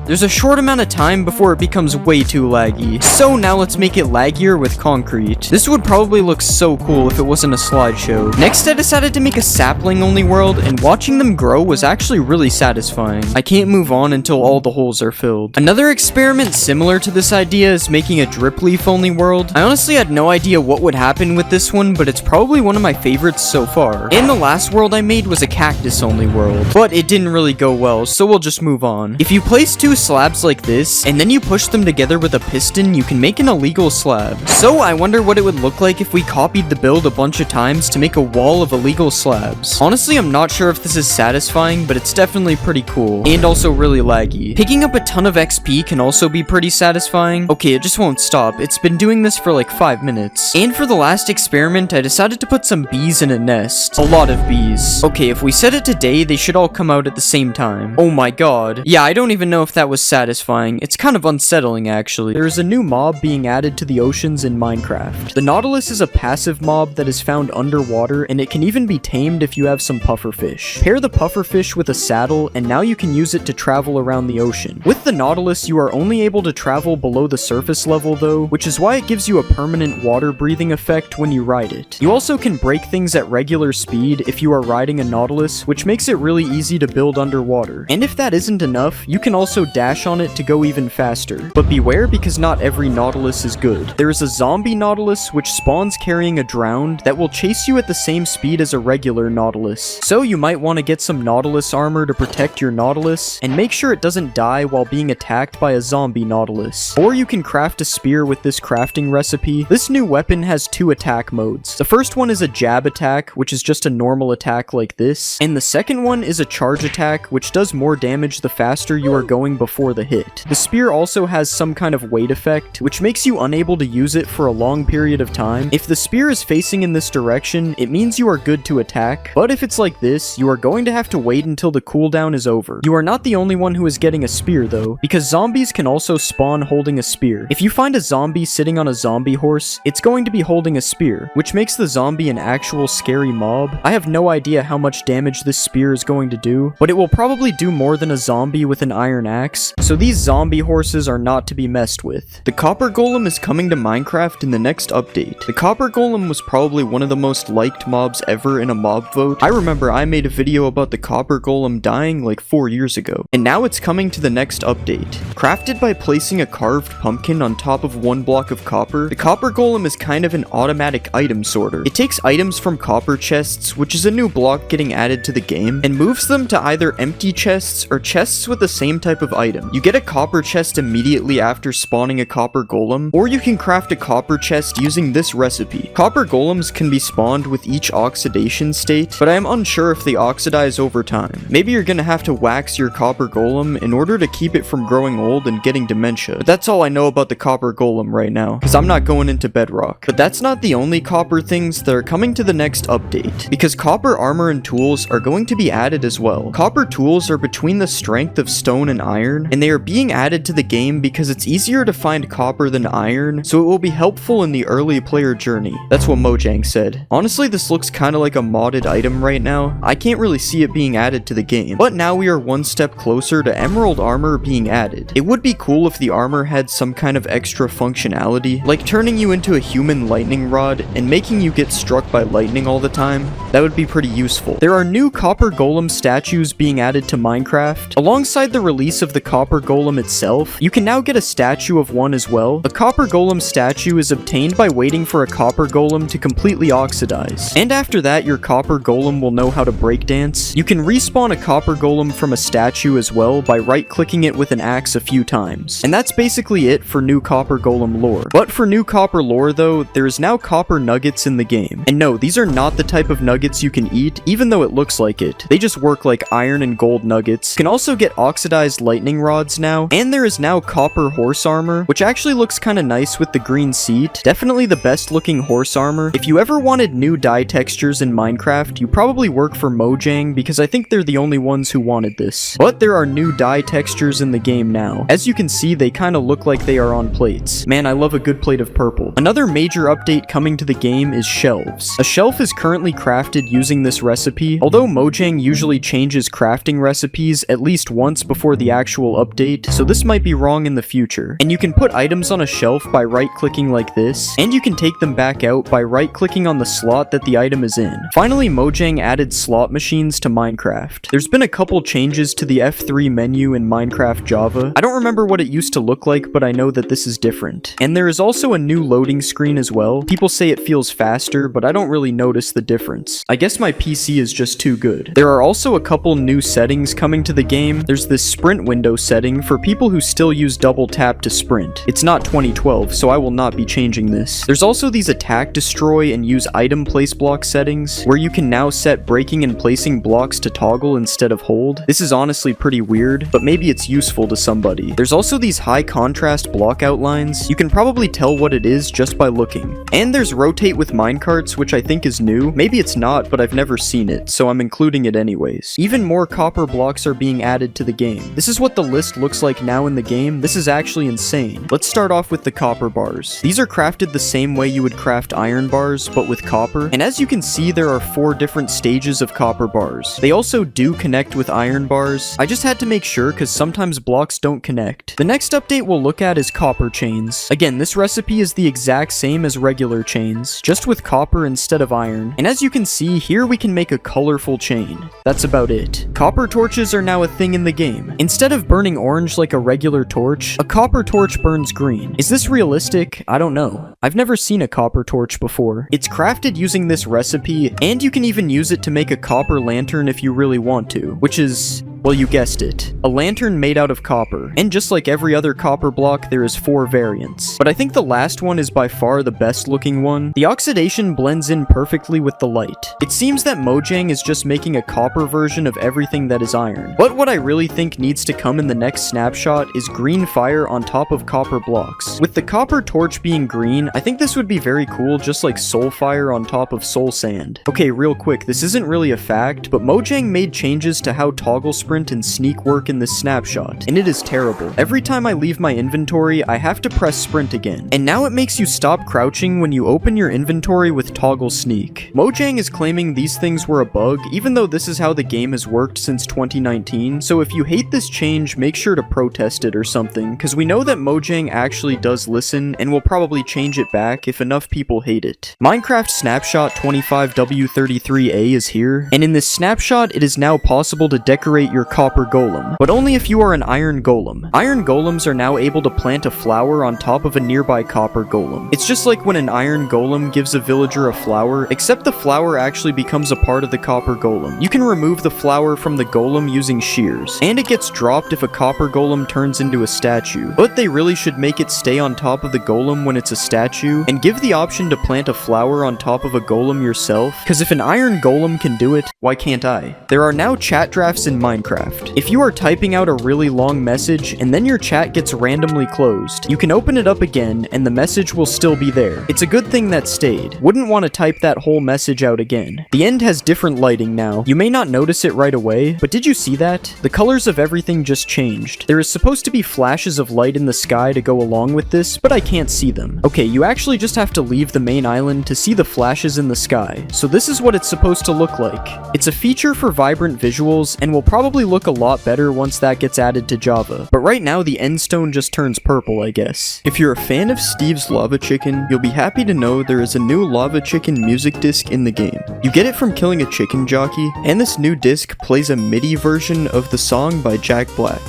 There's a short amount of time before it becomes way too laggy. So now let's make it laggier with concrete. This would probably look so cool if it wasn't a slideshow. Next, I decided to make a sapling-only world, and watching them grow was actually really satisfying. I can't move on until all the holes are filled. Another experiment similar to this idea is making a drip leaf-only world. I honestly had no idea what would happen with this one, but it's probably one of my favorites so far. And the last world I made was a cactus-only world, but it didn't really go well, so we'll just move on. If you place 2 slabs like this, and then you push them together with a piston, you can make an illegal slab. So I wonder what it would look like if we copied the build a bunch of times to make a wall of illegal slabs. Honestly, I'm not sure if this is satisfying, but it's definitely pretty cool, and also really laggy. Picking up a ton of XP can also be pretty satisfying. Okay, it just won't stop. It's been doing this for like 5 minutes. And for the last experiment, I decided to put some bees in a nest. A lot of bees. Okay, if we set it to day, they should all come out at the same time. Oh my god. Yeah, I don't even know if that that was satisfying. It's kind of unsettling, actually. There is a new mob being added to the oceans in Minecraft. The Nautilus is a passive mob that is found underwater, and it can even be tamed if you have some pufferfish. Pair the pufferfish with a saddle, and now you can use it to travel around the ocean. With the Nautilus, you are only able to travel below the surface level though, which is why it gives you a permanent water breathing effect when you ride it. You also can break things at regular speed if you are riding a Nautilus, which makes it really easy to build underwater. And if that isn't enough, you can also dash on it to go even faster. But beware, because not every Nautilus is good. There is a zombie Nautilus which spawns carrying a drowned that will chase you at the same speed as a regular Nautilus. So you might want to get some Nautilus armor to protect your Nautilus, and make sure it doesn't die while being attacked by a zombie Nautilus. Or you can craft a spear with this crafting recipe. This new weapon has 2 attack modes. The first one is a jab attack, which is just a normal attack like this, and the second one is a charge attack, which does more damage the faster you are going before the hit. The spear also has some kind of weight effect, which makes you unable to use it for a long period of time. If the spear is facing in this direction, it means you are good to attack, but if it's like this, you are going to have to wait until the cooldown is over. You are not the only one who is getting a spear though, because zombies can also spawn holding a spear. If you find a zombie sitting on a zombie horse, it's going to be holding a spear, which makes the zombie an actual scary mob. I have no idea how much damage this spear is going to do, but it will probably do more than a zombie with an iron axe, so these zombie horses are not to be messed with. The copper golem is coming to Minecraft in the next update. The copper golem was probably one of the most liked mobs ever in a mob vote. I remember I made a video about the copper golem dying like 4 years ago, and now it's coming to the next update. Crafted by placing a carved pumpkin on top of 1 block of copper, the copper golem is kind of an automatic item sorter. It takes items from copper chests, which is a new block getting added to the game, and moves them to either empty chests or chests with the same type of item. You get a copper chest immediately after spawning a copper golem, or you can craft a copper chest using this recipe. Copper golems can be spawned with each oxidation state, but I am unsure if they oxidize over time. Maybe you're gonna have to wax your copper golem in order to keep it from growing old and getting dementia. But that's all I know about the copper golem right now, because I'm not going into bedrock. But that's not the only copper things that are coming to the next update, because copper armor and tools are going to be added as well. Copper tools are between the strength of stone and iron, and they are being added to the game because it's easier to find copper than iron, so it will be helpful in the early player journey. That's what Mojang said. Honestly, this looks kind of like a modded item right now. I can't really see it being added to the game, but now we are one step closer to emerald armor being added. It would be cool if the armor had some kind of extra functionality, like turning you into a human lightning rod and making you get struck by lightning all the time. That would be pretty useful. There are new copper golem statues being added to Minecraft. Alongside the release of the copper golem itself, you can now get a statue of one as well. A copper golem statue is obtained by waiting for a copper golem to completely oxidize, and after that your copper golem will know how to breakdance. You can respawn a copper golem from a statue as well by right-clicking it with an axe a few times. And that's basically it for new copper golem lore. But for new copper lore though, there is now copper nuggets in the game. And no, these are not the type of nuggets you can eat, even though it looks like it. They just work like iron and gold nuggets. You can also get oxidized lightning rods now, and there is now copper horse armor, which actually looks kind of nice with the green seat. Definitely the best looking horse armor. If you ever wanted new dye textures in Minecraft, you probably work for Mojang, because I think they're the only ones who wanted this. But there are new dye textures in the game now. As you can see, they kind of look like they are on plates. Man, I love a good plate of purple. Another major update coming to the game is shelves. A shelf is currently crafted using this recipe, although Mojang usually changes crafting recipes at least once before the actual update, so this might be wrong in the future. And you can put items on a shelf by right-clicking like this, and you can take them back out by right-clicking on the slot that the item is in. Finally, Mojang added slot machines to Minecraft. There's been a couple changes to the F3 menu in Minecraft Java. I don't remember what it used to look like, but I know that this is different. And there is also a new loading screen as well. People say it feels faster, but I don't really notice the difference. I guess my PC is just too good. There are also a couple new settings coming to the game. There's this sprint window setting for people who still use double tap to sprint. It's not 2012, so I will not be changing this. There's also these attack, destroy, and use item place block settings, where you can now set breaking and placing blocks to toggle instead of hold. This is honestly pretty weird, but maybe it's useful to somebody. There's also these high contrast block outlines. You can probably tell what it is just by looking. And there's rotate with minecarts, which I think is new. Maybe it's not, but I've never seen it, so I'm including it anyways. Even more copper blocks are being added to the game. This is what the list looks like now in the game, this is actually insane. Let's start off with the copper bars. These are crafted the same way you would craft iron bars, but with copper. And as you can see, there are 4 different stages of copper bars. They also do connect with iron bars. I just had to make sure because sometimes blocks don't connect. The next update we'll look at is copper chains. Again, this recipe is the exact same as regular chains, just with copper instead of iron. And as you can see, here we can make a colorful chain. That's about it. Copper torches are now a thing in the game. Instead of burning orange like a regular torch, a copper torch burns green. Is this realistic? I don't know. I've never seen a copper torch before. It's crafted using this recipe, and you can even use it to make a copper lantern if you really want to, which is... well, you guessed it. A lantern made out of copper. And just like every other copper block, there is 4 variants. But I think the last one is by far the best looking one. The oxidation blends in perfectly with the light. It seems that Mojang is just making a copper version of everything that is iron. But what I really think needs to come in the next snapshot is green fire on top of copper blocks. With the copper torch being green, I think this would be very cool, just like soul fire on top of soul sand. Okay, real quick, this isn't really a fact, but Mojang made changes to how toggle sprint and sneak work in this snapshot, and it is terrible. Every time I leave my inventory, I have to press sprint again, and now it makes you stop crouching when you open your inventory with toggle sneak. Mojang is claiming these things were a bug, even though this is how the game has worked since 2019, so if you hate this change, make sure to protest it or something, because we know that Mojang actually does listen, and will probably change it back if enough people hate it. Minecraft Snapshot 25W33A is here, and in this snapshot, it is now possible to decorate your copper golem, but only if you are an iron golem. Iron golems are now able to plant a flower on top of a nearby copper golem. It's just like when an iron golem gives a villager a flower, except the flower actually becomes a part of the copper golem. You can remove the flower from the golem using shears, and it gets dropped if a copper golem turns into a statue, but they really should make it stay on top of the golem when it's a statue, and give the option to plant a flower on top of a golem yourself, because if an iron golem can do it, why can't I? There are now chat drafts in Minecraft. If you are typing out a really long message and then your chat gets randomly closed, you can open it up again and the message will still be there. It's a good thing that stayed. Wouldn't want to type that whole message out again. The end has different lighting now. You may not notice it right away, but did you see that? The colors of everything just changed. There is supposed to be flashes of light in the sky to go along with this, but I can't see them. Okay, you actually just have to leave the main island to see the flashes in the sky. So this is what it's supposed to look like. It's a feature for vibrant visuals and will probably look a lot better once that gets added to Java. But right now the end stone just turns purple, I guess. If you're a fan of Steve's Lava Chicken, you'll be happy to know there is a new Lava Chicken music disc in the game. You get it from killing a chicken jockey, and this new disc plays a MIDI version of the song by Jack Black.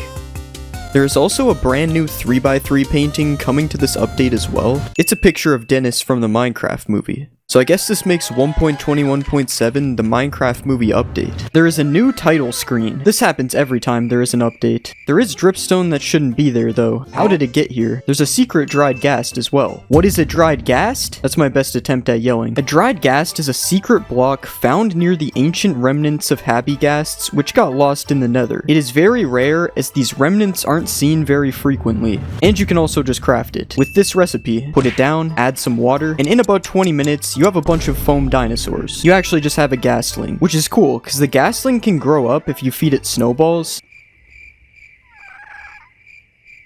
There is also a brand new 3x3 painting coming to this update as well. It's a picture of Dennis from the Minecraft movie. So I guess this makes 1.21.7 the Minecraft movie update. There is a new title screen. This happens every time there is an update. There is dripstone that shouldn't be there though. How did it get here? There's a secret dried ghast as well. What is a dried ghast? That's my best attempt at yelling. A dried ghast is a secret block found near the ancient remnants of happy ghasts, which got lost in the nether. It is very rare as these remnants aren't seen very frequently. And you can also just craft it. With this recipe, put it down, add some water, and in about 20 minutes, you have a bunch of foam dinosaurs. You actually just have a ghastling, which is cool, because the ghastling can grow up if you feed it snowballs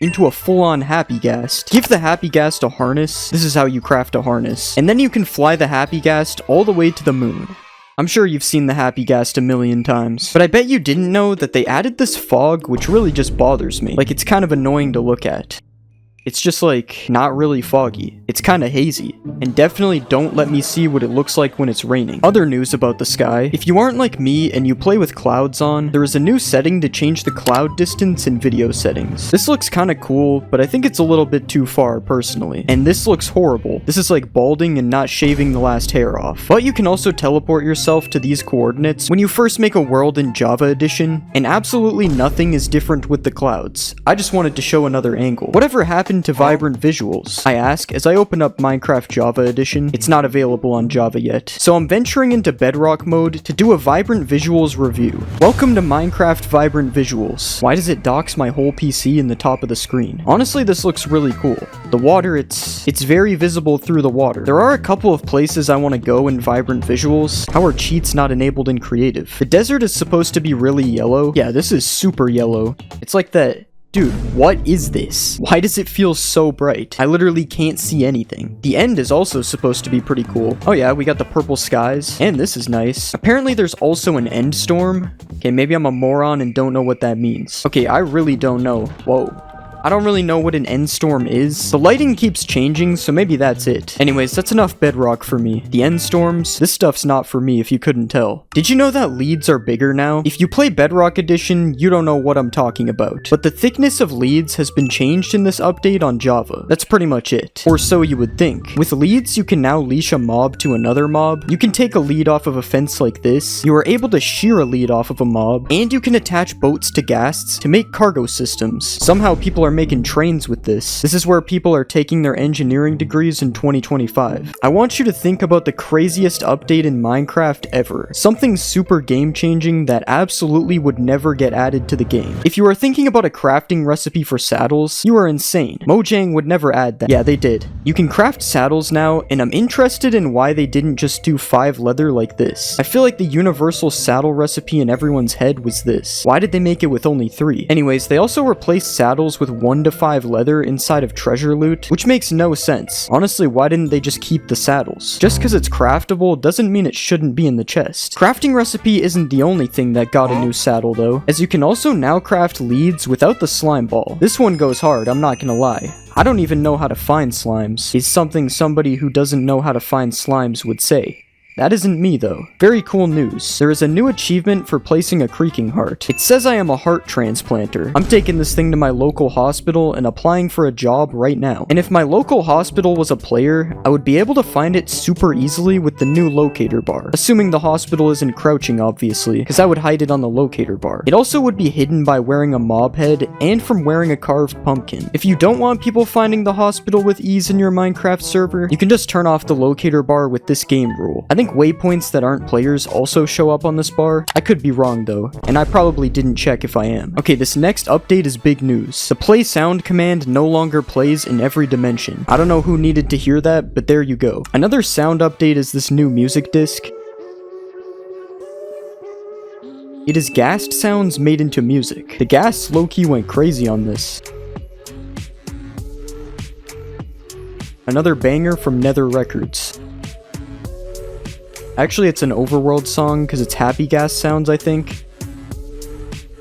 into a full-on happy ghast. Give the happy ghast a harness. This is how you craft a harness. And then you can fly the happy ghast all the way to the moon. I'm sure you've seen the happy ghast a million times, but I bet you didn't know that they added this fog, which really just bothers me. Like, it's kind of annoying to look at. It's just like, not really foggy. It's kinda hazy. And definitely don't let me see what it looks like when it's raining. Other news about the sky. If you aren't like me and you play with clouds on, there is a new setting to change the cloud distance in video settings. This looks kinda cool, but I think it's a little bit too far personally. And this looks horrible. This is like balding and not shaving the last hair off. But you can also teleport yourself to these coordinates when you first make a world in Java Edition, and absolutely nothing is different with the clouds. I just wanted to show another angle. Whatever happened to vibrant visuals? I ask as I open up Minecraft Java Edition. It's not available on Java yet, so I'm venturing into Bedrock mode to do a vibrant visuals review. Welcome to Minecraft Vibrant Visuals. Why does it dox my whole PC in the top of the screen? Honestly, this looks really cool. The water, it's very visible through the water. There are a couple of places I want to go in Vibrant Visuals. How are cheats not enabled in Creative? The desert is supposed to be really yellow. Yeah, this is super yellow. It's like that Dude, what is this? Why does it feel so bright? I literally can't see anything. The end is also supposed to be pretty cool. Oh yeah, we got the purple skies, and this is nice. Apparently there's also an end storm. Okay, maybe I'm a moron and don't know what that means. Okay, I really don't know. Whoa. I don't really know what an end storm is. The lighting keeps changing, so maybe that's it. Anyways, that's enough bedrock for me. The end storms, this stuff's not for me if you couldn't tell. Did you know that leads are bigger now? If you play Bedrock Edition, you don't know what I'm talking about. But the thickness of leads has been changed in this update on Java. That's pretty much it. Or so you would think. With leads, you can now leash a mob to another mob. You can take a lead off of a fence like this. You are able to shear a lead off of a mob. And you can attach boats to ghasts to make cargo systems. Somehow people are making trains with this. This is where people are taking their engineering degrees in 2025. I want you to think about the craziest update in Minecraft ever. Something super game-changing that absolutely would never get added to the game. If you are thinking about a crafting recipe for saddles, you are insane. Mojang would never add that. Yeah, they did. You can craft saddles now, and I'm interested in why they didn't just do 5 leather like this. I feel like the universal saddle recipe in everyone's head was this. Why did they make it with only 3? Anyways, they also replaced saddles with 1 to 5 leather inside of treasure loot, which makes no sense. Honestly, why didn't they just keep the saddles? Just because it's craftable doesn't mean it shouldn't be in the chest. Crafting recipe isn't the only thing that got a new saddle though, as you can also now craft leads without the slime ball. This one goes hard, I'm not gonna lie. I don't even know how to find slimes. Is something somebody who doesn't know how to find slimes would say. That isn't me though. Very cool news. There is a new achievement for placing a creaking heart. It says I am a heart transplanter. I'm taking this thing to my local hospital and applying for a job right now. And if my local hospital was a player, I would be able to find it super easily with the new locator bar. Assuming the hospital isn't crouching obviously, because I would hide it on the locator bar. It also would be hidden by wearing a mob head and from wearing a carved pumpkin. If you don't want people finding the hospital with ease in your Minecraft server, you can just turn off the locator bar with this game rule. I think waypoints that aren't players also show up on this bar. I could be wrong though, and I probably didn't check if I am. Okay, this next update is big news. The play sound command no longer plays in every dimension. I don't know who needed to hear that, but there you go. Another sound update is this new music disc. It is ghast sounds made into music. The ghasts low-key went crazy on this. Another banger from Nether Records. Actually, it's an Overworld song because it's happy gas sounds, I think.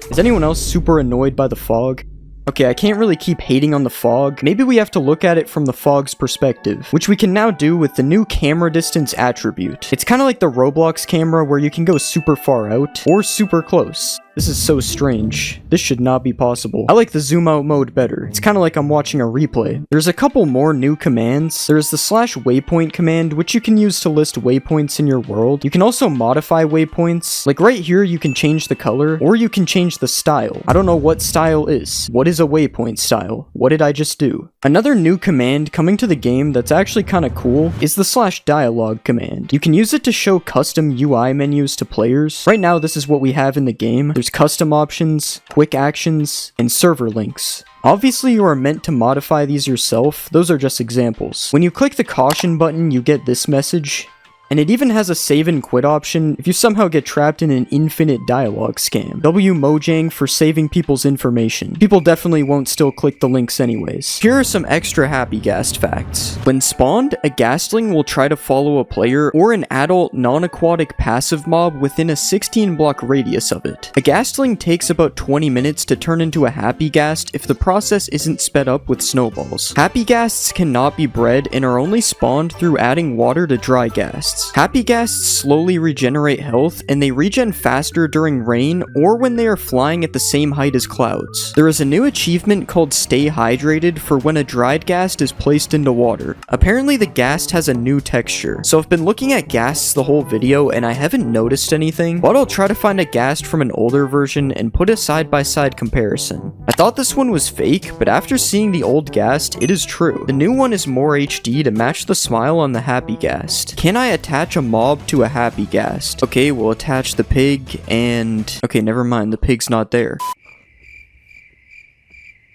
Is anyone else super annoyed by the fog? Okay, I can't really keep hating on the fog. Maybe we have to look at it from the fog's perspective, which we can now do with the new camera distance attribute. It's kind of like the Roblox camera where you can go super far out or super close. This is so strange. This should not be possible. I like the zoom out mode better. It's kind of like I'm watching a replay. There's a couple more new commands. There's the /waypoint command, which you can use to list waypoints in your world. You can also modify waypoints. Like right here, you can change the color, or you can change the style. I don't know what style is. What is a waypoint style? What did I just do? Another new command coming to the game that's actually kind of cool is the /dialogue command. You can use it to show custom UI menus to players. Right now, this is what we have in the game. There's custom options, quick actions, and server links. Obviously, you are meant to modify these yourself. Those are just examples. When you click the caution button, you get this message. And it even has a save and quit option if you somehow get trapped in an infinite dialogue scam. W Mojang for saving people's information. People definitely won't still click the links anyways. Here are some extra happy ghast facts. When spawned, a ghastling will try to follow a player or an adult non-aquatic passive mob within a 16-block radius of it. A ghastling takes about 20 minutes to turn into a happy ghast if the process isn't sped up with snowballs. Happy ghasts cannot be bred and are only spawned through adding water to dry ghasts. Happy ghasts slowly regenerate health, and they regen faster during rain or when they are flying at the same height as clouds. There is a new achievement called Stay Hydrated for when a dried ghast is placed into water. Apparently the ghast has a new texture, so I've been looking at ghasts the whole video and I haven't noticed anything, but I'll try to find a ghast from an older version and put a side-by-side comparison. I thought this one was fake, but after seeing the old ghast, it is true. The new one is more HD to match the smile on the happy ghast. Can I attach a mob to a happy ghast? Okay, we'll attach the pig and... Okay, never mind, the pig's not there.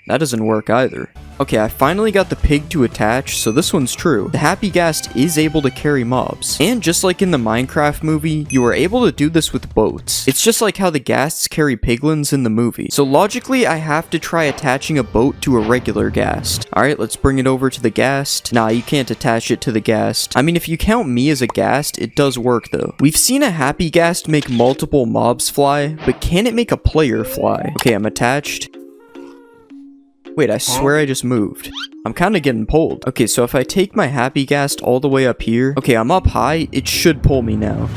That doesn't work either. Okay, I finally got the pig to attach, so this one's true. The happy ghast is able to carry mobs. And just like in the Minecraft movie, you are able to do this with boats. It's just like how the ghasts carry piglins in the movie. So logically, I have to try attaching a boat to a regular ghast. Alright, let's bring it over to the ghast. Nah, you can't attach it to the ghast. I mean, if you count me as a ghast, it does work though. We've seen a happy ghast make multiple mobs fly, but can it make a player fly? Okay, I'm attached. Wait, I swear I just moved. I'm kind of getting pulled. Okay, so if I take my happy ghast all the way up here, okay, I'm up high, it should pull me now.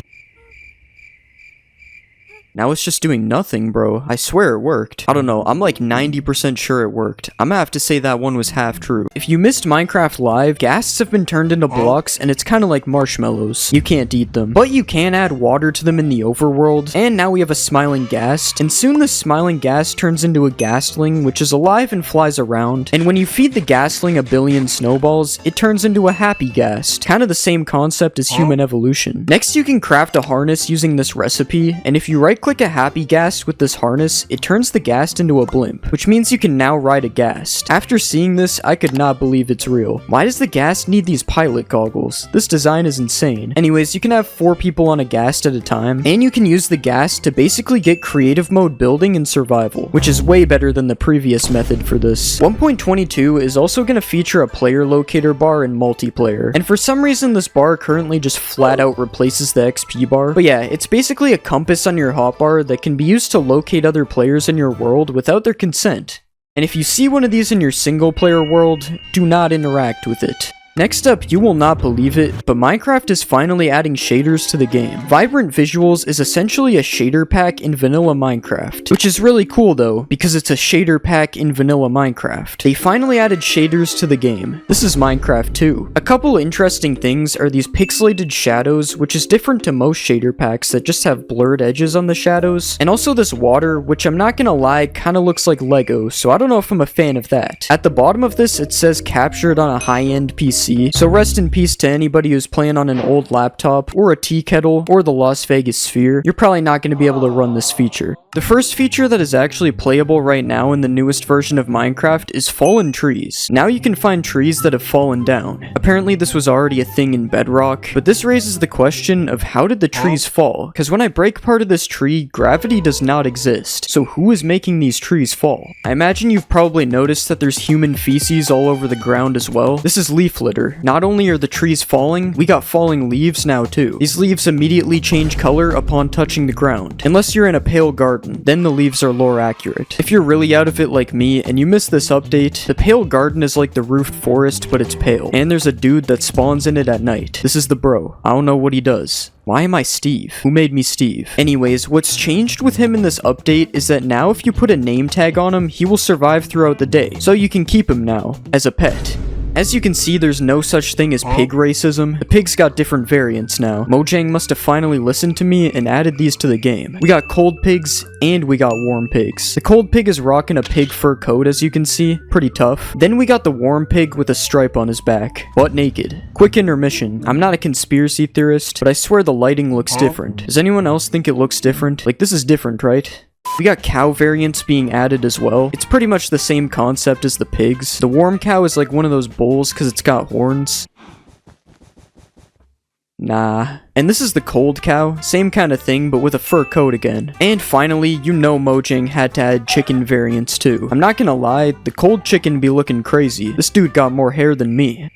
Now it's just doing nothing, bro. I swear it worked. I don't know, I'm like 90% sure it worked. I'm gonna have to say that one was half true. If you missed Minecraft Live, ghasts have been turned into blocks, and it's kind of like marshmallows. You can't eat them, but you can add water to them in the overworld, and now we have a smiling ghast, and soon this smiling ghast turns into a ghastling, which is alive and flies around, and when you feed the ghastling a billion snowballs, it turns into a happy ghast. Kind of the same concept as human evolution. Next, you can craft a harness using this recipe, and if you right-click a happy ghast with this harness, it turns the ghast into a blimp, which means you can now ride a ghast. After seeing this, I could not believe it's real. Why does the ghast need these pilot goggles? This design is insane. Anyways, you can have 4 people on a ghast at a time, and you can use the ghast to basically get creative mode building and survival, which is way better than the previous method for this. 1.22 is also going to feature a player locator bar in multiplayer, and for some reason this bar currently just flat out replaces the XP bar, but yeah, it's basically a compass on your hotbar that can be used to locate other players in your world without their consent. And if you see one of these in your single player world, do not interact with it. Next up, you will not believe it, but Minecraft is finally adding shaders to the game. Vibrant Visuals is essentially a shader pack in vanilla Minecraft, which is really cool though, because it's a shader pack in vanilla Minecraft. They finally added shaders to the game. This is Minecraft 2. A couple interesting things are these pixelated shadows, which is different to most shader packs that just have blurred edges on the shadows, and also this water, which I'm not gonna lie, kinda looks like Lego, so I don't know if I'm a fan of that. At the bottom of this, it says captured on a high-end PC. So rest in peace to anybody who's playing on an old laptop, or a tea kettle, or the Las Vegas Sphere. You're probably not going to be able to run this feature. The first feature that is actually playable right now in the newest version of Minecraft is fallen trees. Now you can find trees that have fallen down. Apparently this was already a thing in Bedrock, but this raises the question of how did the trees fall? Because when I break part of this tree, gravity does not exist. So who is making these trees fall? I imagine you've probably noticed that there's human feces all over the ground as well. This is leaf litter. Not only are the trees falling, we got falling leaves now too. These leaves immediately change color upon touching the ground. Unless you're in a pale garden, then the leaves are lore accurate. If you're really out of it like me and you missed this update, the pale garden is like the roofed forest, but it's pale. And there's a dude that spawns in it at night. This is the bro. I don't know what he does. Why am I Steve? Who made me Steve? Anyways, what's changed with him in this update is that now if you put a name tag on him, he will survive throughout the day. So you can keep him now, as a pet. As you can see, there's no such thing as pig racism. The pigs got different variants now. Mojang must have finally listened to me and added these to the game. We got cold pigs, and we got warm pigs. The cold pig is rocking a pig fur coat, as you can see. Pretty tough. Then we got the warm pig with a stripe on his back. Butt naked. Quick intermission. I'm not a conspiracy theorist, but I swear the lighting looks different. Does anyone else think it looks different? Like, this is different, right? We got cow variants being added as well. It's pretty much the same concept as the pigs. The warm cow is like one of those bulls because it's got horns. Nah. And this is the cold cow, same kind of thing, but with a fur coat again. And finally, you know Mojang had to add chicken variants too. I'm not gonna lie, the cold chicken be looking crazy. This dude got more hair than me.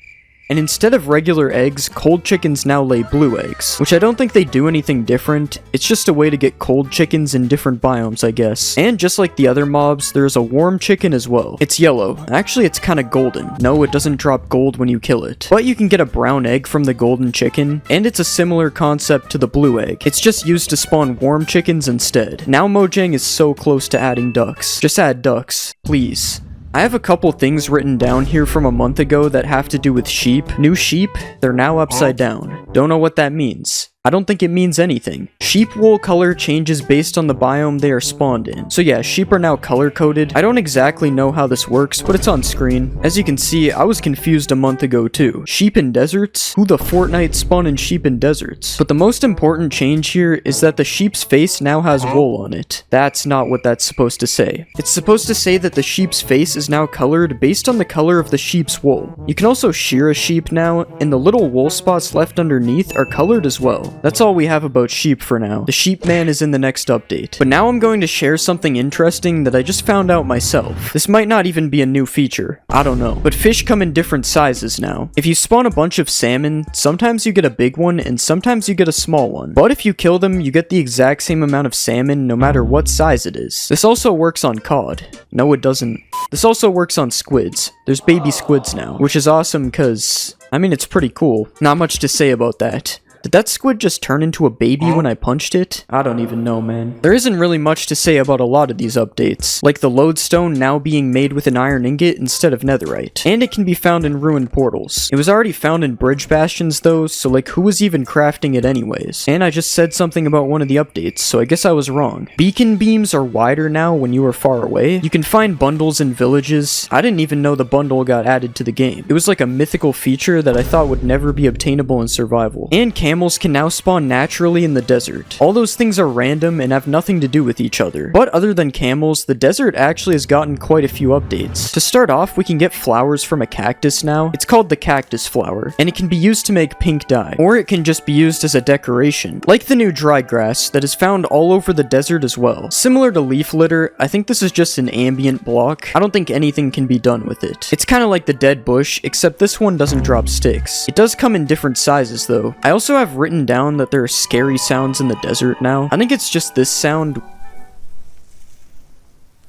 And instead of regular eggs, cold chickens now lay blue eggs, which I don't think they do anything different. It's just a way to get cold chickens in different biomes, I guess. And just like the other mobs, there's a warm chicken as well. It's yellow. Actually, it's kind of golden. No, it doesn't drop gold when you kill it. But you can get a brown egg from the golden chicken, and it's a similar concept to the blue egg. It's just used to spawn warm chickens instead. Now Mojang is so close to adding ducks. Just add ducks, please. I have a couple things written down here from a month ago that have to do with sheep. New sheep, they're now upside down. Don't know what that means. I don't think it means anything. Sheep wool color changes based on the biome they are spawned in. So yeah, sheep are now color coded. I don't exactly know how this works, but it's on screen. As you can see, I was confused a month ago too. Sheep in deserts? Who the Fortnite spawn in sheep in deserts? But the most important change here is that the sheep's face now has wool on it. That's not what that's supposed to say. It's supposed to say that the sheep's face is now colored based on the color of the sheep's wool. You can also shear a sheep now, and the little wool spots left underneath are colored as well. That's all we have about sheep for now. The sheep man is in the next update. But now I'm going to share something interesting that I just found out myself. This might not even be a new feature. I don't know. But fish come in different sizes now. If you spawn a bunch of salmon, sometimes you get a big one and sometimes you get a small one. But if you kill them, you get the exact same amount of salmon no matter what size it is. This also works on cod. No, it doesn't. This also works on squids. There's baby squids now, which is awesome because, I mean, it's pretty cool. Not much to say about that. Did that squid just turn into a baby when I punched it? I don't even know, man. There isn't really much to say about a lot of these updates, like the lodestone now being made with an iron ingot instead of netherite. And it can be found in ruined portals. It was already found in bridge bastions though, so like who was even crafting it anyways? And I just said something about one of the updates, so I guess I was wrong. Beacon beams are wider now when you are far away. You can find bundles in villages. I didn't even know the bundle got added to the game. It was like a mythical feature that I thought would never be obtainable in survival. And camels can now spawn naturally in the desert. All those things are random and have nothing to do with each other. But other than camels, the desert actually has gotten quite a few updates. To start off, we can get flowers from a cactus now. It's called the cactus flower, and it can be used to make pink dye, or it can just be used as a decoration, like the new dry grass that is found all over the desert as well. Similar to leaf litter, I think this is just an ambient block. I don't think anything can be done with it. It's kind of like the dead bush, except this one doesn't drop sticks. It does come in different sizes though. I also have written down that there are scary sounds in the desert now. I think it's just this sound,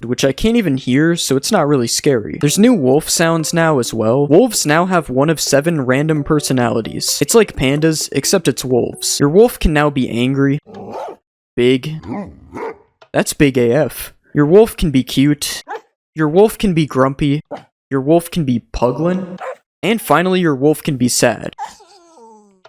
which I can't even hear, so it's not really scary. There's new wolf sounds now as well. Wolves now have one of 7 random personalities. It's like pandas, except it's wolves. Your wolf can now be angry, big, that's big AF. Your wolf can be cute, your wolf can be grumpy, your wolf can be puglin, and finally your wolf can be sad.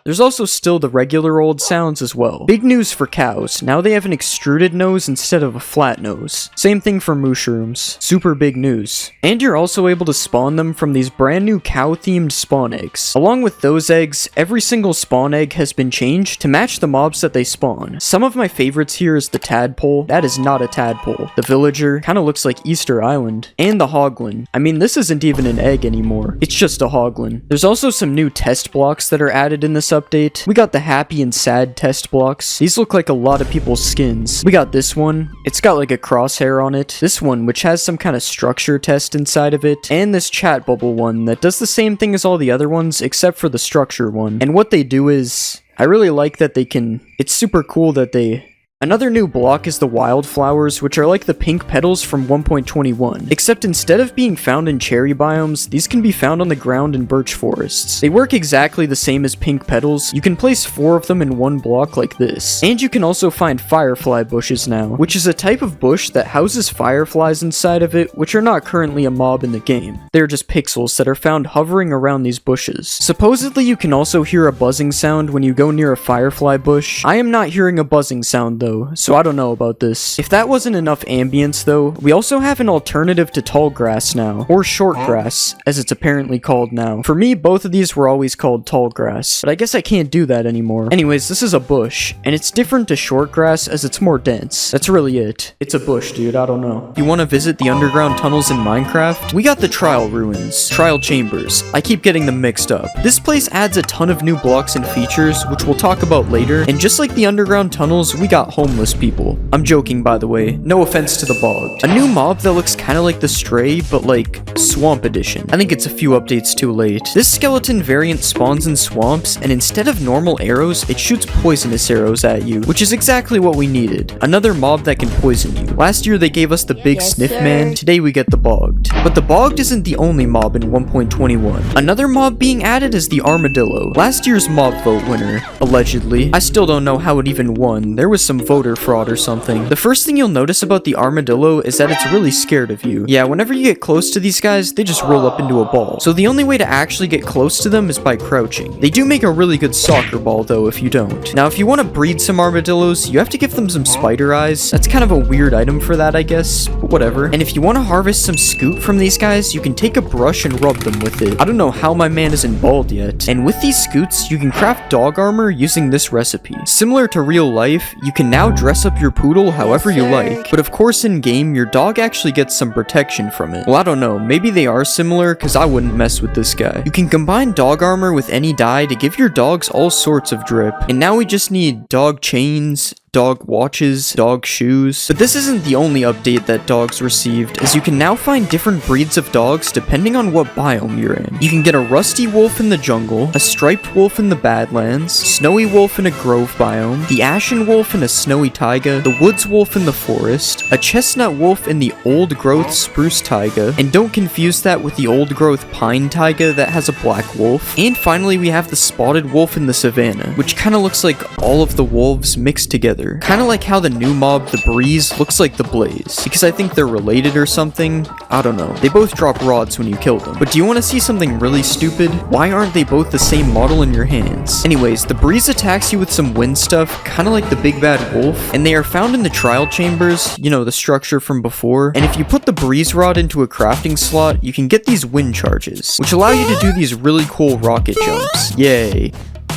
There's also still the regular old sounds as well. Big news for cows. Now they have an extruded nose instead of a flat nose. Same thing for mushrooms. Super big news. And you're also able to spawn them from these brand new cow-themed spawn eggs. Along with those eggs, every single spawn egg has been changed to match the mobs that they spawn. Some of my favorites here is the tadpole. That is not a tadpole. The villager. Kind of looks like Easter Island. And the hoglin. I mean, this isn't even an egg anymore. It's just a hoglin. There's also some new test blocks that are added in this update. We got the happy and sad test blocks. These look like a lot of people's skins. We got this one. It's got like a crosshair on it. This one, which has some kind of structure test inside of it. And this chat bubble one that does the same thing as all the other ones, except for the structure one. And what they do is, I really like that they can, it's super cool that they... Another new block is the wildflowers, which are like the pink petals from 1.21, except instead of being found in cherry biomes, these can be found on the ground in birch forests. They work exactly the same as pink petals. You can place 4 of them in one block like this. And you can also find firefly bushes now, which is a type of bush that houses fireflies inside of it, which are not currently a mob in the game. They're just pixels that are found hovering around these bushes. Supposedly you can also hear a buzzing sound when you go near a firefly bush. I am not hearing a buzzing sound though, so I don't know about this. If that wasn't enough ambience though, we also have an alternative to tall grass now, or short grass, as it's apparently called now. For me, both of these were always called tall grass, but I guess I can't do that anymore. Anyways, this is a bush, and it's different to short grass as it's more dense. That's really it. It's a bush, dude, I don't know. You want to visit the underground tunnels in Minecraft? We got the trial ruins, trial chambers. I keep getting them mixed up. This place adds a ton of new blocks and features, which we'll talk about later, and just like the underground tunnels, we got homeless people. I'm joking, by the way. No offense to the bogged. A new mob that looks kind of like the Stray, but like Swamp Edition. I think it's a few updates too late. This skeleton variant spawns in swamps, and instead of normal arrows, it shoots poisonous arrows at you, which is exactly what we needed. Another mob that can poison you. Last year they gave us the big sniff man, today we get the bogged. But the bogged isn't the only mob in 1.21. Another mob being added is the armadillo. Last year's mob vote winner, allegedly. I still don't know how it even won. There was some voter fraud or something. The first thing you'll notice about the armadillo is that it's really scared of you. Yeah, whenever you get close to these guys, they just roll up into a ball. So the only way to actually get close to them is by crouching. They do make a really good soccer ball though if you don't. Now if you want to breed some armadillos, you have to give them some spider eyes. That's kind of a weird item for that, I guess, but whatever. And if you want to harvest some scoot from these guys, you can take a brush and rub them with it. I don't know how my man isn't bald yet. And with these scoots, you can craft dog armor using this recipe. Similar to real life, you can now dress up your poodle however you like, but of course in game, your dog actually gets some protection from it. Well, I don't know, maybe they are similar, cause I wouldn't mess with this guy. You can combine dog armor with any dye to give your dogs all sorts of drip, and now we just need dog chains, dog watches, dog shoes. But this isn't the only update that dogs received, as you can now find different breeds of dogs depending on what biome you're in. You can get a rusty wolf in the jungle, a striped wolf in the badlands, snowy wolf in a grove biome, the ashen wolf in a snowy taiga, the woods wolf in the forest, a chestnut wolf in the old growth spruce taiga, and don't confuse that with the old growth pine taiga that has a black wolf. And finally we have the spotted wolf in the savannah, which kind of looks like all of the wolves mixed together. Kind of like how the new mob, the Breeze, looks like the Blaze. Because I think they're related or something. I don't know. They both drop rods when you kill them. But do you want to see something really stupid? Why aren't they both the same model in your hands? Anyways, the Breeze attacks you with some wind stuff, kind of like the Big Bad Wolf. And they are found in the trial chambers, you know, the structure from before. And if you put the Breeze rod into a crafting slot, you can get these wind charges, which allow you to do these really cool rocket jumps. Yay.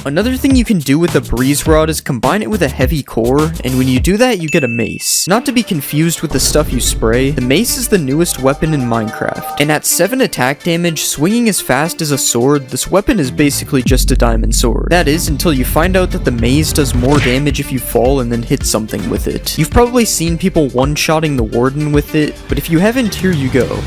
Another thing you can do with a breeze rod is combine it with a heavy core, and when you do that, you get a mace. Not to be confused with the stuff you spray, the mace is the newest weapon in Minecraft. And at 7 attack damage, swinging as fast as a sword, this weapon is basically just a diamond sword. That is, until you find out that the maze does more damage if you fall and then hit something with it. You've probably seen people one-shotting the warden with it, but if you haven't, here you go.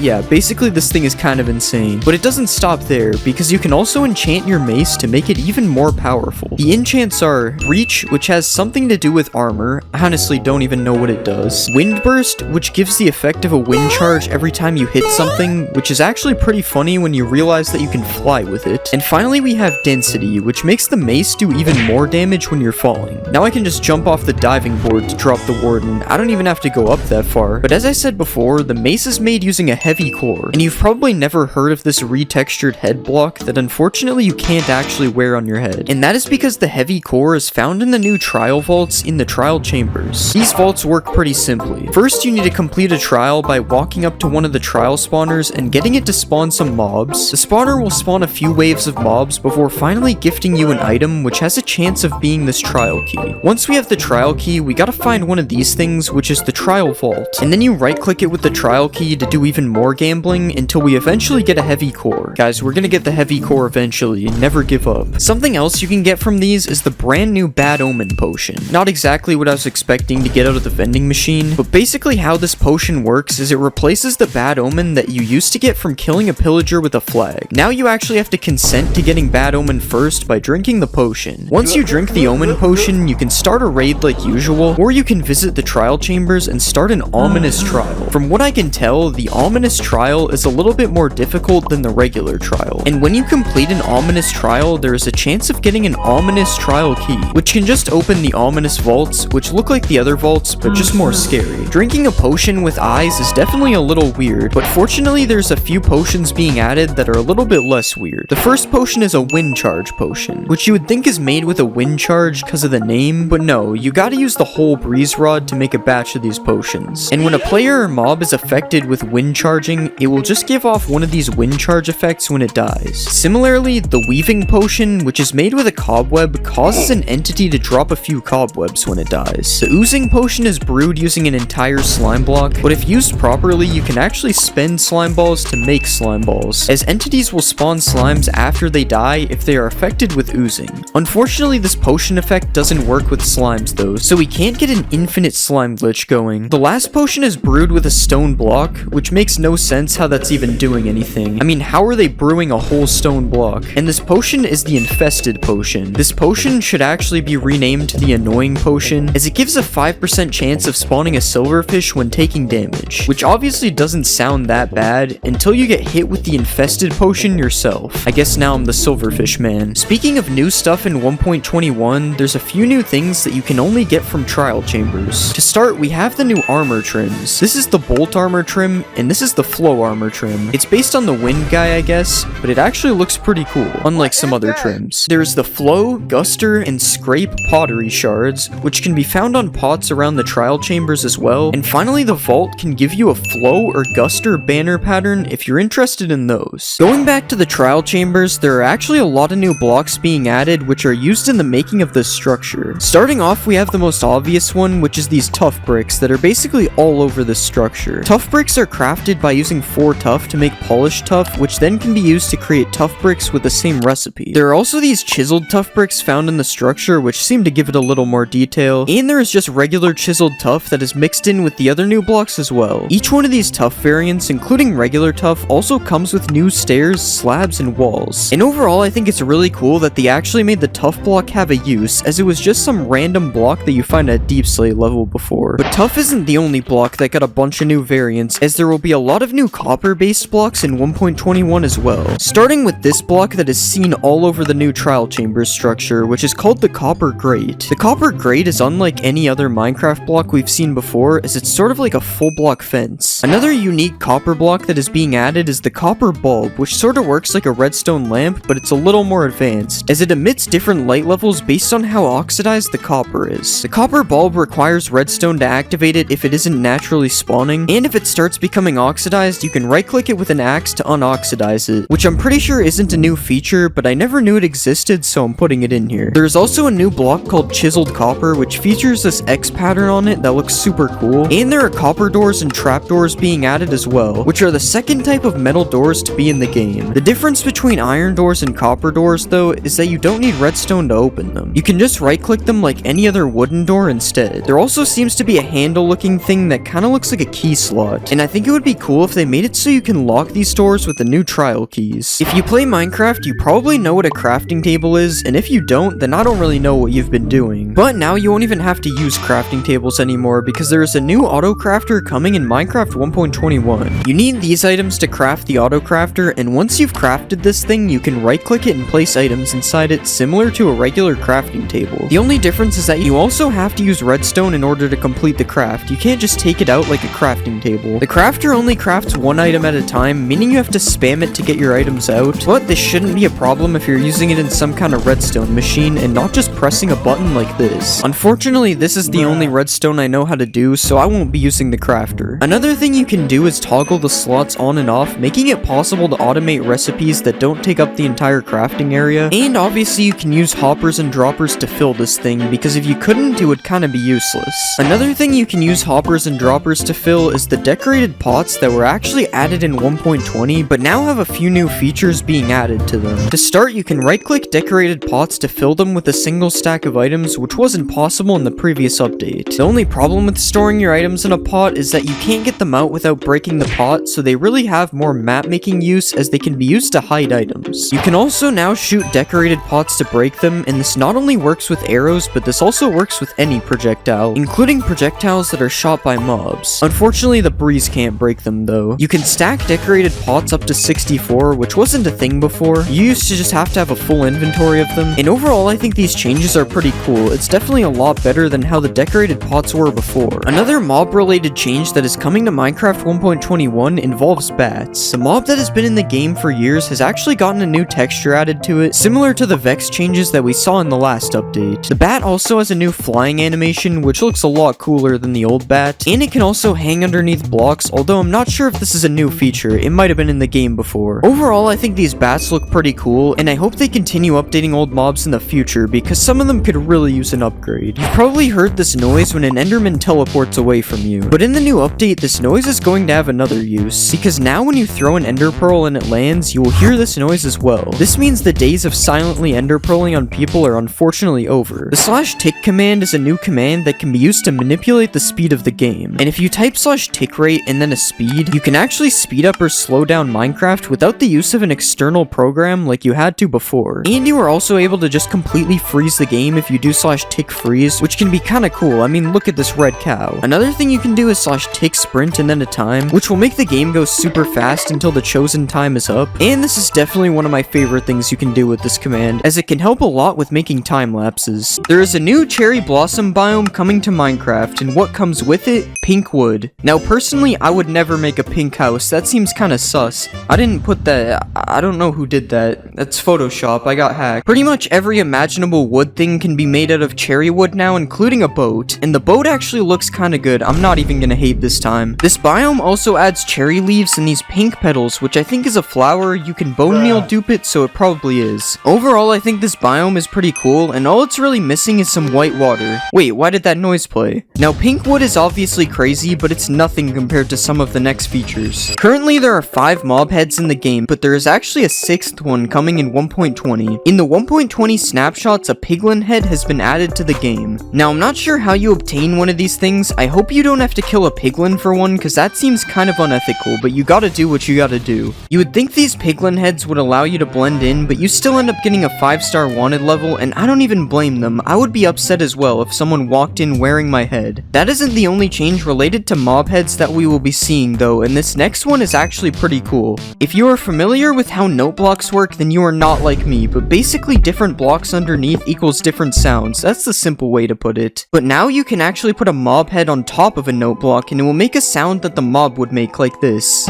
Yeah, basically this thing is kind of insane. But it doesn't stop there, because you can also enchant your mace to make it even more powerful. The enchants are Reach, which has something to do with armor. I honestly don't even know what it does. Wind Burst, which gives the effect of a wind charge every time you hit something, which is actually pretty funny when you realize that you can fly with it. And finally we have Density, which makes the mace do even more damage when you're falling. Now I can just jump off the diving board to drop the warden. I don't even have to go up that far. But as I said before, the mace is made using a heavy core, and you've probably never heard of this retextured head block that unfortunately you can't actually wear on your head. And that is because the heavy core is found in the new trial vaults in the trial chambers. These vaults work pretty simply. First, you need to complete a trial by walking up to one of the trial spawners and getting it to spawn some mobs. The spawner will spawn a few waves of mobs before finally gifting you an item which has a chance of being this trial key. Once we have the trial key, we gotta find one of these things, which is the trial vault. And then you right click it with the trial key to do even more gambling until we eventually get a heavy core. Guys, we're gonna get the heavy core eventually, and never give up. Something else you can get from these is the brand new Bad Omen potion. Not exactly what I was expecting to get out of the vending machine, but basically how this potion works is it replaces the Bad Omen that you used to get from killing a pillager with a flag. Now you actually have to consent to getting Bad Omen first by drinking the potion. Once you drink the Omen potion, you can start a raid like usual, or you can visit the trial chambers and start an ominous trial. From what I can tell, the ominous trial is a little bit more difficult than the regular trial. And when you complete an ominous trial, there is a chance of getting an ominous trial key, which can just open the ominous vaults, which look like the other vaults, but just more scary. Drinking a potion with eyes is definitely a little weird, but fortunately there's a few potions being added that are a little bit less weird. The first potion is a wind charge potion, which you would think is made with a wind charge because of the name, but no, you gotta use the whole breeze rod to make a batch of these potions. And when a player or mob is affected with wind charging, it will just give off one of these wind charge effects when it dies. Similarly, the weaving potion, which is made with a cobweb, causes an entity to drop a few cobwebs when it dies. The oozing potion is brewed using an entire slime block, but if used properly, you can actually spend slime balls to make slime balls, as entities will spawn slimes after they die if they are affected with oozing. Unfortunately, this potion effect doesn't work with slimes though, so we can't get an infinite slime glitch going. The last potion is brewed with a stone block, which makes no sense how that's even doing anything. I mean, how are they brewing a whole stone block? And this potion is the Infested Potion. This potion should actually be renamed to the Annoying Potion, as it gives a 5% chance of spawning a silverfish when taking damage, which obviously doesn't sound that bad until you get hit with the Infested Potion yourself. I guess now I'm the silverfish man. Speaking of new stuff in 1.21, there's a few new things that you can only get from trial chambers. To start, we have the new armor trims. This is the bolt armor trim, and this is the flow armor trim. It's based on the wind guy, I guess, but it actually looks pretty cool, unlike some other trims. There's the flow, guster, and scrape pottery shards, which can be found on pots around the trial chambers as well. And finally, the vault can give you a flow or guster banner pattern if you're interested in those. Going back to the trial chambers, there are actually a lot of new blocks being added which are used in the making of this structure. Starting off, we have the most obvious one, which is these tough bricks that are basically all over this structure. Tough bricks are crafted by using 4 tuff to make polished tuff, which then can be used to create tough bricks with the same recipe. There are also these chiseled tough bricks found in the structure which seem to give it a little more detail, and there is just regular chiseled tuff that is mixed in with the other new blocks as well. Each one of these tuff variants, including regular tuff, also comes with new stairs, slabs, and walls. And overall, I think it's really cool that they actually made the tuff block have a use, as it was just some random block that you find at Deep Slate level before. But tuff isn't the only block that got a bunch of new variants, as there will be a lot of new copper-based blocks in 1.21 as well. Starting with this block that is seen all over the new trial chambers structure, which is called the Copper Grate. The Copper Grate is unlike any other Minecraft block we've seen before, as it's sort of like a full block fence. Another unique copper block that is being added is the Copper Bulb, which sort of works like a redstone lamp, but it's a little more advanced, as it emits different light levels based on how oxidized the copper is. The Copper Bulb requires redstone to activate it if it isn't naturally spawning, and if it starts becoming oxidized, you can right-click it with an axe to unoxidize it, which I'm pretty sure isn't a new feature, but I never knew it existed, so I'm putting it in here. There's also a new block called Chiseled Copper, which features this X pattern on it that looks super cool, and there are copper doors and trapdoors being added as well, which are the second type of metal doors to be in the game. The difference between iron doors and copper doors, though, is that you don't need redstone to open them. You can just right-click them like any other wooden door instead. There also seems to be a handle-looking thing that kind of looks like a key slot, and I think it would be cool if they made it so you can lock these doors with the new trial keys. If you play Minecraft, you probably know what a crafting table is, and if you don't, then I don't really know what you've been doing. But now you won't even have to use crafting tables anymore, because there is a new auto crafter coming in Minecraft 1.21. You need these items to craft the auto crafter, and once you've crafted this thing, you can right-click it and place items inside it similar to a regular crafting table. The only difference is that you also have to use redstone in order to complete the craft. You can't just take it out like a crafting table. The crafter only crafts one item at a time, meaning you have to spam it to get your items out, but this shouldn't be a problem if you're using it in some kind of redstone machine and not just pressing a button like this. Unfortunately, this is the only redstone I know how to do, so I won't be using the crafter. Another thing you can do is toggle the slots on and off, making it possible to automate recipes that don't take up the entire crafting area, and obviously you can use hoppers and droppers to fill this thing, because if you couldn't, it would kind of be useless. Another thing you can use hoppers and droppers to fill is the decorated pots that were actually added in 1.20, but now have a few new features being added to them. To start, you can right-click decorated pots to fill them with a single stack of items, which wasn't possible in the previous update. The only problem with storing your items in a pot is that you can't get them out without breaking the pot, so they really have more map-making use, as they can be used to hide items. You can also now shoot decorated pots to break them, and this not only works with arrows, but this also works with any projectile, including projectiles that are shot by mobs. Unfortunately, the breeze can't break them though. You can stack decorated pots up to 64, which wasn't a thing before. You used to just have to have a full inventory of them, and overall I think these changes are pretty cool. It's definitely a lot better than how the decorated pots were before. Another mob-related change that is coming to Minecraft 1.21 involves bats. The mob that has been in the game for years has actually gotten a new texture added to it, similar to the Vex changes that we saw in the last update. The bat also has a new flying animation, which looks a lot cooler than the old bat, and it can also hang underneath blocks, although I'm not sure if this is a new feature. It might have been in the game before. Overall, I think these bats look pretty cool, and I hope they continue updating old mobs in the future, because some of them could really use an upgrade. You've probably heard this noise when an enderman teleports away from you, but in the new update, this noise is going to have another use, because now when you throw an ender pearl and it lands, you will hear this noise as well. This means the days of silently ender pearling on people are unfortunately over. The /tick command is a new command that can be used to manipulate the speed of the game, and if you type /tick rate and then a speed, speed, you can actually speed up or slow down Minecraft without the use of an external program like you had to before. And you are also able to just completely freeze the game if you do /tick freeze, which can be kinda cool. I mean, look at this red cow. Another thing you can do is /tick sprint and then a time, which will make the game go super fast until the chosen time is up. And this is definitely one of my favorite things you can do with this command, as it can help a lot with making time lapses. There is a new cherry blossom biome coming to Minecraft, and what comes with it? Pink wood. Now personally, I would never make a pink house. That seems kinda sus. I didn't put that. I don't know who did that. That's Photoshop. I got hacked. Pretty much every imaginable wood thing can be made out of cherry wood now, including a boat. And the boat actually looks kinda good. I'm not even gonna hate this time. This biome also adds cherry leaves and these pink petals, which I think is a flower. You can bone meal dupe it, so it probably is. Overall, I think this biome is pretty cool, and all it's really missing is some white water. Wait, why did that noise play? Now, pink wood is obviously crazy, but it's nothing compared to some of the next features. Currently, there are 5 mob heads in the game, but there is actually a 6th one coming in 1.20. In the 1.20 snapshots, a piglin head has been added to the game. Now, I'm not sure how you obtain one of these things. I hope you don't have to kill a piglin for one, because that seems kind of unethical, but you gotta do what you gotta do. You would think these piglin heads would allow you to blend in, but you still end up getting a 5-star wanted level, and I don't even blame them. I would be upset as well if someone walked in wearing my head. That isn't the only change related to mob heads that we will be seeing though, and this next one is actually pretty cool. If you are familiar with how note blocks work, then you are not like me, but basically different blocks underneath equals different sounds. That's the simple way to put it. But now you can actually put a mob head on top of a note block, and it will make a sound that the mob would make, like this.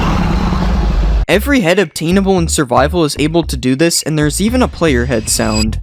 Every head obtainable in survival is able to do this, and there's even a player head sound.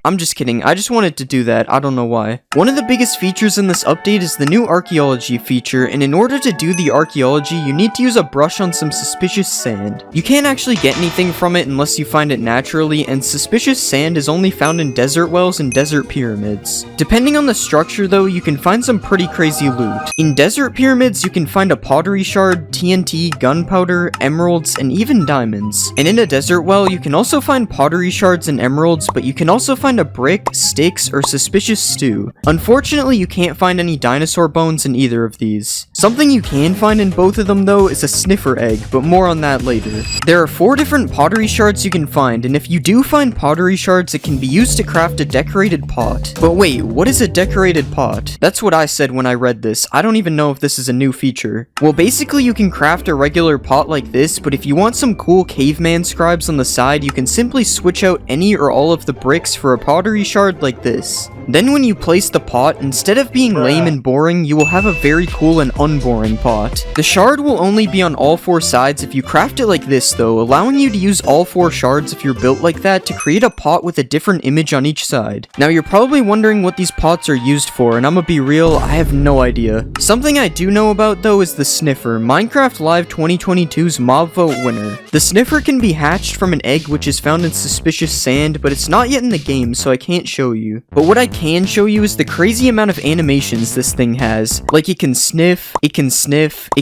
I'm just kidding, I just wanted to do that, I don't know why. One of the biggest features in this update is the new archaeology feature, and in order to do the archaeology, you need to use a brush on some suspicious sand. You can't actually get anything from it unless you find it naturally, and suspicious sand is only found in desert wells and desert pyramids. Depending on the structure though, you can find some pretty crazy loot. In desert pyramids, you can find a pottery shard, TNT, gunpowder, emeralds, and even diamonds. And in a desert well, you can also find pottery shards and emeralds, but you can also find a brick, sticks, or suspicious stew. Unfortunately, you can't find any dinosaur bones in either of these. Something you can find in both of them though is a sniffer egg, but more on that later. There are 4 different pottery shards you can find, and if you do find pottery shards, it can be used to craft a decorated pot. But wait, what is a decorated pot? That's what I said when I read this. I don't even know if this is a new feature. Well, basically you can craft a regular pot like this, but if you want some cool caveman scribes on the side, you can simply switch out any or all of the bricks for a pottery shard like this. Then when you place the pot, instead of being lame and boring, you will have a very cool and unboring pot. The shard will only be on all 4 sides if you craft it like this though, allowing you to use all 4 shards if you're built like that to create a pot with a different image on each side. Now you're probably wondering what these pots are used for, and I'ma be real, I have no idea. Something I do know about though is the sniffer, Minecraft Live 2022's mob vote winner. The sniffer can be hatched from an egg which is found in suspicious sand, but it's not yet in the game, so I can't show you. But what I can show you is the crazy amount of animations this thing has. Like it can sniff, it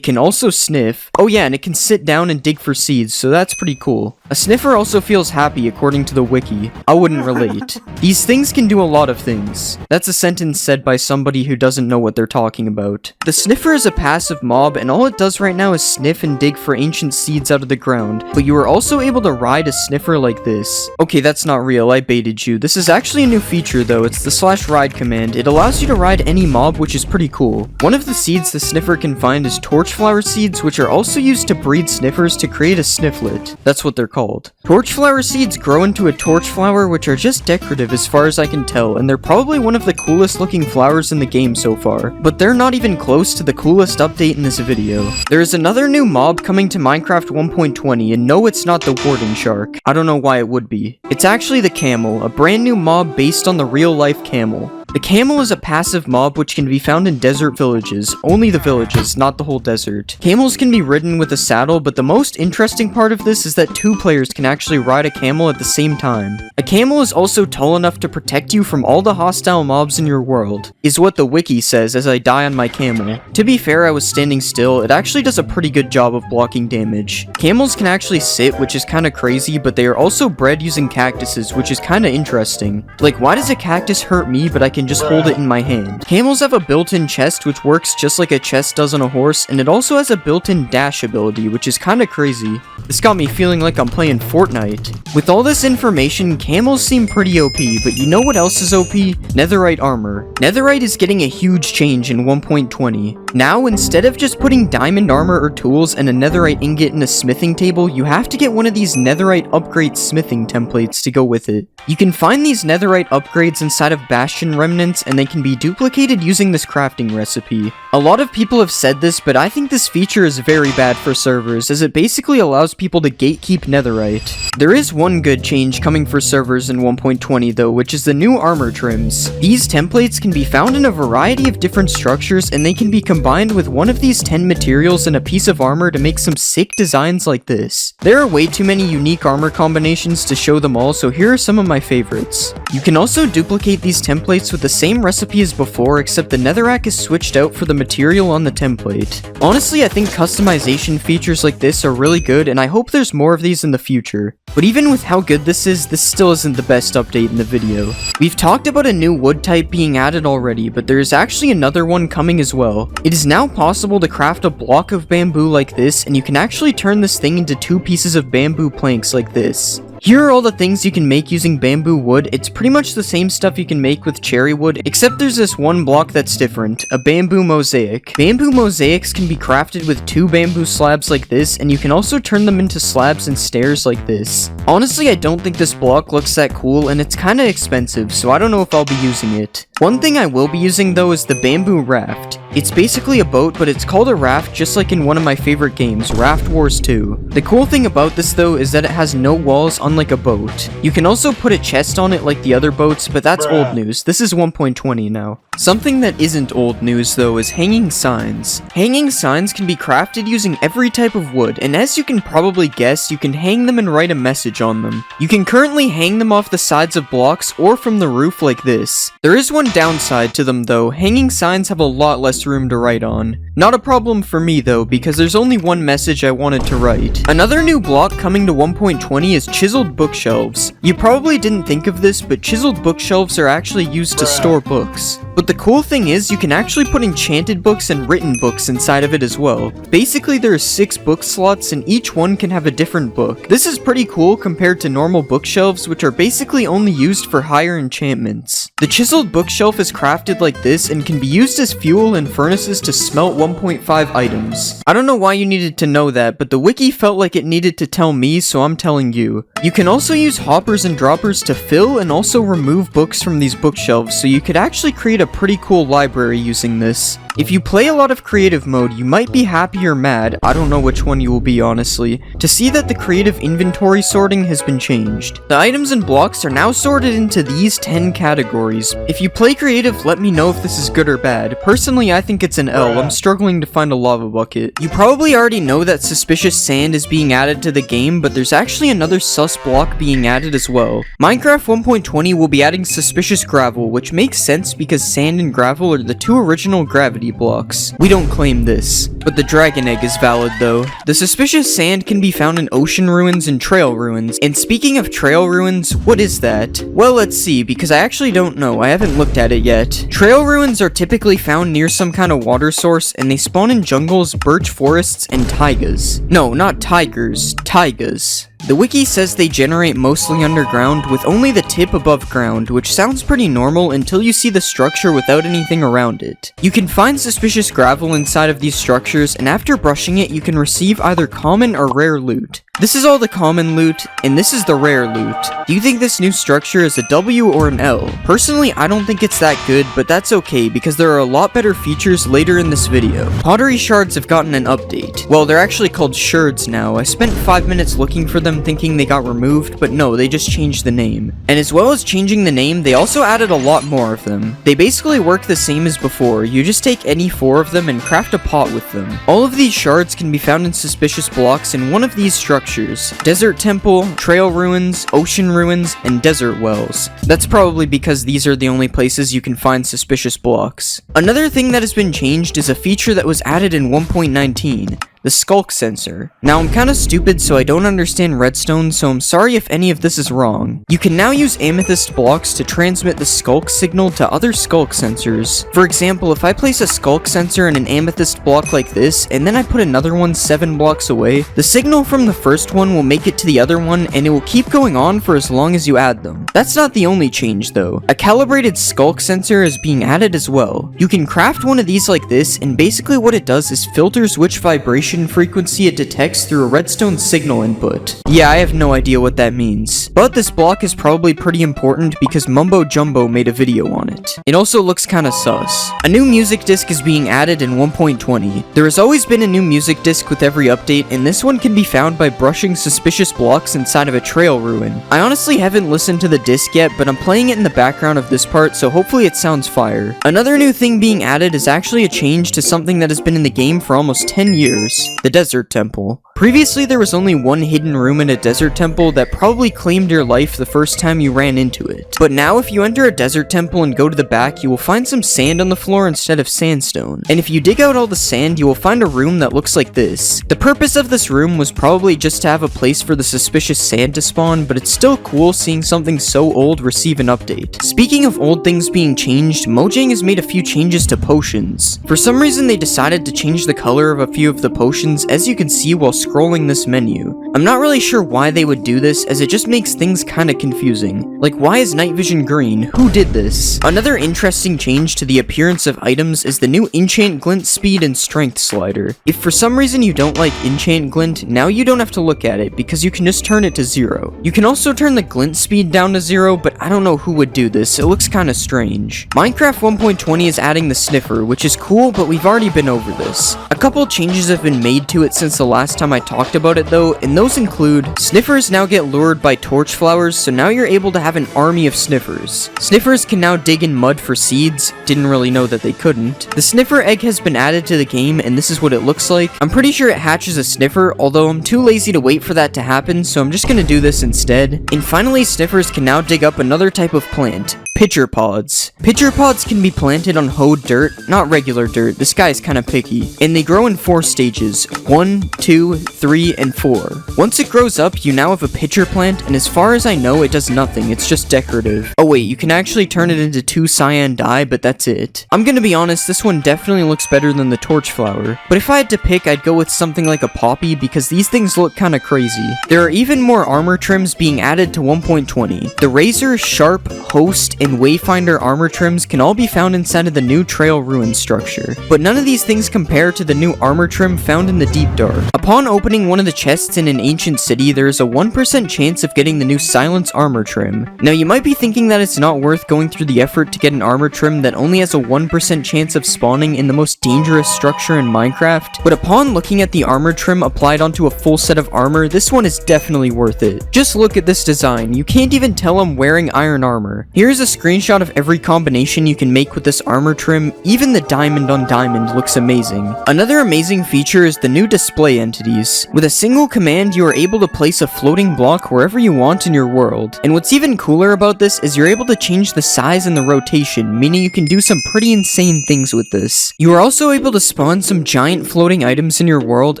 can also sniff. Oh yeah, and it can sit down and dig for seeds, so that's pretty cool. A sniffer also feels happy according to the wiki. I wouldn't relate. These things can do a lot of things. That's a sentence said by somebody who doesn't know what they're talking about. The sniffer is a passive mob, and all it does right now is sniff and dig for ancient seeds out of the ground, but you are also able to ride a sniffer like this. Okay, that's not real, I baited you. This is actually a new feature though, it's the /ride command. It allows you to ride any mob, which is pretty cool. One of the seeds the sniffer can find is torchflower seeds, which are also used to breed sniffers to create a snifflet. That's what they're called. Torchflower seeds grow into a torchflower, which are just decorative as far as I can tell, and they're probably one of the coolest looking flowers in the game so far, but they're not even close to the coolest update in this video. There is another new mob coming to Minecraft 1.20, and no, it's not the warden shark. I don't know why it would be. It's actually the camel, a brand new mob based on the real-life camel. The camel is a passive mob which can be found in desert villages, only the villages, not the whole desert. Camels can be ridden with a saddle, but the most interesting part of this is that 2 players can actually ride a camel at the same time. A camel is also tall enough to protect you from all the hostile mobs in your world, is what the wiki says as I die on my camel. To be fair, I was standing still, it actually does a pretty good job of blocking damage. Camels can actually sit, which is kinda crazy, but they are also bred using cactuses, which is kinda interesting. Like, why does a cactus hurt me, but I can can just hold it in my hand. Camels have a built-in chest which works just like a chest does on a horse, and it also has a built-in dash ability, which is kinda crazy. This got me feeling like I'm playing Fortnite. With all this information, camels seem pretty OP, but you know what else is OP? Netherite armor. Netherite is getting a huge change in 1.20. Now, instead of just putting diamond armor or tools and a netherite ingot in a smithing table, you have to get one of these netherite upgrade smithing templates to go with it. You can find these netherite upgrades inside of bastion remnants, and they can be duplicated using this crafting recipe. A lot of people have said this, but I think this feature is very bad for servers, as it basically allows people to gatekeep netherite. There is one good change coming for servers in 1.20 though, which is the new armor trims. These templates can be found in a variety of different structures, and they can be combined with one of these 10 materials and a piece of armor to make some sick designs like this. There are way too many unique armor combinations to show them all, so here are some of my favorites. You can also duplicate these templates with the same recipe as before, except the netherrack is switched out for the material on the template. Honestly, I think customization features like this are really good, and I hope there's more of these in the future. But even with how good this still isn't the best update in the video. We've talked about a new wood type being added already, but there is actually another one coming as well. It is now possible to craft a block of bamboo like this, and you can actually turn this thing into 2 pieces of bamboo planks like this. Here are all the things you can make using bamboo wood. It's pretty much the same stuff you can make with cherry wood, except there's this one block that's different, a bamboo mosaic. Bamboo mosaics can be crafted with 2 bamboo slabs like this, and you can also turn them into slabs and stairs like this. Honestly, I don't think this block looks that cool, and it's kinda expensive, so I don't know if I'll be using it. One thing I will be using though is the bamboo raft. It's basically a boat, but it's called a raft just like in one of my favorite games, Raft Wars 2. The cool thing about this though is that it has no walls, unlike a boat. You can also put a chest on it like the other boats, but that's old news. This is 1.20 now. Something that isn't old news though is hanging signs. Hanging signs can be crafted using every type of wood, and as you can probably guess, you can hang them and write a message on them. You can currently hang them off the sides of blocks or from the roof like this. There is one downside to them though. Hanging signs have a lot less room to write on. Not a problem for me though, because there's only one message I wanted to write. Another new block coming to 1.20 is chiseled bookshelves. You probably didn't think of this, but chiseled bookshelves are actually used to store books. But the cool thing is, you can actually put enchanted books and written books inside of it as well. Basically, there are 6 book slots, and each one can have a different book. This is pretty cool compared to normal bookshelves, which are basically only used for higher enchantments. The chiseled bookshelf is crafted like this, and can be used as fuel in furnaces to smelt 1.5 items. I don't know why you needed to know that, but the wiki felt like it needed to tell me, so I'm telling you. You can also use hoppers and droppers to fill and also remove books from these bookshelves, so you could actually create a pretty cool library using this. If you play a lot of creative mode, you might be happy or mad, I don't know which one you will be honestly, to see that the creative inventory sorting has been changed. The items and blocks are now sorted into these 10 categories. If you play creative, let me know if this is good or bad. Personally, I think it's an L. I'm struggling to find a lava bucket. You probably already know that suspicious sand is being added to the game, but there's actually another sus block being added as well. Minecraft 1.20 will be adding suspicious gravel, which makes sense because sand and gravel are the 2 original gravity blocks. We don't claim this, but the dragon egg is valid though. The suspicious sand can be found in ocean ruins and trail ruins. And speaking of trail ruins, what is that? Well, let's see, because I actually don't know. I haven't looked at it yet. Trail ruins are typically found near some kind of water source, and they spawn in jungles, birch forests, and taigas. No, not tigers, taigas. The wiki says they generate mostly underground, with only the tip above ground, which sounds pretty normal until you see the structure without anything around it. You can find suspicious gravel inside of these structures, and after brushing it, you can receive either common or rare loot. This is all the common loot, and this is the rare loot. Do you think this new structure is a W or an L? Personally, I don't think it's that good, but that's okay, because there are a lot better features later in this video. Pottery shards have gotten an update. Well, they're actually called shards now. I spent 5 minutes looking for them thinking they got removed, but no, they just changed the name. And as well as changing the name, they also added a lot more of them. They basically work the same as before. You just take any 4 of them and craft a pot with them. All of these shards can be found in suspicious blocks in one of these structures. Desert Temple, Trail Ruins, Ocean Ruins, and Desert Wells. That's probably because these are the only places you can find suspicious blocks. Another thing that has been changed is a feature that was added in 1.19. the skulk sensor. Now I'm kinda stupid, so I don't understand redstone, so I'm sorry if any of this is wrong. You can now use amethyst blocks to transmit the skulk signal to other skulk sensors. For example, if I place a skulk sensor in an amethyst block like this, and then I put another one 7 blocks away, the signal from the first one will make it to the other one, and it will keep going on for as long as you add them. That's not the only change though. A calibrated skulk sensor is being added as well. You can craft one of these like this, and basically what it does is filters which vibration frequency it detects through a redstone signal input. Yeah, I have no idea what that means. But this block is probably pretty important because Mumbo Jumbo made a video on it. It also looks kinda sus. A new music disc is being added in 1.20. There has always been a new music disc with every update, and this one can be found by brushing suspicious blocks inside of a trail ruin. I honestly haven't listened to the disc yet, but I'm playing it in the background of this part, so hopefully it sounds fire. Another new thing being added is actually a change to something that has been in the game for almost 10 years, the Desert Temple. Previously, there was only one hidden room in a desert temple that probably claimed your life the first time you ran into it. But now, if you enter a desert temple and go to the back, you will find some sand on the floor instead of sandstone. And if you dig out all the sand, you will find a room that looks like this. The purpose of this room was probably just to have a place for the suspicious sand to spawn, but it's still cool seeing something so old receive an update. Speaking of old things being changed, Mojang has made a few changes to potions. For some reason, they decided to change the color of a few of the potions, as you can see while scrolling this menu. I'm not really sure why they would do this, as it just makes things kinda confusing. Like, why is night vision green? Who did this? Another interesting change to the appearance of items is the new enchant glint speed and strength slider. If for some reason you don't like enchant glint, now you don't have to look at it because you can just turn it to 0. You can also turn the glint speed down to 0, but I don't know who would do this. It looks kinda strange. Minecraft 1.20 is adding the sniffer, which is cool, but we've already been over this. A couple changes have been made to it since the last time I talked about it though, and those include sniffers now get lured by torch flowers, so now you're able to have an army of sniffers. Sniffers can now dig in mud for seeds. Didn't really know that they couldn't. The sniffer egg has been added to the game, and this is what it looks like. I'm pretty sure it hatches a sniffer, although I'm too lazy to wait for that to happen, so I'm just gonna do this instead. And finally, sniffers can now dig up another type of plant, pitcher pods. Pitcher pods can be planted on hoed dirt, not regular dirt. This guy's kinda picky. And they grow in 4 stages, 1, 2, 3, and 4. Once it grows up, you now have a pitcher plant, and as far as I know, it does nothing. It's just decorative. Oh wait, you can actually turn it into 2 cyan dye, but that's it. I'm gonna be honest, this one definitely looks better than the torch flower. But if I had to pick, I'd go with something like a poppy because these things look kinda crazy. There are even more armor trims being added to 1.20. The razor, sharp, host, and wayfinder armor trims can all be found inside of the new trail ruin structure. But none of these things compare to the new armor trim found in the deep dark. Upon opening one of the chests in an ancient city, there is a 1% chance of getting the new silence armor trim. Now you might be thinking that it's not worth going through the effort to get an armor trim that only has a 1% chance of spawning in the most dangerous structure in Minecraft, but upon looking at the armor trim applied onto a full set of armor, this one is definitely worth it. Just look at this design. You can't even tell I'm wearing iron armor. Here's a screenshot of every combination you can make with this armor trim. Even the diamond on diamond looks amazing. Another amazing feature is the new display entities. With a single command, you are able to place a floating block wherever you want in your world. And what's even cooler about this is you're able to change the size and the rotation, meaning you can do some pretty insane things with this. You are also able to spawn some giant floating items in your world,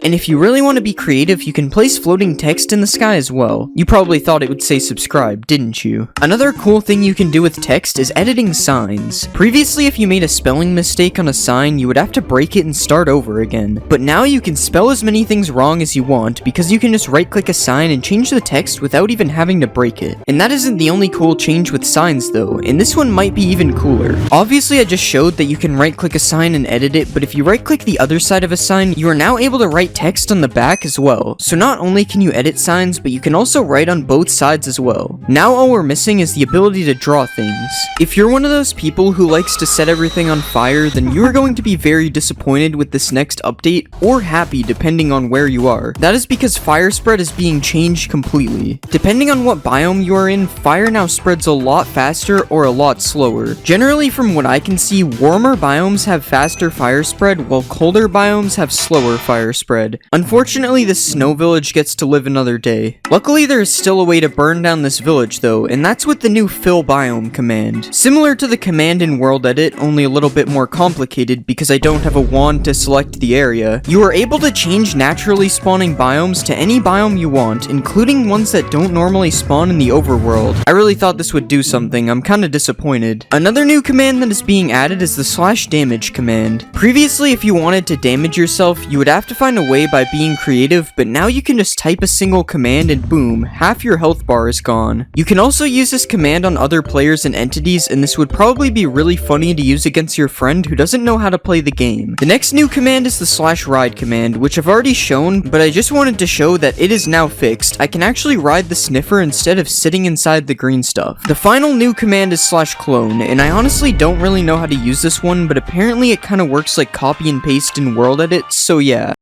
and if you really want to be creative, you can place floating text in the sky as well. You probably thought it would say subscribe, didn't you? Another cool thing you can do with text is editing signs. Previously, if you made a spelling mistake on a sign, you would have to break it and start over again. But now you can spell as many things wrong as you want because you can just right-click a sign and change the text without even having to break it. And that isn't the only cool change with signs though, and this one might be even cooler. Obviously, I just showed that you can right-click a sign and edit it, but if you right-click the other side of a sign, you are now able to write text on the back as well. So not only can you edit signs, but you can also write on both sides as well. Now all we're missing is the ability to draw things. If you're one of those people who likes to set everything on fire, then you are going to be very disappointed with this next update, or happy depending on where you are. That is because fire spread is being changed completely. Depending on what biome you are in, fire now spreads a lot faster or a lot slower. Generally, from what I can see, warmer biomes have faster fire spread, while colder biomes have slower fire spread. Unfortunately, this snow village gets to live another day. Luckily, there is still a way to burn down this village though, and that's with the new fill biome command. command. Similar to the command in World Edit, only a little bit more complicated because I don't have a wand to select the area. You are able to change naturally spawning biomes to any biome you want, including ones that don't normally spawn in the overworld. I really thought this would do something, I'm kinda disappointed. Another new command that is being added is the /damage command. Previously, if you wanted to damage yourself, you would have to find a way by being creative, but now you can just type a single command and boom, half your health bar is gone. You can also use this command on other players and entities, and this would probably be really funny to use against your friend who doesn't know how to play the game. The next new command is the /ride command, which I've already shown, but I just wanted to show that it is now fixed. I can actually ride the sniffer instead of sitting inside the green stuff. The final new command is /clone, and I honestly don't really know how to use this one, but apparently it kinda works like copy and paste in World Edit, so yeah.